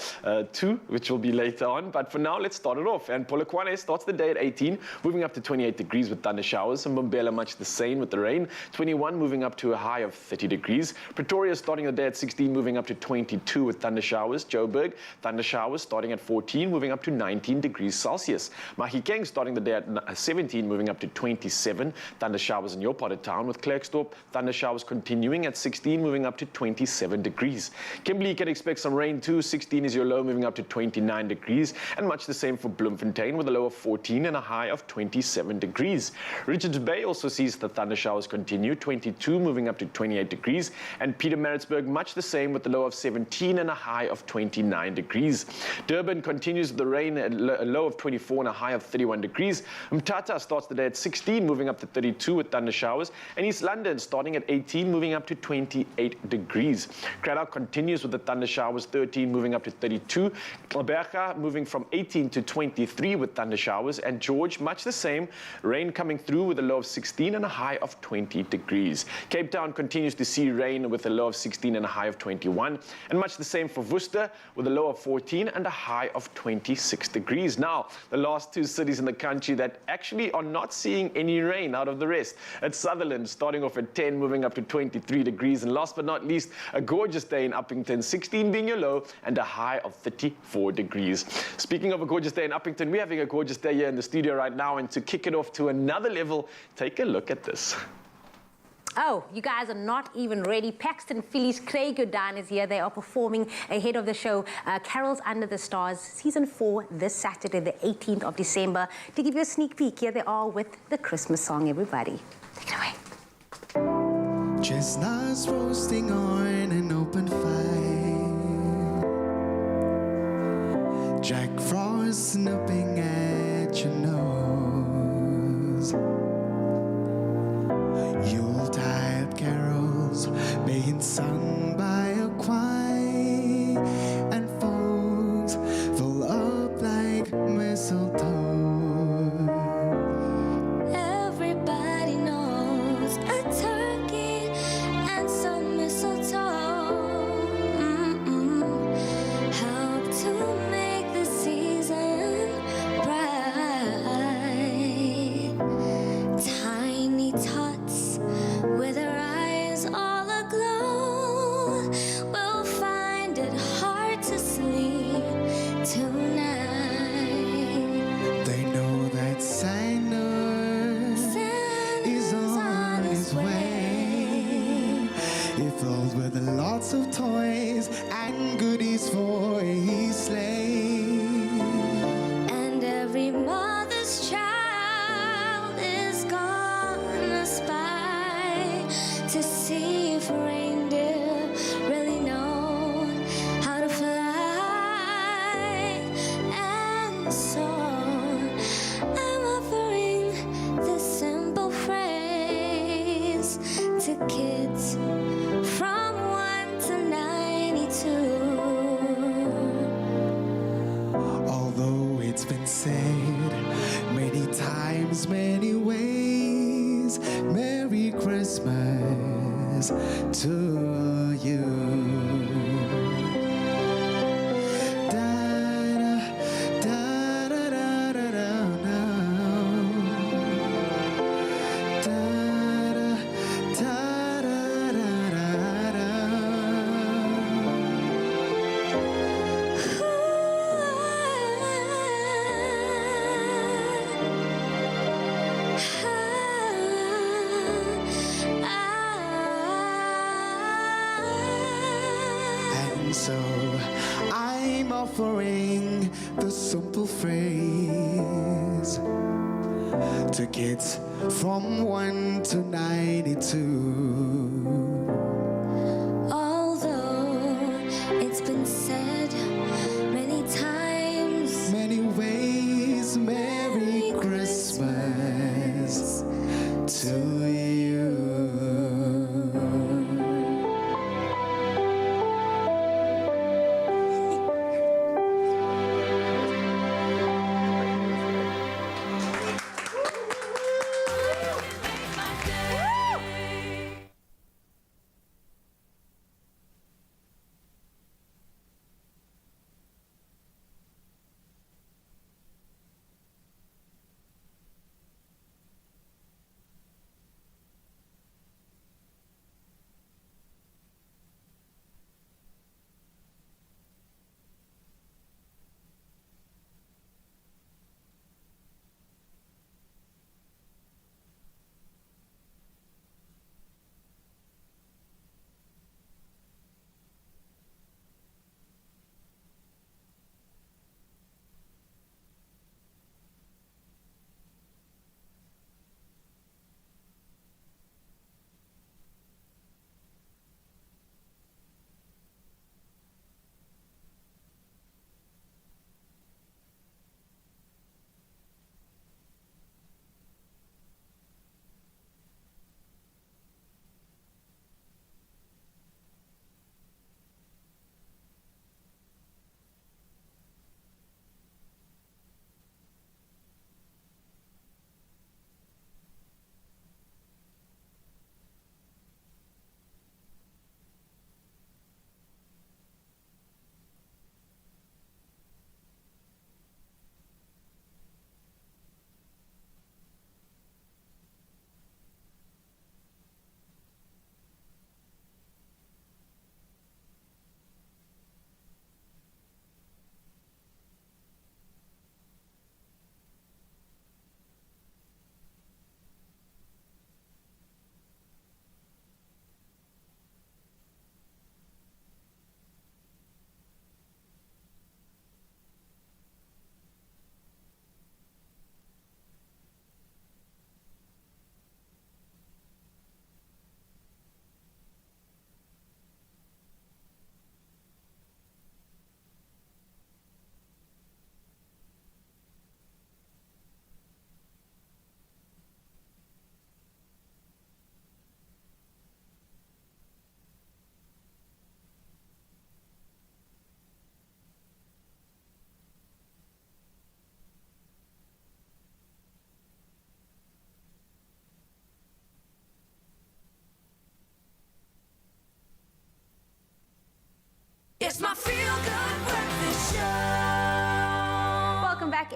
2, which will be later on. But for now, let's start it off. And Polokwane starts the day at 18, moving up to 28 degrees with thunder showers. And Mbombela much the same with the rain, 21 moving up to a high of 30 degrees. Pretoria starting the day at 16, moving up to 22 with thunder showers. Joburg, thunder showers starting at 14, moving up to 19 degrees Celsius. Mahikeng starting the day at 17, moving up to 27, thunder showers in your part of town, with Klerksdorp, thunder showers continuing at 16, moving up to 27 degrees. Kimberley, you can expect some rain too. 16 is your low, moving up to 29 degrees. And much the same for Bloemfontein, with a low of 14 and a high of 27 degrees. Richards Bay also sees the thunder showers continue, 22 moving up to 28 degrees. And Pietermaritzburg, much the same, with a low of 17 and a high of 29 degrees. Durban continues with the rain at a low of 24 and a high of 31 degrees. Mthatha starts the day at 16, moving up to 32 with thunder showers. And East London starting at 18, 19 moving up to 28 degrees. Cradock continues with the thunder showers, 13 moving up to 32. Gqeberha moving from 18 to 23 with thunder showers. And George, much the same, rain coming through with a low of 16 and a high of 20 degrees. Cape Town continues to see rain with a low of 16 and a high of 21. And much the same for Worcester with a low of 14 and a high of 26 degrees. Now, the last two cities in the country that actually are not seeing any rain out of the rest. It's Sutherland starting off at 10, moving up to 23 degrees. And last but not least, a gorgeous day in Uppington, 16 being your low and a high of 34 degrees. Speaking of a gorgeous day in Uppington, we're having a gorgeous day here in the studio right now. And to kick it off to another level, take a look at this. Oh, you guys are not even ready. Paxton Phillies, Craig Jordan is here. They are performing ahead of the show, Carols Under the Stars, Season 4, this Saturday, the 18th of December. To give you a sneak peek, here they are with the Christmas song, everybody. Take it away. Chestnuts roasting on an open fire. Jack Frost snipping at your nose. Yuletide carols being sung by a choir, and folks fill up like mistletoe. Everybody knows a turkey and some mistletoe help to make the season bright. Tiny tots with their eyes all aglow will find it hard to sleep tonight. They know that Santa's is on his way. He filled with lots of toys and goodies for his sleigh. And every mother's child is gonna spy to see if reindeer really know how to fly. And so I'm offering this simple phrase to kids from 1 to 92. Although it's been said many times, many ways, Merry Christmas to you. Da-da, da-da-da-da-da, da-da, And so I'm offering the simple phrase to kids from 1 to 92. Although it's been said many times, many ways, Merry Christmas to you.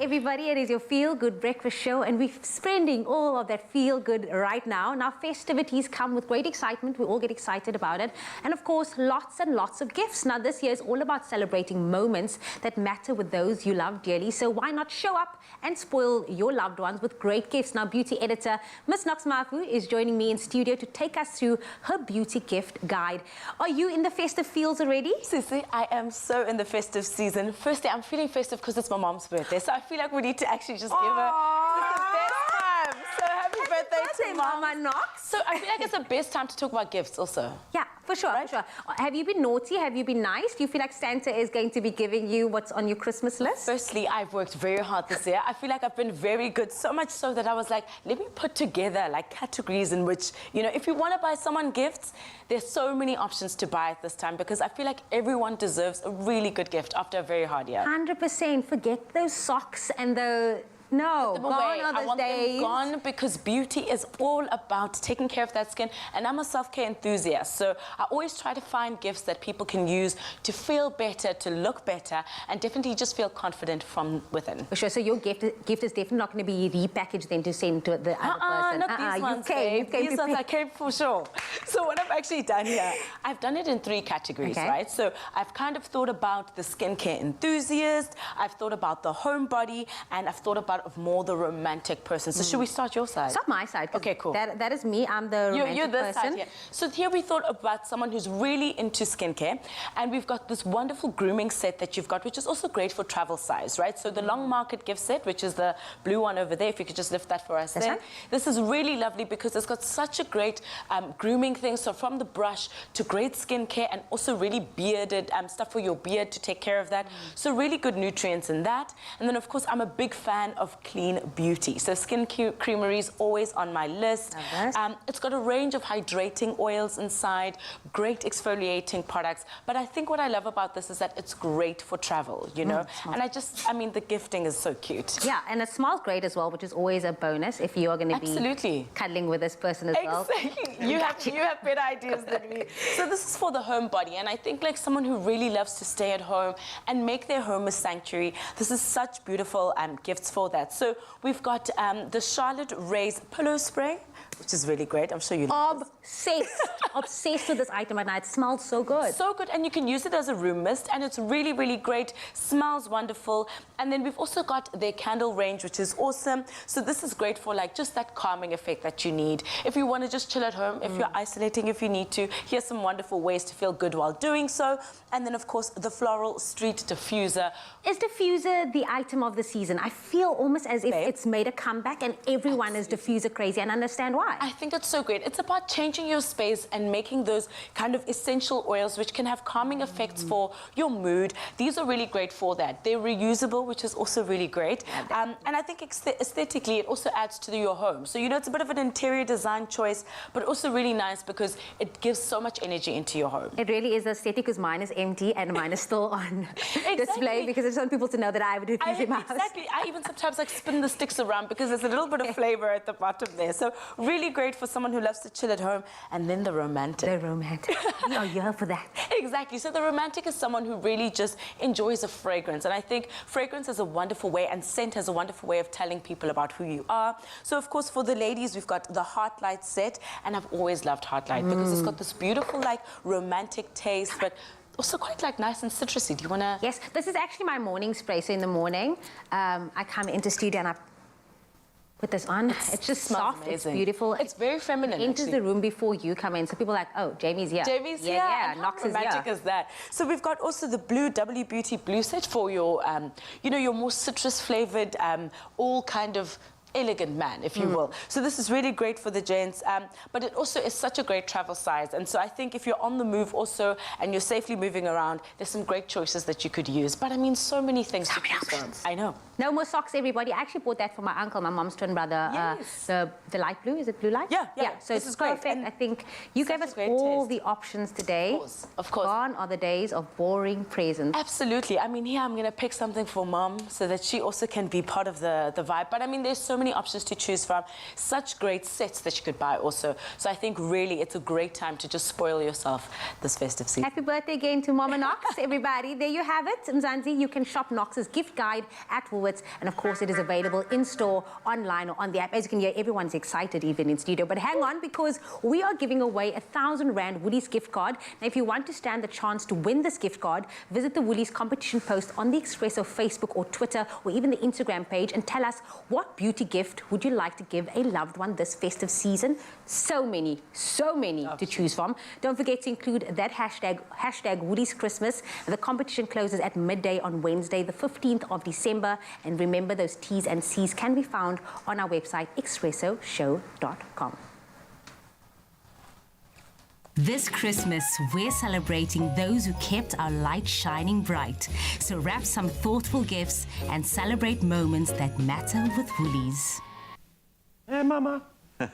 everybody. It is your Feel Good Breakfast Show, and we're spending all of that feel good right now. Now, festivities come with great excitement. We all get excited about it. And of course, lots and lots of gifts. Now, this year is all about celebrating moments that matter with those you love dearly. So why not show up and spoil your loved ones with great gifts? Now, beauty editor Miss Nox Mafu is joining me in studio to take us through her beauty gift guide. Are you in the festive feels already? Sissy, I am so in the festive season. Firstly, I'm feeling festive because it's my mom's birthday, so I feel like we need to actually just give her the best time. So happy birthday to Mama Nox. So I feel like it's the best time to talk about gifts also. Yeah, for sure, for sure. Have you been naughty? Have you been nice? Do you feel like Santa is going to be giving you what's on your Christmas list? Firstly, I've worked very hard this year. I feel like I've been very good, so much so that I was like, let me put together like categories in which, you know, if you want to buy someone gifts, there's so many options to buy at this time, because I feel like everyone deserves a really good gift after a very hard year. 100%. Forget those socks and the... No, them gone away. are those I want days. them gone, because beauty is all about taking care of that skin, and I'm a self-care enthusiast, so I always try to find gifts that people can use to feel better, to look better, and definitely just feel confident from within. For sure. So your gift is definitely not going to be repackaged then to send to the other person. Not these ones, babe. These ones I came for sure. So what I've actually done here, I've done it in 3 categories, right? So I've kind of thought about the skincare enthusiast, I've thought about the homebody, and I've thought about of more the romantic person. So should we start your side? Start my side. Okay, cool. That is me. I'm the romantic You're this person. side here. So here we thought about someone who's really into skincare, and we've got this wonderful grooming set that you've got, which is also great for travel size, right? So the long market gift set, which is the blue one over there, if you could just lift that for us there. This is really lovely because it's got such a great grooming thing. So from the brush to great skincare, and also really bearded stuff for your beard to take care of that. So really good nutrients in that. And then of course, I'm a big fan of clean beauty. So Skin Creamery is always on my list. It's got a range of hydrating oils inside, great exfoliating products. But I think what I love about this is that it's great for travel, you know? And I mean, the gifting is so cute. Yeah, and it smells great as well, which is always a bonus if you are going to be cuddling with this person as well. Exactly. You have better ideas than me. So this is for the homebody, and I think like someone who really loves to stay at home and make their home a sanctuary, this is such beautiful gifts for that. So we've got the Charlotte Rays pillow spray, which is really great. I'm sure you love Obsessed with this item right now. It smells so good. So good, and you can use it as a room mist, and it's really, really great. Smells wonderful. And then we've also got their candle range, which is awesome. So this is great for like just that calming effect that you need. If you want to just chill at home, if you're isolating, if you need to, here's some wonderful ways to feel good while doing so. And then of course, the Floral Street Diffuser. Is diffuser the item of the season? I feel almost as if it's made a comeback and everyone is diffuser crazy, and understand why. I think it's so great. It's about changing your space and making those kind of essential oils which can have calming effects for your mood. These are really great for that. They're reusable, which is also really great. And I think aesthetically, it also adds to your home. So, you know, it's a bit of an interior design choice, but also really nice because it gives so much energy into your home. It really is aesthetic because mine is empty and mine is still on display because I just want people to know that I have a diffuser in my house. Exactly. I even sometimes like spin the sticks around because there's a little bit of flavor at the bottom there. So really great for someone who loves to chill at home. And then the romantic. The romantic. We are here for that. Exactly. So the romantic is someone who really just enjoys a fragrance. And I think fragrance is a wonderful way, and scent has a wonderful way of telling people about who you are. So of course, for the ladies, we've got the Heartlight set. And I've always loved Heartlight because it's got this beautiful, like, romantic taste, but also quite like nice and citrusy. Do you want to? Yes, this is actually my morning spray. So in the morning, I come into studio and I put this on. It's just soft. Amazing. It's beautiful. It's very feminine. It enters the room before you come in, so people are like, oh, Jamie's here. Jamie's here. Yeah, and Nox how is here. romantic is that? So we've got also the blue W Beauty Blue set for your, you know, your more citrus flavored, all kind of elegant man, if you will. So this is really great for the gents, but it also is such a great travel size. And so I think if you're on the move also and you're safely moving around, there's some great choices that you could use. But I mean, so many things to choose from. I know. No more socks, everybody. I actually bought that for my uncle, my mom's twin brother. Yes. The light blue, is it blue light? Yeah. So it's perfect. And I think you gave us all the options today. Of course. Gone are the days of boring presents. Absolutely. I mean, here I'm going to pick something for mom so that she also can be part of the vibe. But I mean, there's so many options to choose from. Such great sets that you could buy also. So I think really it's a great time to just spoil yourself this festive season. Happy birthday again to Mama Nox, everybody. There you have it. Mzansi, you can shop Nox's gift guide at Woolworths Woolworths, and of course it is available in store, online, or on the app. As you can hear, everyone's excited even in studio. But hang on, because we are giving away a 1,000 Rand Woolies gift card. Now, if you want to stand the chance to win this gift card, visit the Woolies competition post on the Expresso Facebook or Twitter or even the Instagram page and tell us, what beauty gift would you like to give a loved one this festive season? So many to choose from. Don't forget to include that hashtag Woolies Christmas. The competition closes at midday on Wednesday, the 15th of December. And remember, those T's and C's can be found on our website, expressoshow.com. This Christmas, we're celebrating those who kept our light shining bright. So wrap some thoughtful gifts and celebrate moments that matter with Woolies. Hey, Mama.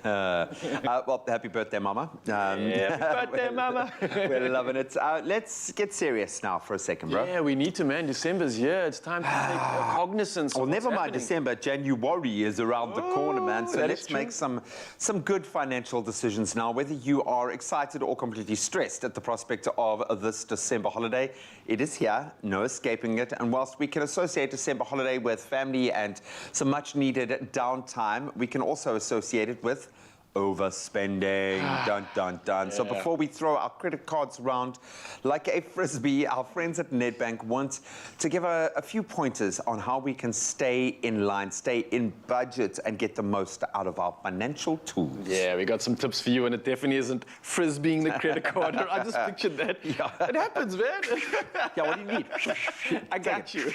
Well, happy birthday, Mama. Happy birthday, Mama. We're loving it. Let's get serious now for a second, bro. Yeah, we need to, man. December's here. It's time to take cognizance of Well, what's never mind happening. December. January is around the corner, man. So that let's is true. make some good financial decisions now. Whether you are excited or completely stressed at the prospect of this December holiday, it is here. No escaping it. And whilst we can associate December holiday with family and some much-needed downtime, we can also associate it with overspending. Dun, dun, dun. So before we throw our credit cards around like a frisbee, our friends at Nedbank want to give a few pointers on how we can stay in line, stay in budget, and get the most out of our financial tools. Yeah, we got some tips for you, and it definitely isn't frisbeeing the credit card. I just pictured that. Yeah. It happens, man. Yeah, what do you need? I got you.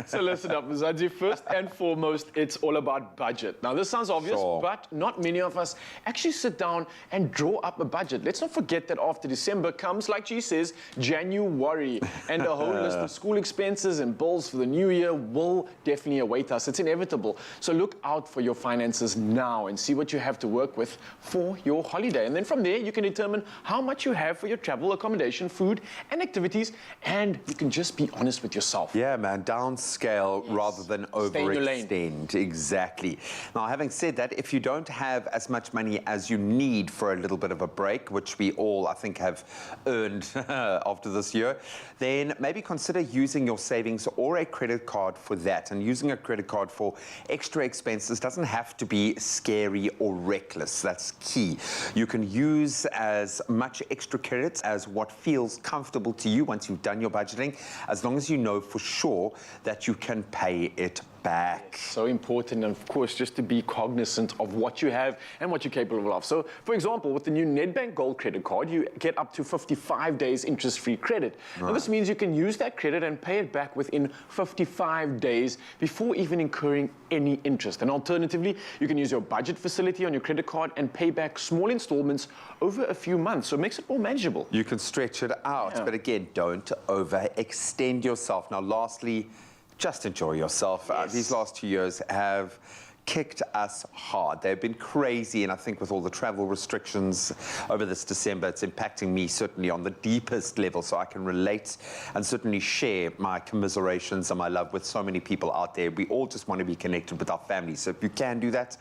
So listen up, Mzansi. First and foremost, it's all about budget. Now, this sounds obvious, but not many of us actually sit down and draw up a budget. Let's not forget that after December comes, like G says, January, and a whole list of school expenses and bills for the new year will definitely await us. It's inevitable. So look out for your finances now and see what you have to work with for your holiday. And then from there, you can determine how much you have for your travel, accommodation, food, and activities, and you can just be honest with yourself. Yeah, man, downscale rather than Stay in your lane. overextend. Exactly. Now, having said that, if you don't have as much money as you need for a little bit of a break, which we all, I think, have earned after this year, then maybe consider using your savings or a credit card for that. And using a credit card for extra expenses doesn't have to be scary or reckless. That's key. You can use as much extra credits as what feels comfortable to you once you've done your budgeting, as long as you know for sure that you can pay it back. So important, and of course, just to be cognizant of what you have and what you're capable of. So, for example, with the new Nedbank Gold credit card, you get up to 55 days interest-free credit. Now, this means you can use that credit and pay it back within 55 days before even incurring any interest. And alternatively, you can use your budget facility on your credit card and pay back small installments over a few months. So it makes it more manageable. You can stretch it out, but again, don't overextend yourself. Now, lastly, just enjoy yourself. These last 2 years have kicked us hard. They've been crazy, and I think with all the travel restrictions over this December, it's impacting me certainly on the deepest level, so I can relate and certainly share my commiserations and my love with so many people out there. We all just want to be connected with our families, so if you can do that,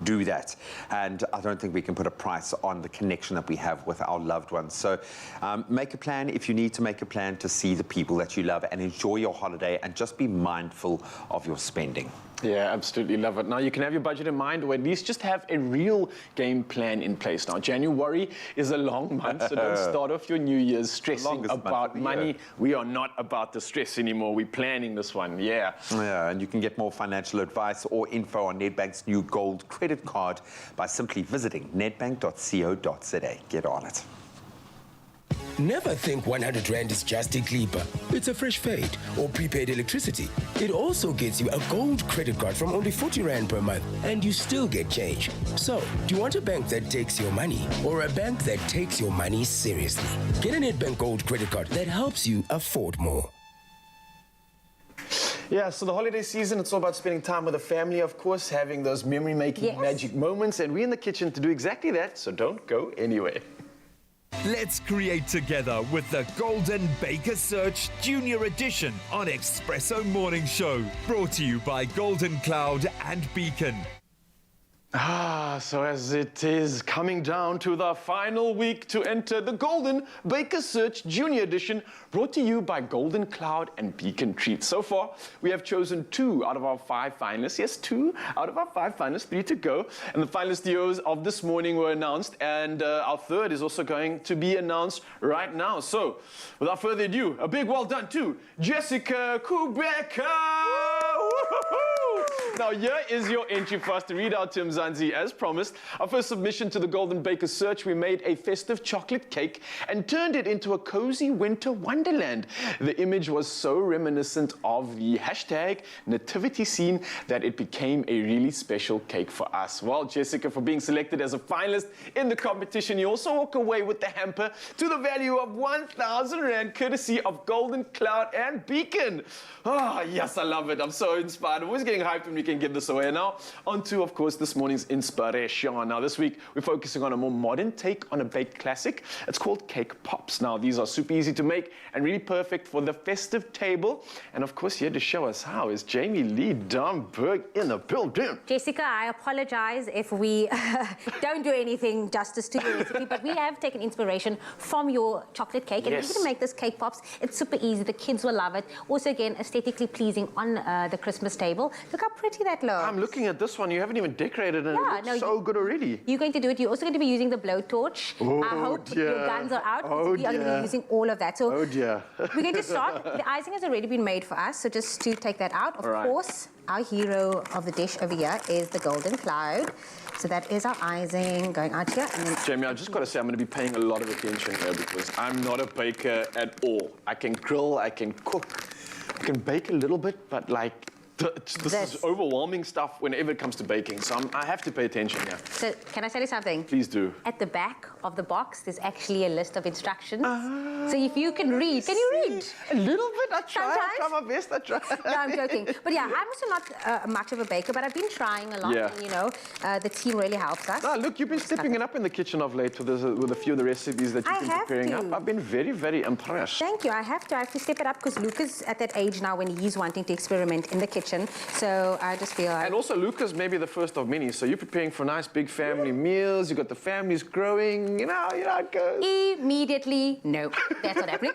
do that. And I don't think we can put a price on the connection that we have with our loved ones. So make a plan if you need to make a plan to see the people that you love and enjoy your holiday, and just be mindful of your spending. Yeah, absolutely love it. Now, you can have your budget in mind, or at least just have a real game plan in place. Now, January is a long month, so don't start off your New Year's stressing about money. We are not about the stress anymore. We're planning this one, yeah. Yeah, and you can get more financial advice or info on Nedbank's new gold credit card by simply visiting nedbank.co.za. Get on it. Never think 100 Rand is just a clipper. It's a fresh fade or prepaid electricity. It also gets you a gold credit card from only 40 Rand per month, and you still get change. So, do you want a bank that takes your money, or a bank that takes your money seriously? Get a Nedbank Gold credit card that helps you afford more. Yeah, so the holiday season, it's all about spending time with the family, of course, having those memory-making magic moments, and we're in the kitchen to do exactly that, so don't go anywhere. Let's create together with the Golden Baker Search Junior Edition on Expresso Morning Show. Brought to you by Golden Cloud and Beacon. So as it is coming down to the final week to enter the Golden Baker Search Junior Edition, brought to you by Golden Cloud and Beacon Treats. So far, we have chosen 2 out of our 5 finalists. Yes, 2 out of our 5 finalists, 3 to go. And the finalist duos of this morning were announced, and our third is also going to be announced right now. So, without further ado, a big well done to Jessica Kubeka! Now, here is your entry for us to read out to Mzansi. As promised, our first submission to the Golden Baker Search, we made a festive chocolate cake and turned it into a cozy winter wonderland. The image was so reminiscent of the hashtag nativity scene that it became a really special cake for us. Well, Jessica, for being selected as a finalist in the competition, you also walk away with the hamper to the value of 1,000 Rand, courtesy of Golden Cloud and Beacon. Oh, yes, I love it. I'm so inspired. I'm always getting hyped when we can give this away. And now, on to, of course, this morning's inspiration. Now, this week, we're focusing on a more modern take on a baked classic. It's called cake pops. Now, these are super easy to make and really perfect for the festive table. And, of course, here to show us how is Jamie Lee Dunberg in the building. Jessica, I apologize if we don't do anything justice to your recipe, but we have taken inspiration from your chocolate cake. And we're going to make this cake pops. It's super easy. The kids will love it. Also, again, aesthetically pleasing on the Christmas table. Look how pretty that looks. I'm looking at this one. You haven't even decorated it. Yeah, it looks so good already. You're going to do it. You're also going to be using the blowtorch. Oh, I hope dear. your guns are out. Oh, we are going to be using all of that. So oh, dear. we're going to start. The icing has already been made for us. So just to take that out, of All right. course, our hero of the dish over here is the Golden Cloud. So that is our icing going out here. And then Jamie, I just got to say I'm going to be paying a lot of attention here because I'm not a baker at all. I can grill, I can cook, I can bake a little bit, but like this is overwhelming stuff whenever it comes to baking. So I have to pay attention here. So can I tell you something? Please do. At the back of the box, there's actually a list of instructions. So if you can read, can you read? A little bit. I try. Sometimes. I try my best. I try. No, I'm joking. But yeah, I'm also not much of a baker, but I've been trying a lot. Yeah. And, you know, the team really helps us. Ah, look, you've been stepping it up in the kitchen of late with a few of the recipes that you've been preparing up. I've been very, very impressed. Thank you. I have to step it up because Luke is at that age now when he's wanting to experiment in the kitchen. So I just feel like... And also, Luca's maybe the first of many. So you're preparing for nice big family meals. You've got the families growing. You know how it goes. Immediately, no. That's not happening.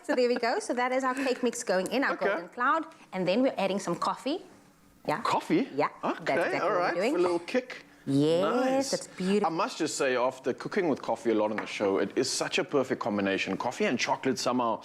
So there we go. So that is our cake mix going in, our Golden Cloud. And then we're adding some coffee. Yeah. Coffee? Yeah. Okay, That's exactly all right. what we're doing. For a little kick. Yes, nice. that's beautiful. I must just say, after cooking with coffee a lot on the show, it is such a perfect combination. Coffee and chocolate somehow,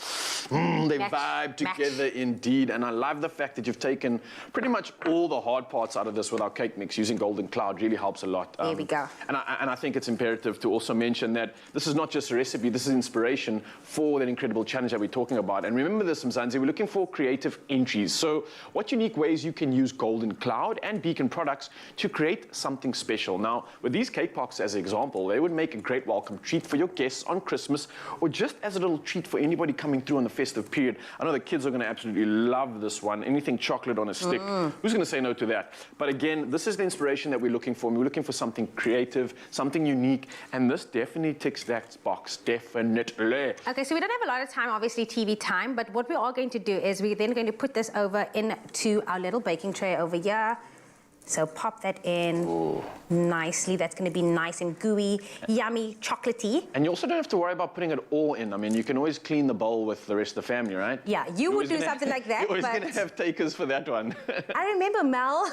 they vibe together indeed. And I love the fact that you've taken pretty much all the hard parts out of this with our cake mix. Using Golden Cloud really helps a lot. There we go. And I think it's imperative to also mention that this is not just a recipe, this is inspiration for that incredible challenge that we're talking about. And remember this, Mzansi, we're looking for creative entries. So what unique ways you can use Golden Cloud and Beacon products to create something special. Now, with these cake pops as an example, they would make a great welcome treat for your guests on Christmas or just as a little treat for anybody coming through on the festive period. I know the kids are going to absolutely love this one. Anything chocolate on a stick. Who's going to say no to that? But again, this is the inspiration that we're looking for. We're looking for something creative, something unique, and this definitely ticks that box. Definitely. Okay, so we don't have a lot of time, obviously TV time, but what we're all going to do is we're then going to put this over into our little baking tray over here. So pop that in nicely. That's going to be nice and gooey, yummy, chocolatey. And you also don't have to worry about putting it all in. I mean, you can always clean the bowl with the rest of the family, right? Yeah, you would do something like that. You're always going to have takers for that one. I remember Mel,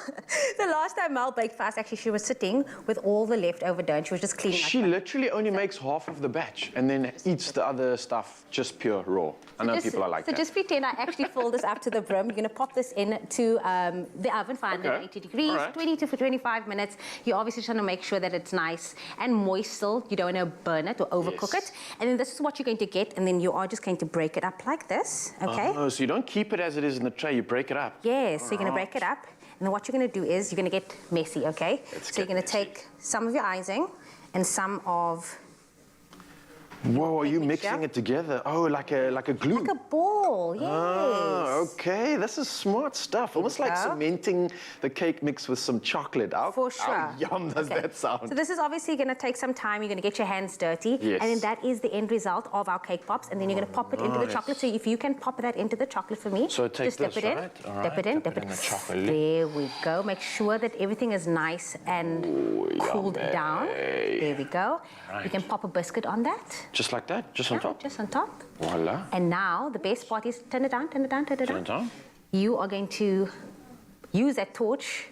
the last time Mel baked for us, actually, she was sitting with all the leftover dough and she was just cleaning up. She literally only makes half of the batch and then eats the other stuff just pure raw. I know people are like that. So just pretend I actually fill this up to the brim. You're going to pop this into the oven, 580 degrees. All right. 20 to 25 minutes. You're obviously trying to make sure that it's nice and moist still. You don't want to burn it or overcook it. And then this is what you're going to get. And then you are just going to break it up like this, okay? Oh, so you don't keep it as it is in the tray, you break it up. Yes, so you're going to break it up. And then what you're going to do is you're going to get messy, okay? So you're going to take some of your icing and some of Whoa, are you Mixture. mixing it together? Oh, like a glue. Like a ball, yes. Ah, okay. This is smart stuff. Almost like cementing the cake mix with some chocolate. For sure. How yum does Okay. that sound? So this is obviously going to take some time. You're going to get your hands dirty. Yes. And then that is the end result of our cake pops. And then you're going to pop it into the nice. chocolate. So if you can pop that into the chocolate for me. So take just dip this, it in. right? All Dip right, it in. dip it in the chocolate. There we go. Make sure that everything is nice and cooled yummy. down. There we go. Right. You can pop a biscuit on that. Just like that? Just on top? Just on top. Voila. And now the best part is turn it down, turn it down, turn it Turn it down. down. You are going to use that torch.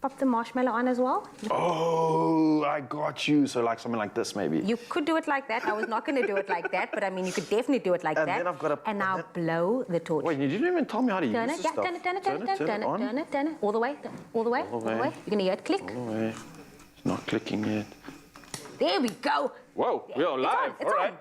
Pop the marshmallow on as well. Oh, I got you. So like something like this, maybe. You could do it like that. I was not going to do it like that, but I mean, you could definitely do it like And that. then I've got to... And now blow the torch. Wait, you didn't even tell me how to Turn use it, this yeah, stuff. turn it, turn it, turn it, turn it, on. turn it, turn it, all the way, all the way, all the way. You're going to hear it click. All the way. It's not clicking yet. There we go. Whoa, we are live. It's All right.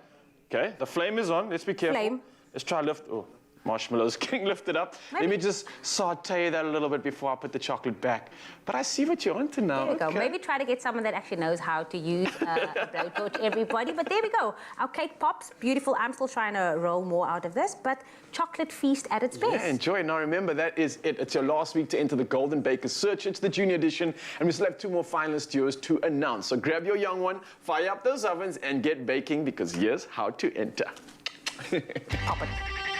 Okay, the flame is on. Let's be careful. Flame. Let's try lift. Oh, marshmallows getting lifted up. Let me just saute that a little bit before I put the chocolate back. But I see what you're onto now. There we go. Okay. Maybe try to get someone that actually knows how to use a blowtorch, everybody. But there we go. Our cake pops, beautiful. I'm still trying to roll more out of this, but chocolate feast at its best. Yeah, enjoy. Now remember, that is it. It's your last week to enter the Golden Baker Search. It's the junior edition, and we still have 2 more finalist duos to announce. So grab your young one, fire up those ovens, and get baking, because here's how to enter. Pop it.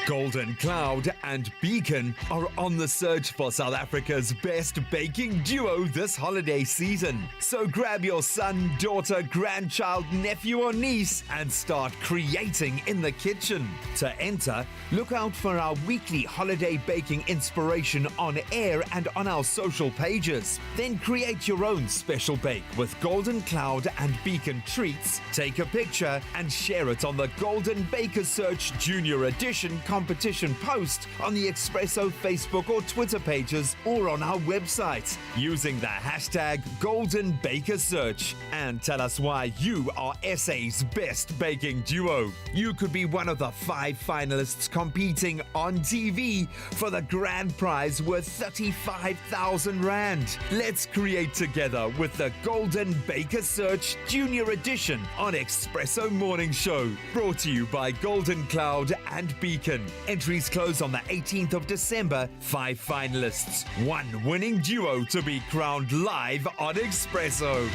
Golden Cloud and Beacon are on the search for South Africa's best baking duo this holiday season. So grab your son, daughter, grandchild, nephew or niece and start creating in the kitchen. To enter, look out for our weekly holiday baking inspiration on air and on our social pages. Then create your own special bake with Golden Cloud and Beacon treats. Take a picture and share it on the Golden Baker Search Junior Edition competition post on the Expresso Facebook or Twitter pages or on our website using the hashtag Golden Baker Search, and tell us why you are SA's best baking duo. You could be one of the 5 finalists competing on TV for the grand prize worth 35,000 Rand. Let's create together with the Golden Baker Search Junior Edition on Expresso Morning Show. Brought to you by Golden Cloud and Beacon. Entries close on the 18th of December. 5 finalists, 1 winning duo to be crowned live on Expresso.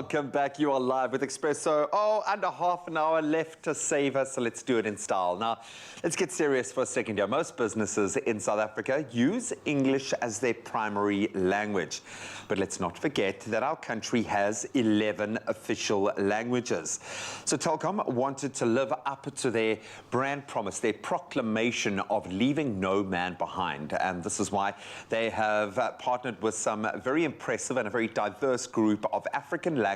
Welcome back. You are live with Expresso. Oh, under half an hour left to save us, so let's do it in style. Now, let's get serious for a second here. Most businesses in South Africa use English as their primary language. But let's not forget that our country has 11 official languages. So Telkom wanted to live up to their brand promise, their proclamation of leaving no man behind. And this is why they have partnered with some very impressive and a very diverse group of African language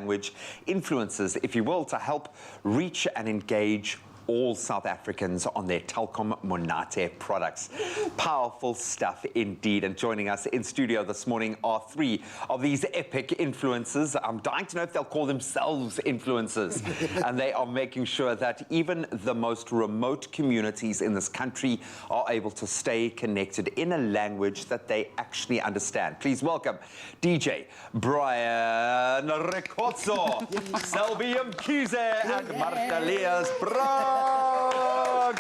influencers, if you will, to help reach and engage all South Africans on their Telkom Monate products. Powerful stuff indeed. And joining us in studio this morning are three of these epic influencers. I'm dying to know if they'll call themselves influencers. And they are making sure that even the most remote communities in this country are able to stay connected in a language that they actually understand. Please welcome DJ Brian Rekotso, Selby Mkhize, and Martha Leas Brown. I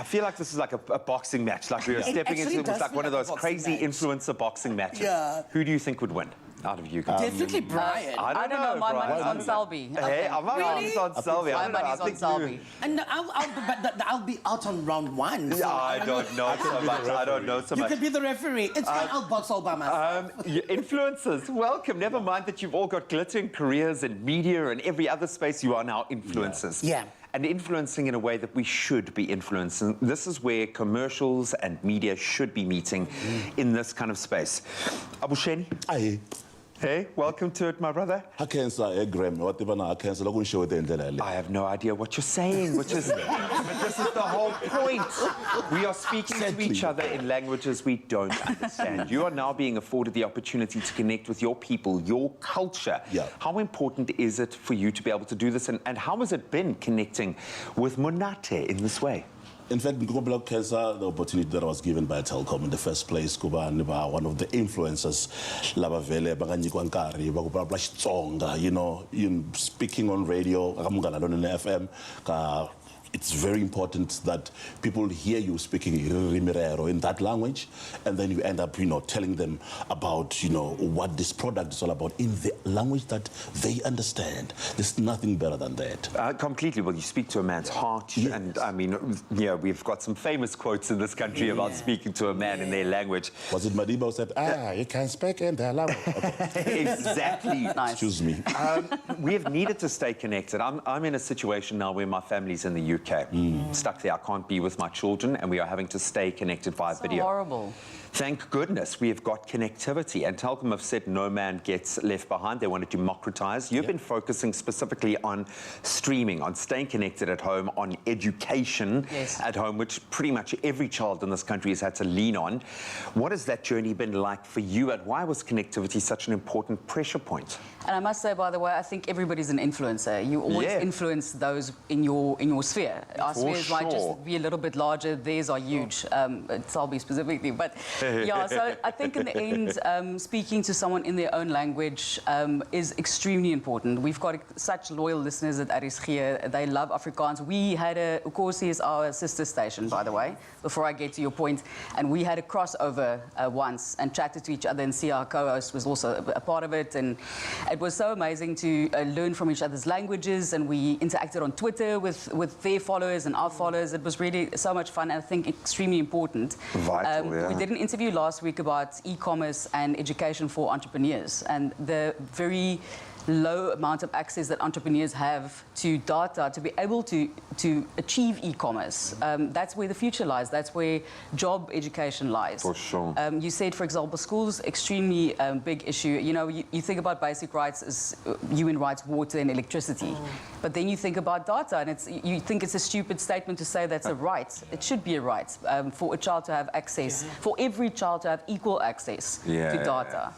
feel like this is like a boxing match, like we were stepping into it was like one of those crazy influencer boxing matches. Yeah. Who do you think would win out of you guys? Definitely Brian. I don't know. My Brian. money's on Selby. Hey, my money's on Selby. My money's on Selby. And I'll be out on round one. So I don't know so much. I don't know so much. You can be the referee. It's fine. I'll box all by myself. Influencers, welcome. Never mind that you've all got glittering careers in media and every other space. You are now influencers. Yeah. And influencing in a way that we should be influencing. This is where commercials and media should be meeting in this kind of space. Abusheni? Aye. Hey, welcome to it, my brother. I have no idea what you're saying, which is, but this is the whole point. We are speaking to each other in languages we don't understand. You are now being afforded the opportunity to connect with your people, your culture. Yeah. How important is it for you to be able to do this, and how has it been connecting with Monate in this way? In fact, the opportunity that I was given by Telkom in the first place, one of the influencers, you know, speaking on radio, FM, it's very important that people hear you speaking in that language, and then you end up, telling them about, what this product is all about in the language that they understand. There's nothing better than that. Completely. Well, you speak to a man's heart, yes. And I mean, we've got some famous quotes in this country about speaking to a man in their language. Was it Madiba who said, you can speak in their language? Okay. Exactly. Nice. Excuse me. We have needed to stay connected. I'm in a situation now where my family's in the UK. Stuck there. I can't be with my children, and we are having to stay connected via video. Horrible. Thank goodness we have got connectivity, and Telkom have said no man gets left behind. They want to democratize. You've been focusing specifically on streaming, on staying connected at home, on education at home, which pretty much every child in this country has had to lean on. What has that journey been like for you, and why was connectivity such an important pressure point? And I must say, by the way, I think everybody's an influencer. You always influence those in your sphere. Our spheres might just be a little bit larger. Theirs are huge. Selby specifically, but yeah. So I think in the end, speaking to someone in their own language is extremely important. We've got such loyal listeners at RSG. They love Afrikaans. We had Ukosi is our sister station, by the way. Before I get to your point, and we had a crossover once and chatted to each other, and see our co-host was also a part of it, and it was so amazing to learn from each other's languages, and we interacted on Twitter with their followers and our followers. It was really so much fun, and I think extremely important. Vital, yeah. We did an interview last week about e-commerce and education for entrepreneurs, and the very low amount of access that entrepreneurs have to data to be able to achieve e-commerce. That's where the future lies. That's where job education lies. For sure. You said, for example, schools, extremely big issue. You know, you think about basic rights as human rights, water and electricity. But then you think about data, and you think it's a stupid statement to say that's a right. It should be a right for a child to have access, for every child to have equal access to data.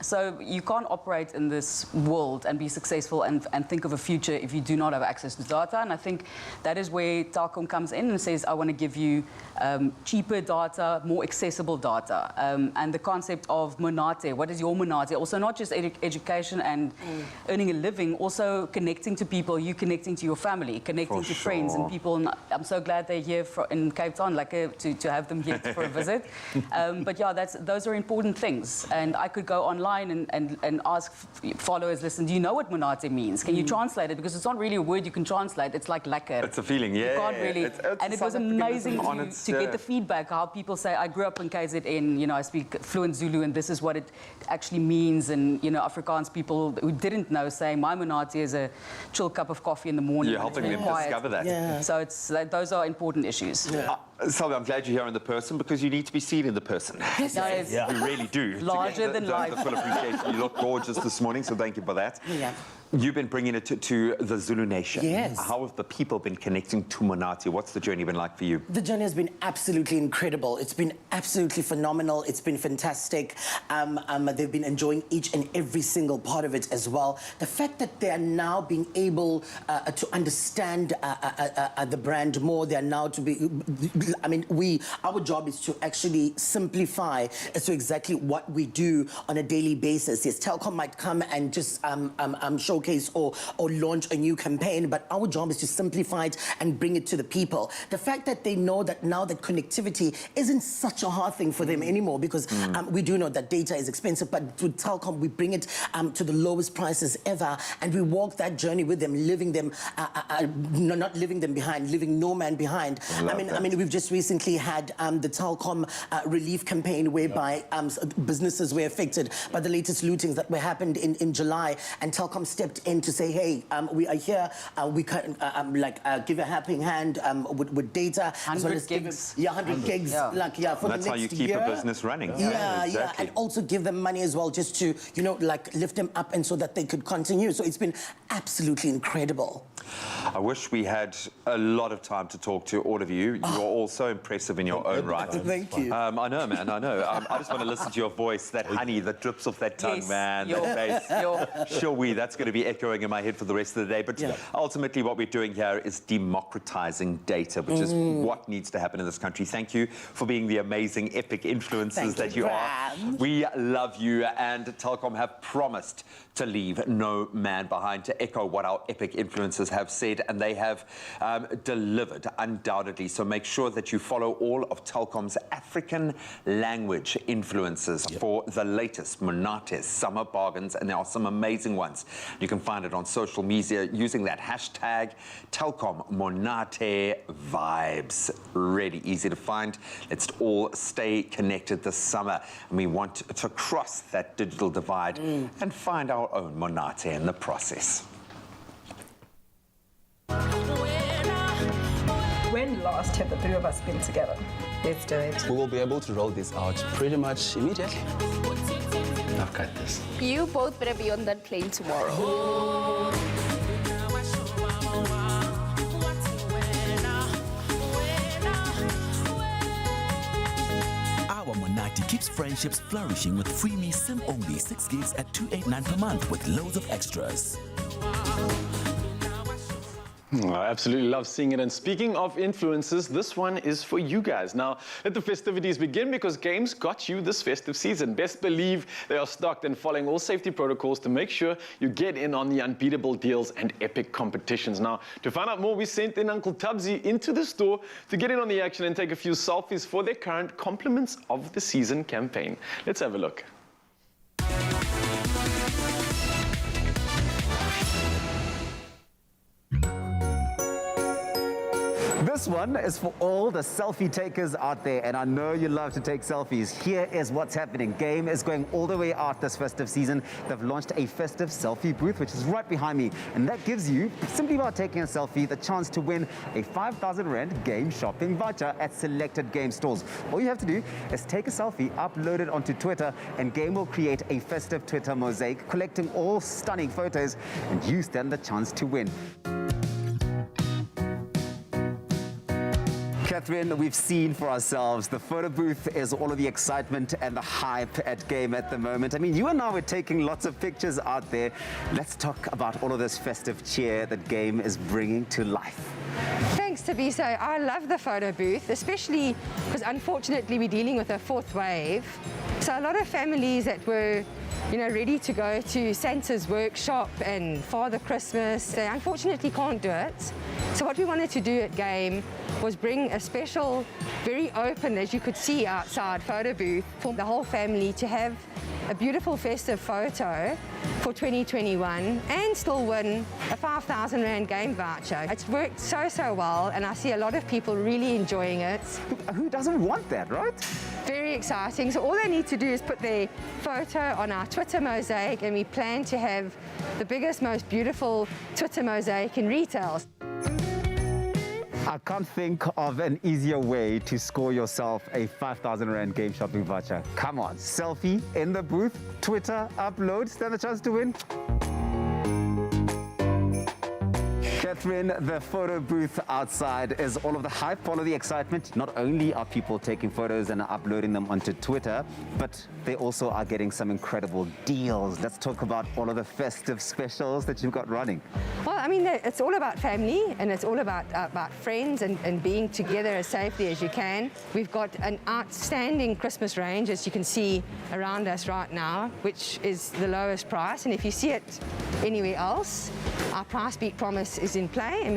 So you can't operate in this world and be successful and think of a future if you do not have access to data. And I think that is where Telkom comes in and says, I want to give you cheaper data, more accessible data. And the concept of Monate, what is your Monate? Also not just education and earning a living, also connecting to people, you connecting to your family, connecting to friends and people. And I'm so glad they're here in Cape Town, like to have them here for a visit. But yeah, those are important things. And I could go online and ask followers, listen, do you know what monate means? Can you translate it? Because it's not really a word you can translate. It's like lekker. It's a feeling, yeah. You can't really. It's and it was amazing to get the feedback, how people say, I grew up in KZN, you know, I speak fluent Zulu, and this is what it actually means. And, you know, Afrikaans people who didn't know saying, my monate is a chill cup of coffee in the morning. You're helping them discover that. Yeah. So it's those are important issues. Yeah. Sylvia, I'm glad you're here in the person because you need to be seen in the person. Yes, yes. Yeah. You really do. Larger than life. The full appreciation. You look gorgeous this morning, so thank you for that. Yeah. You've been bringing it to the Zulu Nation. Yes. How have the people been connecting to monate? What's the journey been like for you? The journey has been absolutely incredible. It's been absolutely phenomenal. It's been fantastic. They've been enjoying each and every single part of it as well. The fact that they are now being able to understand the brand more, they are now to be... I mean, our job is to actually simplify as to exactly what we do on a daily basis. Yes, Telkom might come and just showcase or launch a new campaign, but our job is to simplify it and bring it to the people. The fact that they know that now that connectivity isn't such a hard thing for them anymore, because we do know that data is expensive, but with Telkom we bring it to the lowest prices ever, and we walk that journey with them, living them, not living them behind, leaving no man behind. I mean, we've just recently had the Telkom relief campaign whereby businesses were affected by the latest lootings that were happened in July, and Telkom stepped in to say, hey, we are here, we can give a helping hand with data. 100 gigs. 100 gigs. Yeah. For the next year. That's how you keep a business running. Yeah, exactly. and also give them money as well, just to, you know, like lift them up and so that they could continue. So it's been absolutely incredible. I wish we had a lot of time to talk to all of you. You're all so impressive in your own right. Thank you. I know, man, I know. I just want to listen to your voice, that honey that drips off that tongue, man. That bass. Sure, that's going to be echoing in my head for the rest of the day. But ultimately what we're doing here is democratizing data, which is what needs to happen in this country. Thank you for being the amazing, epic influencers that you are. We love you, and Telkom have promised to leave no man behind, to echo what our epic influencers have said, and they have delivered undoubtedly. So make sure that you follow all of Telkom's African language influencers for the latest Monates summer bargains, and there are some amazing ones. You can find it on social media using that hashtag Telkom Monate Vibes. Really easy to find. Let's all stay connected this summer, and we want to cross that digital divide and find our own Monate in the process. When last have the three of us been together? Let's do it. We will be able to roll this out pretty much immediately. I've got this. You both better be on that plane tomorrow. Our Monate keeps friendships flourishing with freebie SIM-only 6 gigs at $289 per month with loads of extras. I absolutely love seeing it. And speaking of influences, this one is for you guys. Now, let the festivities begin, because games got you this festive season. Best believe they are stocked and following all safety protocols to make sure you get in on the unbeatable deals and epic competitions. Now, to find out more, we sent in Uncle Tabzi into the store to get in on the action and take a few selfies for their current Compliments of the Season campaign. Let's have a look. This one is for all the selfie takers out there, and I know you love to take selfies. Here is what's happening. Game is going all the way out this festive season. They've launched a festive selfie booth, which is right behind me, and that gives you, simply by taking a selfie, the chance to win a 5,000 Rand game shopping voucher at selected game stores. All you have to do is take a selfie, upload it onto Twitter, and Game will create a festive Twitter mosaic, collecting all stunning photos, and you stand the chance to win. Catherine, we've seen for ourselves. The photo booth is all of the excitement and the hype at Game at the moment. I mean, you and I were taking lots of pictures out there. Let's talk about all of this festive cheer that Game is bringing to life. Thanks, Tabiso. I love the photo booth, especially because unfortunately we're dealing with a fourth wave. So a lot of families that were ready to go to Santa's workshop and Father Christmas, they unfortunately can't do it. So what we wanted to do at Game was bring a special, very open, as you could see outside, photo booth for the whole family to have a beautiful festive photo for 2021 and still win a 5,000 Rand game voucher. It's worked so well, and I see a lot of people really enjoying it. Who doesn't want that, right? Very exciting. So all they need to do is put their photo on our Twitter mosaic, and we plan to have the biggest, most beautiful Twitter mosaic in retail. I can't think of an easier way to score yourself a 5,000 Rand game shopping voucher. Come on, selfie in the booth, Twitter, upload, stand a chance to win. Catherine, the photo booth outside is all of the hype, all of the excitement. Not only are people taking photos and uploading them onto Twitter, but they also are getting some incredible deals. Let's talk about all of the festive specials that you've got running. Well, I mean, it's all about family, and it's all about friends and being together as safely as you can. We've got an outstanding Christmas range, as you can see around us right now, which is the lowest price. And if you see it anywhere else, our price beat promise is in play, and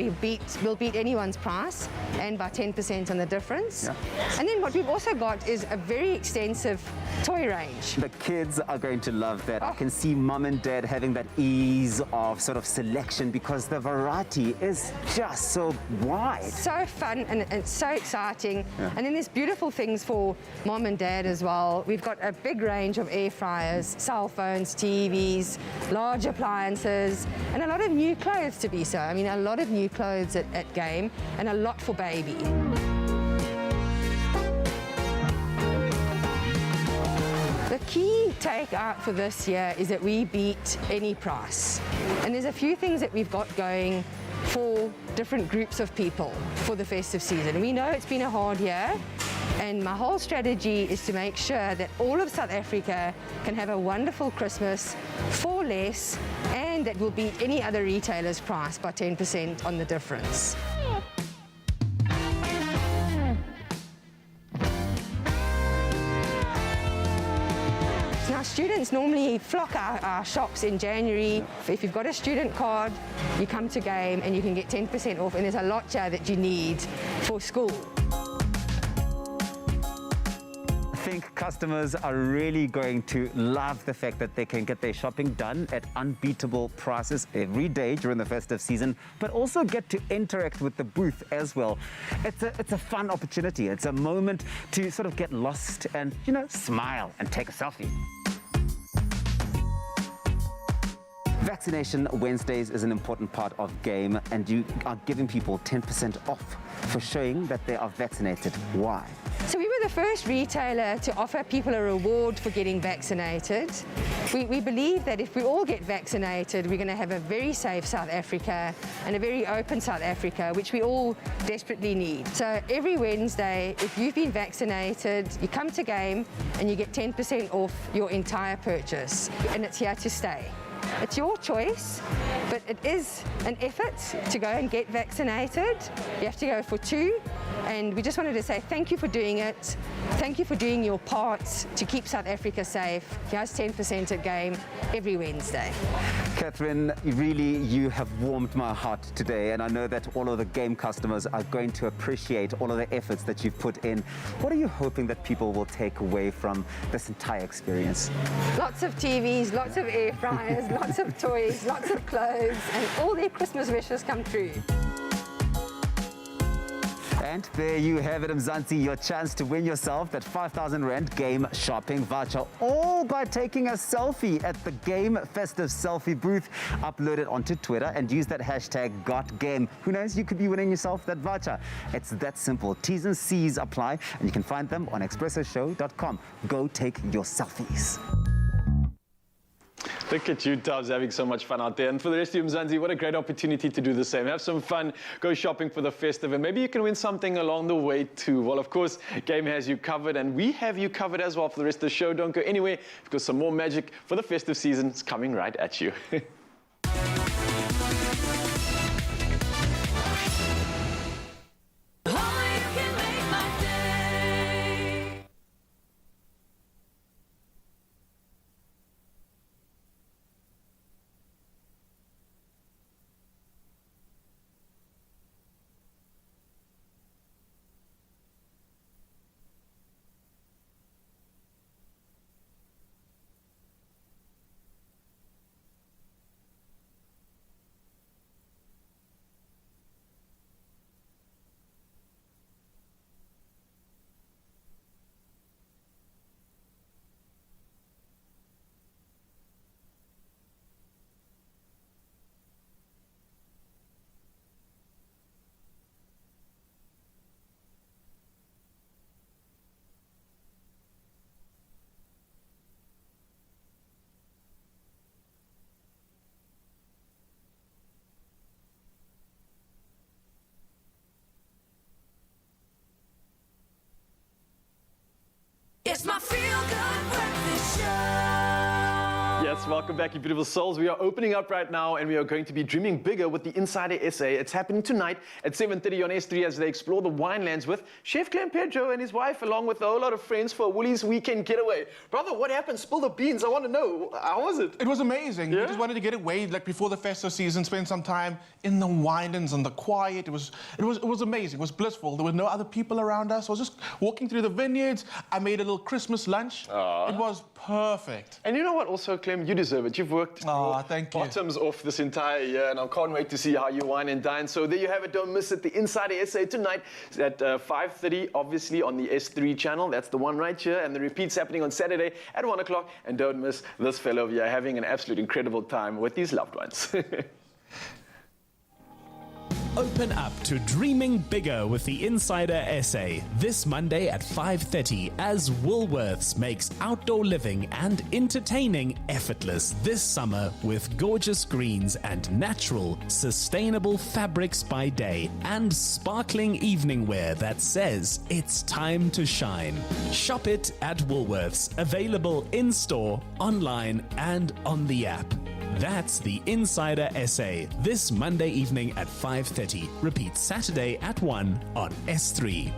we'll beat anyone's price, and by 10% on the difference. Yeah. And then what we've also got is a very extensive toy range. The kids are going to love that. I can see mum and dad having that ease of sort of selection because the variety is just so wide. So fun and so exciting. Yeah. And then there's beautiful things for mom and dad as well. We've got a big range of air fryers, cell phones, TVs, large appliances, and a lot of new clothes to be so. I mean, a lot of new clothes at Game, and a lot for baby. The key takeout for this year is that we beat any price. And there's a few things that we've got going for different groups of people for the festive season. We know it's been a hard year, and my whole strategy is to make sure that all of South Africa can have a wonderful Christmas for less, and that will beat any other retailer's price by 10% on the difference. Now, students normally flock our shops in January. If you've got a student card, you come to Game and you can get 10% off, and there's a lot here that you need for school. I think customers are really going to love the fact that they can get their shopping done at unbeatable prices every day during the festive season, but also get to interact with the booth as well. It's a fun opportunity. It's a moment to sort of get lost and, you know, smile and take a selfie. Vaccination Wednesdays is an important part of Game, and you are giving people 10% off for showing that they are vaccinated. Why? So we were the first retailer to offer people a reward for getting vaccinated. We believe that if we all get vaccinated, we're going to have a very safe South Africa and a very open South Africa, which we all desperately need. So every Wednesday, if you've been vaccinated, you come to Game and you get 10% off your entire purchase, and it's here to stay. It's your choice, but it is an effort to go and get vaccinated. You have to go for 2, and we just wanted to say thank you for doing it. Thank you for doing your part to keep South Africa safe. Here's 10% at Game every Wednesday. Catherine, really, you have warmed my heart today, and I know that all of the Game customers are going to appreciate all of the efforts that you've put in. What are you hoping that people will take away from this entire experience? Lots of TVs, lots of air fryers, lots of toys, lots of clothes, and all their Christmas wishes come true. And there you have it, Mzansi, your chance to win yourself that 5,000 Rand Game shopping voucher, all by taking a selfie at the Game festive selfie booth. Upload it onto Twitter and use that hashtag #GotGame. Who knows, you could be winning yourself that voucher. It's that simple. T's and C's apply, and you can find them on expressoshow.com. Go take your selfies. Look at you, Tubbs, having so much fun out there. And for the rest of you, Mzansi, what a great opportunity to do the same. Have some fun, go shopping for the festive, and maybe you can win something along the way too. Well, of course, Game has you covered, and we have you covered as well for the rest of the show. Don't go anywhere, because some more magic for the festive season is coming right at you. Yes, welcome back, you beautiful souls. We are opening up right now and we are going to be dreaming bigger with the Insider SA. It's happening tonight at 7:30 on S3 as they explore the winelands with Chef Clem Pedro and his wife, along with a whole lot of friends for Woolies weekend getaway. Brother, what happened? Spill the beans. I want to know. How was it? It was amazing. Yeah? We just wanted to get away like before the festive season, spend some time in the winelands and the quiet. It was amazing. It was blissful. There were no other people around us. I was just walking through the vineyards. I made a little Christmas lunch. It was perfect. And you know what also, Clem, you deserve it. You've worked your bottoms off this entire year, and I can't wait to see how you wine and dine. So there you have it. Don't miss it. The Insider SA tonight at 5:30, obviously on the S3 channel. That's the one right here. And the repeat's happening on Saturday at 1 o'clock. And don't miss this fellow over here having an absolute incredible time with his loved ones. Open up to dreaming bigger with the Insider SA this Monday at 5:30 as Woolworths makes outdoor living and entertaining effortless this summer with gorgeous greens and natural, sustainable fabrics by day and sparkling evening wear that says it's time to shine. Shop it at Woolworths, available in-store, online and on the app. That's the Insider SA this Monday evening at 5:30. Repeat Saturday at 1 on S3.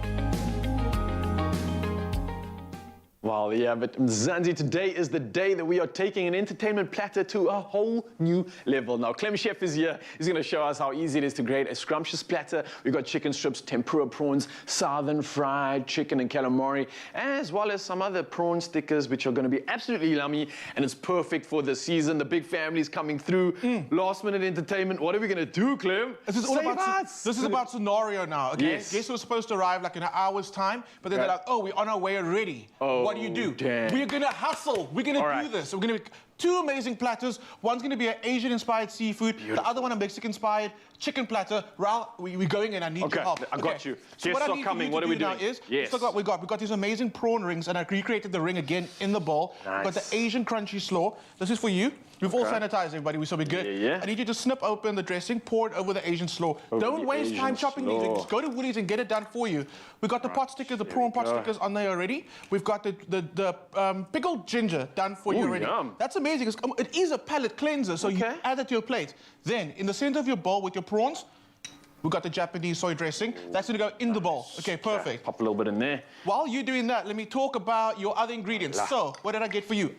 Wow, yeah, but Mzansi, today is the day that we are taking an entertainment platter to a whole new level. Now, Clem Chef is here. He's going to show us how easy it is to create a scrumptious platter. We've got chicken strips, tempura prawns, southern fried chicken and calamari, as well as some other prawn stickers, which are going to be absolutely yummy, and it's perfect for the season. The big family's coming through. Last-minute entertainment. What are we going to do, Clem? This is about scenario now, okay? Yes. Guests were supposed to arrive like in an hour's time, but then they're like, oh, we're on our way already. What do you do? Damn. We're gonna hustle. We're gonna do this. We're gonna make two amazing platters. One's gonna be an Asian-inspired seafood. The other one a Mexican-inspired chicken platter. Raul, we're going in. I need your help. I got you. So Guests are coming. What are we doing? Now is, Yes. we got these amazing prawn rings, and I recreated the ring again in the bowl. Nice. We've got the Asian crunchy slaw. This is for you. We've all sanitized everybody, so we're good. Yeah. I need you to snip open the dressing, pour it over the Asian slaw. Don't waste time chopping these. Just go to Woolies and get it done for you. We've got the pot stickers, the prawn pot stickers on there already. We've got the pickled ginger done for you already. Yum. That's amazing. It is a palate cleanser, so you add it to your plate. Then, in the center of your bowl with your prawns, we've got the Japanese soy dressing. That's going to go in the bowl. Okay, perfect. Pop a little bit in there. While you're doing that, let me talk about your other ingredients. So, what did I get for you?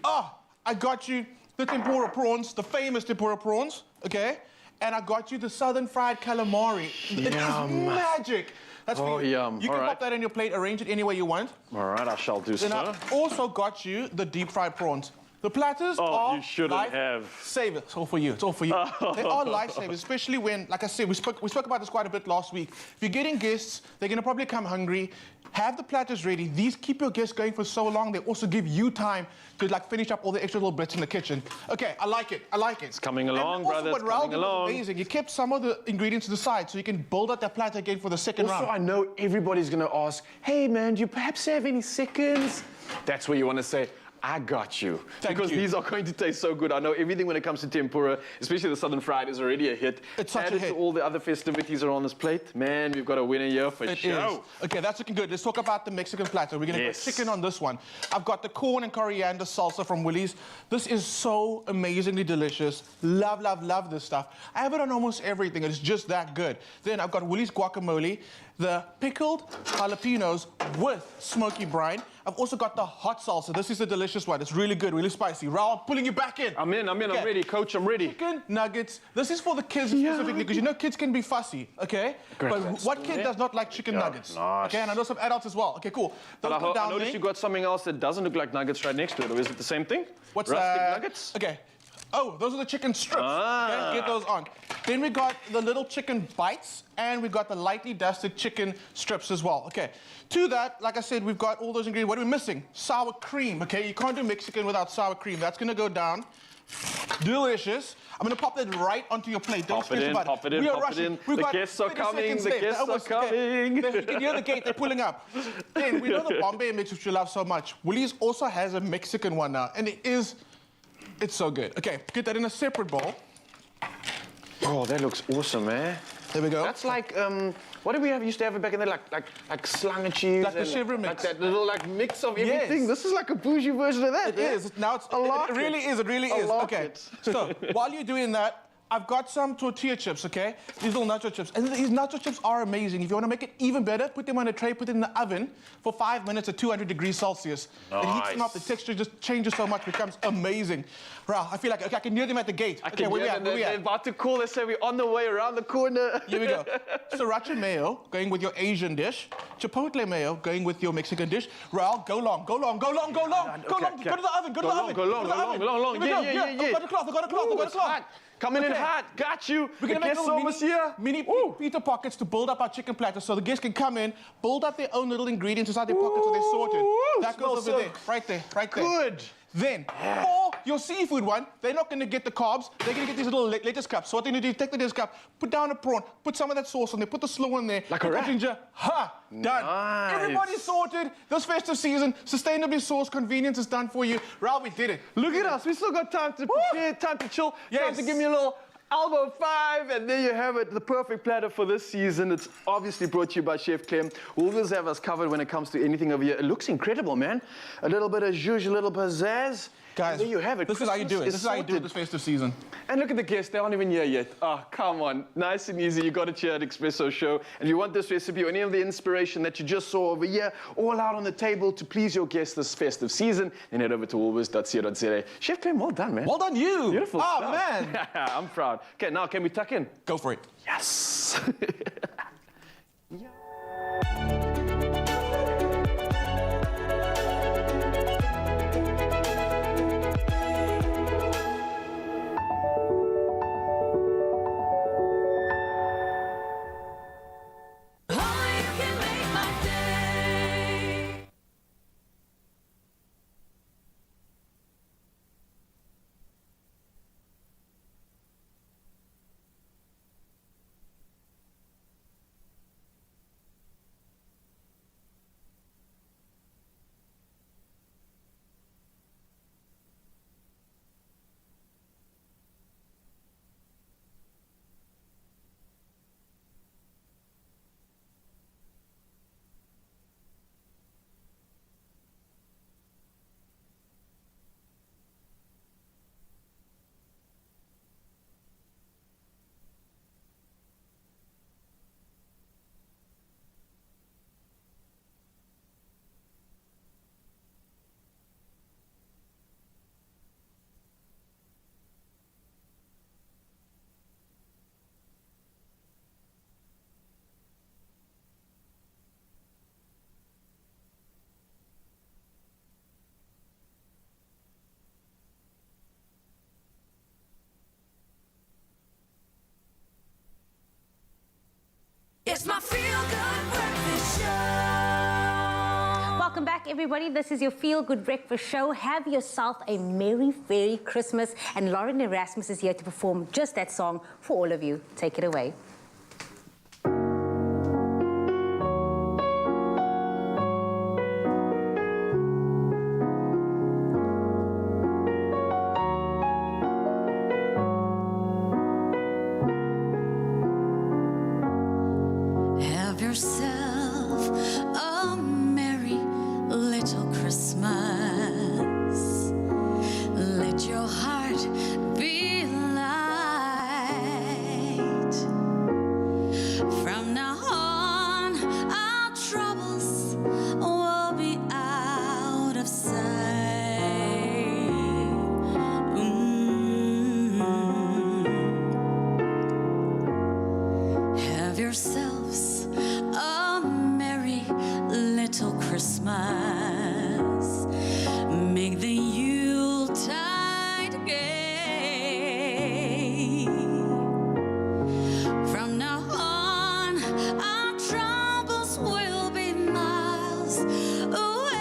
I got you the tempura prawns, the famous tempura prawns, okay? And I got you the southern fried calamari. It is magic. That's for you. Yum. You can pop that on your plate, arrange it any way you want. All right, I shall do so. Then I also got you the deep fried prawns. The platters are you shouldn't have. Save it. It's all for you. It's all for you. They are lifesavers, especially when, like I said, we spoke about this quite a bit last week. If you're getting guests, they're going to probably come hungry. Have the platters ready. These keep your guests going for so long. They also give you time to like finish up all the extra little bits in the kitchen. Okay, I like it. I like it. It's coming along, brother. What Raul did was amazing. You kept some of the ingredients to the side so you can build up that platter again for the second round. Also, I know everybody's going to ask, hey, man, do you perhaps have any seconds? That's where you want to say, I got you. Because these are going to taste so good. I know everything when it comes to tempura, especially the southern fried, is already a hit. It's such a hit. To all the other festivities are on this plate. Man, we've got a winner here for sure. Okay, that's looking good. Let's talk about the Mexican platter. We're going to go chicken on this one. I've got the corn and coriander salsa from Woolies. This is so amazingly delicious. Love, love, love this stuff. I have it on almost everything. It's just that good. Then I've got Woolies guacamole, the pickled jalapenos with smoky brine. I've also got the hot salsa. This is the delicious one. It's really good, really spicy. Raul, I'm pulling you back in. I'm ready, coach, I'm ready. Chicken nuggets. This is for the kids specifically, because you know kids can be fussy, okay? But what kid does not like chicken nuggets? Nice. Okay, and I know some adults as well. Okay, cool. But I noticed you got something else that doesn't look like nuggets right next to it, or is it the same thing? What's Rustic that? nuggets? Okay. Oh, those are the chicken strips. Okay, get those on. Then we got the little chicken bites, and we got the lightly dusted chicken strips as well. Okay. To that, like I said, we've got all those ingredients. What are we missing? Sour cream. Okay, you can't do Mexican without sour cream. That's gonna go down. Delicious. I'm gonna pop that right onto your plate. Don't stress about it. Pop it in, pop it in. The guests are coming. The guests are coming. You can hear the gate. They're pulling up. Then we know the Bombay mix, which you love so much. Woolies also has a Mexican one now, and it's so good. Okay, get that in a separate bowl. Oh, that looks awesome, man. There we go. That's like, what did we used to have it back in there? Like slangen cheese. Like the chèvre mix. Like that little mix of everything. Yes. This is like a bougie version of that. It is. Now it's, it really is. It really is. Okay. So while you're doing that, I've got some tortilla chips, okay? These little nacho chips. And these nacho chips are amazing. If you want to make it even better, put them on a tray, put it in the oven for 5 minutes at 200 degrees Celsius. It heats them up, the texture just changes so much, becomes amazing. Rao, I feel like, okay, I can hear them at the gate. Okay, where we at? They're about to call us, say we're on the way around the corner. Here we go. Sriracha mayo, going with your Asian dish. Chipotle mayo, going with your Mexican dish. Rao, go long, go long, go long, go long. Go long, go to the oven, go to the oven. Go long. Yeah. I've got a cloth, I've got a cloth. Coming in hot, got you. We're gonna make little mini pita pockets to build up our chicken platter so the guests can come in, build up their own little ingredients inside their pockets so they're sorted. That goes over there, right there. Good. Then, for your seafood one, they're not gonna get the carbs, they're gonna get these little lettuce cups. So what they're gonna do is take the lettuce cup, put down a prawn, put some of that sauce on there, put the slaw in there, like put a wrap. ginger, done. Nice. Everybody's sorted. This festive season, sustainably sourced, convenience is done for you. Ralph, we did it. Look at us, we still got time to prepare, time to chill, time to give me a little elbow 5, and there you have it, the perfect platter for this season. It's obviously brought to you by Chef Clem. We'll always have us covered when it comes to anything over here. It looks incredible, man. A little bit of zhuzh, a little pizzazz. Guys, there you have it. This is how you do it. This is how you do it this festive season. And look at the guests, they aren't even here yet. Oh, come on. Nice and easy. You got it here at Expresso Show. And if you want this recipe or any of the inspiration that you just saw over here, all out on the table to please your guests this festive season, then head over to woolworths.co.za. Chef Clem, well done, man. Well done, you. Beautiful Oh, stuff. man. I'm proud. Okay, now can we tuck in? Go for it. Yes. It's my feel-good breakfast show. Welcome back, everybody. This is your Feel Good Breakfast Show. Have yourself a Merry, Merry Christmas. And Lauren Erasmus is here to perform just that song for all of you. Take it away. Have yourself a merry little Christmas. Let your heart be light. From now on, our troubles will be out of sight. Have yourselves a merry little Christmas. Make the Yuletide gay. From now on, our troubles will be miles away.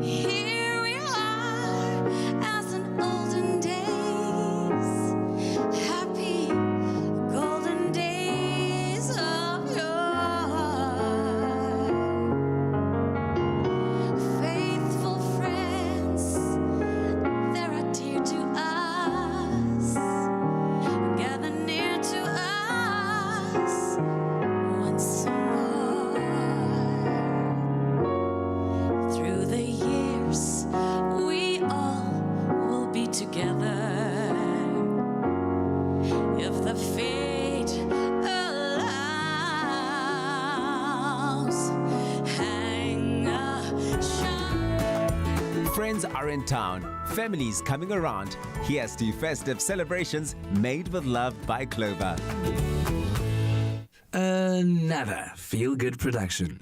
Here we are as in olden days, happy golden days of yore. Faithful friends if the fate allows. Hang a shine. Friends are in town, families coming around. Here's to festive celebrations made with love by Clover. Another feel-good production.